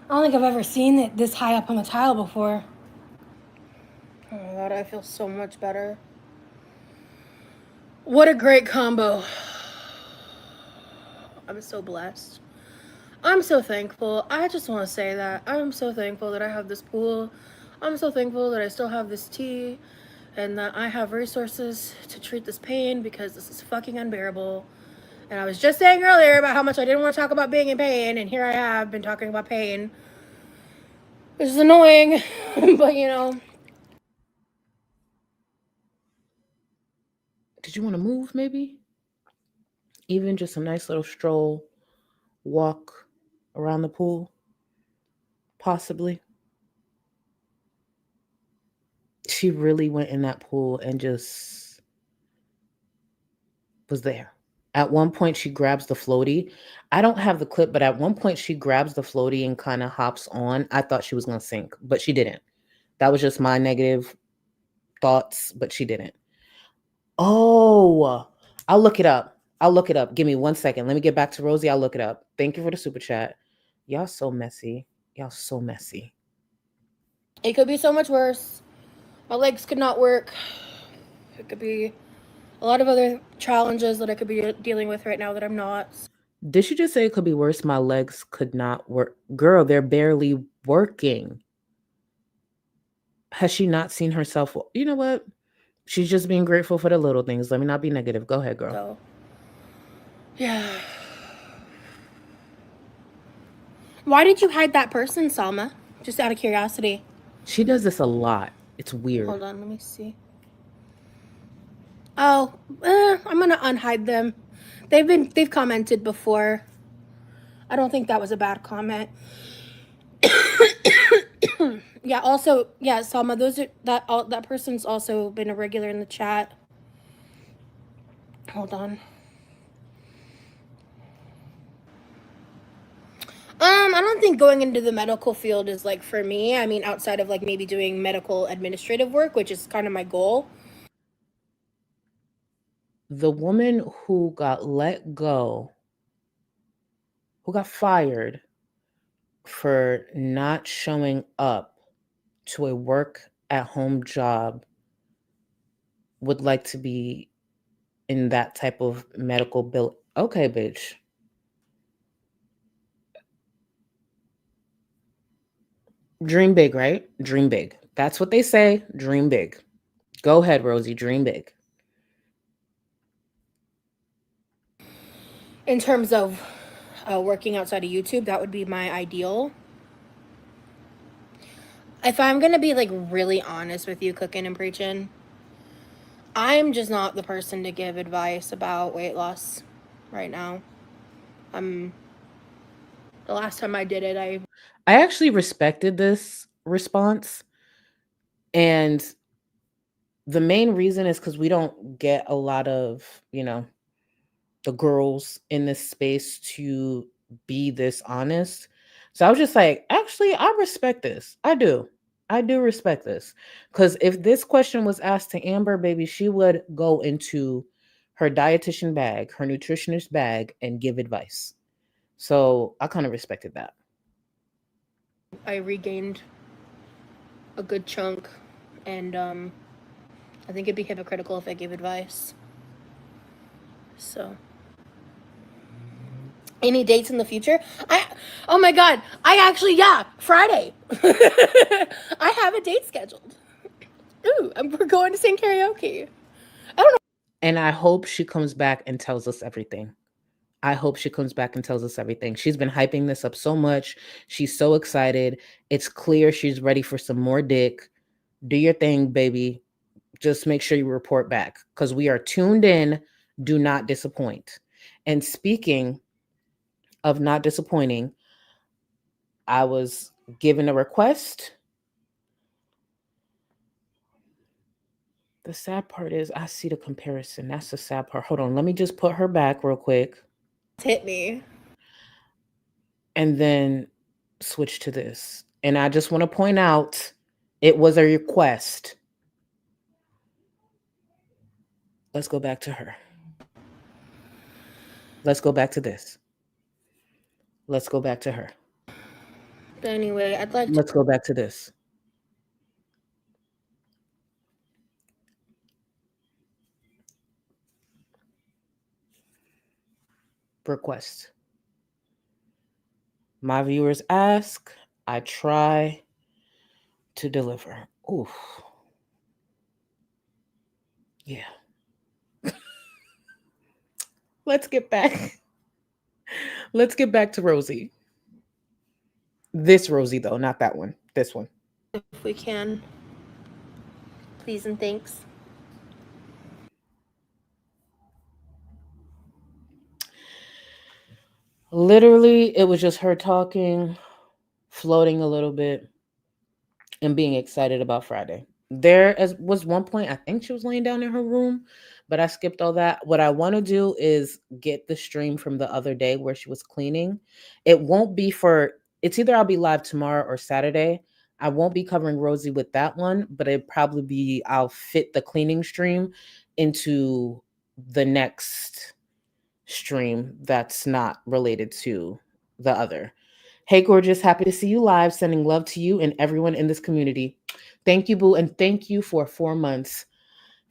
I don't think I've ever seen it this high up on the tile before. Oh my god, I feel so much better. What a great combo. I'm so blessed. I'm so thankful. I just want to say that. I'm so thankful that I have this pool. I'm so thankful that I still have this tea and that I have resources to treat this pain because this is fucking unbearable. And I was just saying earlier about how much I didn't want to talk about being in pain, and here I have been talking about pain. Which is annoying, but you know. Did you want to move maybe? Even just a nice little stroll, walk around the pool? Possibly. She really went in that pool and just was there. At one point, she grabs the floaty. I don't have the clip, but at one point, she grabs the floaty and kind of hops on. I thought she was going to sink, but she didn't. That was just my negative thoughts, but she didn't. Oh, I'll look it up. I'll look it up. Give me 1 second. Let me get back to Rosie. I'll look it up. Thank you for the super chat. Y'all so messy. Y'all so messy. It could be so much worse. My legs could not work. It could be a lot of other challenges that I could be dealing with right now that I'm not. Did she just say it could be worse? My legs could not work. Girl, they're barely working. Has she not seen herself? You know what? She's just being grateful for the little things. Let me not be negative. Go ahead, girl. So, yeah. Why did you hide that person, Salma? Just out of curiosity. She does this a lot. It's weird. Hold on, let me see. Oh, I'm gonna unhide them. They've commented before. I don't think that was a bad comment. Yeah, also, yeah, Salma, that person's also been a regular in the chat. Hold on. I don't think going into the medical field is like for me. I mean, outside of like maybe doing medical administrative work, which is kind of my goal. The woman who got let go, who got fired for not showing up to a work at home job, would like to be in that type of medical bill. Okay, bitch. Dream big, right? Dream big. That's what they say. Dream big. Go ahead, Rosie. Dream big. In terms of working outside of YouTube, that would be my ideal. If I'm gonna be like really honest with you, cooking and preaching, I'm just not the person to give advice about weight loss right now. The last time I did it, I actually respected this response. And the main reason is because we don't get a lot of, the girls in this space to be this honest. So I was just like, actually, I respect this. I do. I do respect this. Because if this question was asked to Amber, baby, she would go into her dietitian bag, her nutritionist bag, and give advice. So I kind of respected that. I regained a good chunk, and I think it'd be hypocritical if I gave advice. So, any dates in the future? Oh my god, Friday. I have a date scheduled. Ooh, we're going to sing karaoke. I don't know. And I hope she comes back and tells us everything. I hope she comes back and tells us everything. She's been hyping this up so much. She's so excited. It's clear she's ready for some more dick. Do your thing, baby. Just make sure you report back because we are tuned in. Do not disappoint. And speaking of not disappointing, I was given a request. The sad part is I see the comparison. That's the sad part. Hold on. Let me just put her back real quick. Hit me. And then switch to this. And I just want to point out it was a request. Let's go back to her. Let's go back to this. Let's go back to her. But anyway, I'd like to. Let's go back to this. Request. My viewers ask, I try to deliver. Oof. Yeah. Let's get back. Let's get back to Rosie. This Rosie, though, not that one. This one. If we can. Please and thanks. Literally, it was just her talking, floating a little bit, and being excited about Friday. There was one point, I think she was laying down in her room, but I skipped all that. What I want to do is get the stream from the other day where she was cleaning. It won't be it's either I'll be live tomorrow or Saturday. I won't be covering Rosie with that one, but it'd probably be, I'll fit the cleaning stream into the next stream that's not related to the other. Hey, gorgeous. Happy to see you live. Sending love to you and everyone in this community. Thank you, boo. And thank you for 4 months.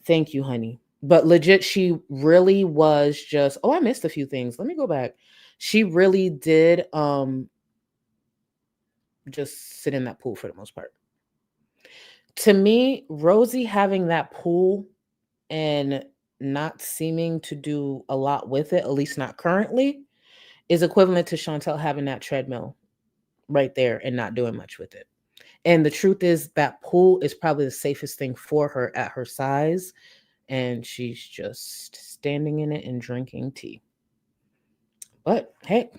Thank you, honey. But legit, she really was just, I missed a few things. Let me go back. She really did just sit in that pool for the most part. To me, Rosie having that pool and not seeming to do a lot with it, at least not currently, is equivalent to Chantel having that treadmill right there and not doing much with it. And the truth is that pool is probably the safest thing for her at her size. And she's just standing in it and drinking tea. But hey,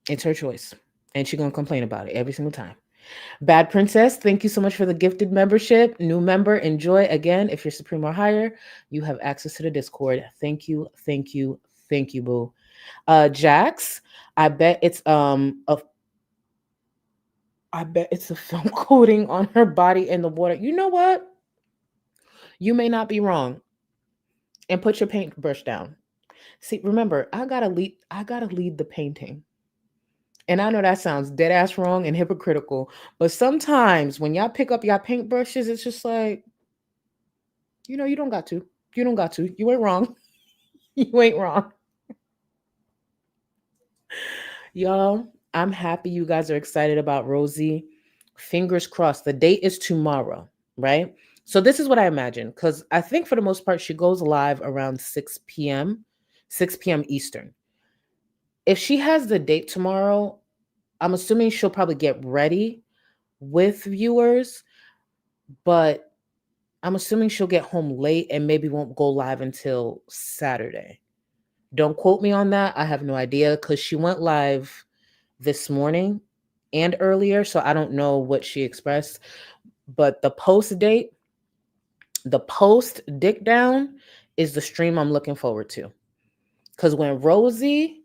it's her choice. And she's going to complain about it every single time. Bad Princess, thank you so much for the gifted membership. New member, enjoy. Again, if you're Supreme or higher, you have access to the Discord. Thank you, thank you, thank you, boo. Jax, I bet it's a film coating on her body in the water. You know what? You may not be wrong. And put your paintbrush down. See, remember, I gotta lead the painting. And I know that sounds dead ass wrong and hypocritical, but sometimes when y'all pick up y'all paintbrushes, it's just like, you don't got to. You don't got to. You ain't wrong. You ain't wrong. Y'all, I'm happy you guys are excited about Rosie. Fingers crossed. The date is tomorrow, right? So this is what I imagine, because I think for the most part, she goes live around 6 p.m. Eastern. If she has the date tomorrow, I'm assuming she'll probably get ready with viewers, but I'm assuming she'll get home late and maybe won't go live until Saturday. Don't quote me on that. I have no idea because she went live this morning and earlier, so I don't know what she expressed. But the post dick down is the stream I'm looking forward to. Because when Rosie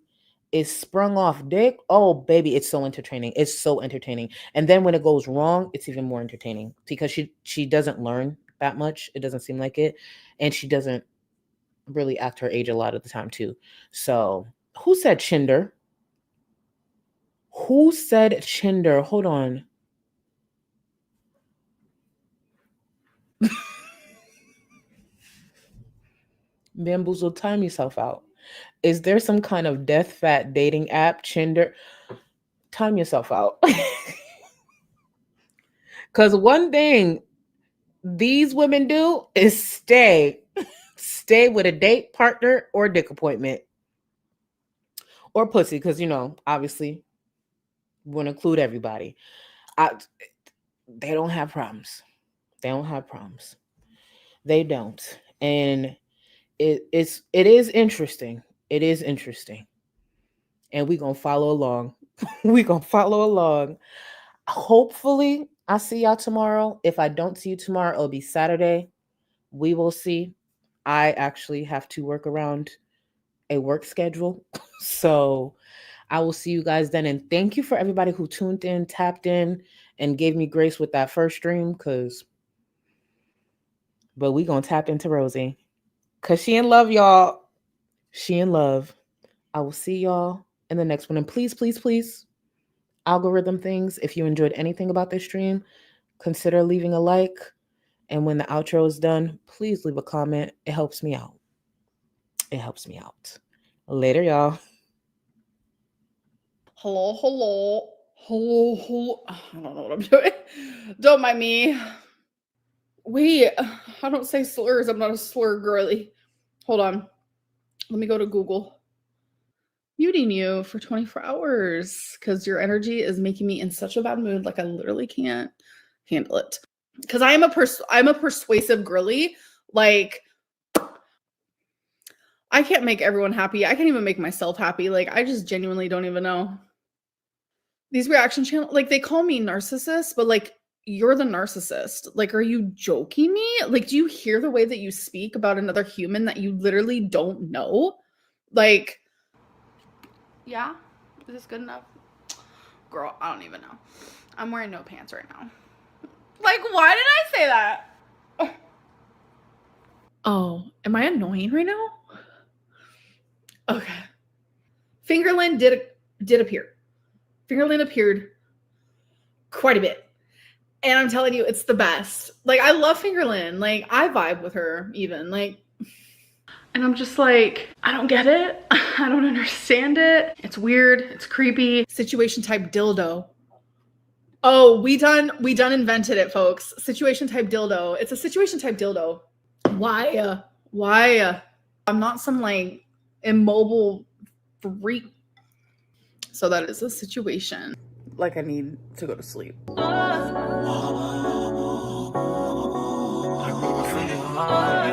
is sprung off dick, oh baby, it's so entertaining. It's so entertaining. And then when it goes wrong, it's even more entertaining because she doesn't learn that much. It doesn't seem like it. And she doesn't really act her age a lot of the time too. So who said Chinder? Who said Chinder? Hold on. Bamboozle, time yourself out. Is there some kind of death fat dating app, Chinder? Time yourself out. Because one thing these women do is stay with a date partner or dick appointment. Or pussy, because, you know, obviously, we want to include everybody. They don't have problems. They don't have problems. They don't. And it is interesting. It is interesting. And we're going to follow along. We're going to follow along. Hopefully, I see y'all tomorrow. If I don't see you tomorrow, it'll be Saturday. We will see. I actually have to work around a work schedule. So I will see you guys then. And thank you for everybody who tuned in, tapped in, and gave me grace with that first stream. But we going to tap into Rosie. Because she in love, y'all. She in love. I will see y'all in the next one. And please, please, please, algorithm things, if you enjoyed anything about this stream, consider leaving a like. And when the outro is done, please leave a comment. It helps me out. It helps me out. Later, y'all. Hello, hello. Hello, hello. I don't know what I'm doing. Don't mind me. Wait, I don't say slurs. I'm not a slur girly. Hold on. Let me go to Google. Muting you for 24 hours because your energy is making me in such a bad mood. Like I literally can't handle it. Because I'm a persuasive girly. Like I can't make everyone happy. I can't even make myself happy. Like I just genuinely don't even know. These reaction channels, like they call me narcissist, but like you're the narcissist. Like, are you joking me? Like, do you hear the way that you speak about another human that you literally don't know? Like, yeah, is this good enough? Girl, I don't even know. I'm wearing no pants right now. Like, why did I say that? Oh, am I annoying right now? Okay. Fingerlyn did appear. Fingerlyn appeared quite a bit. And I'm telling you, it's the best. Like, I love Fingerlyn. Like, I vibe with her even. Like, and I'm just like, I don't get it. I don't understand it. It's weird. It's creepy. Situation type dildo. Oh, we done invented it, folks. Situation type dildo. It's a situation type dildo. Why? Why? I'm not some like immobile freak. So that is a situation. Like I need to go to sleep. I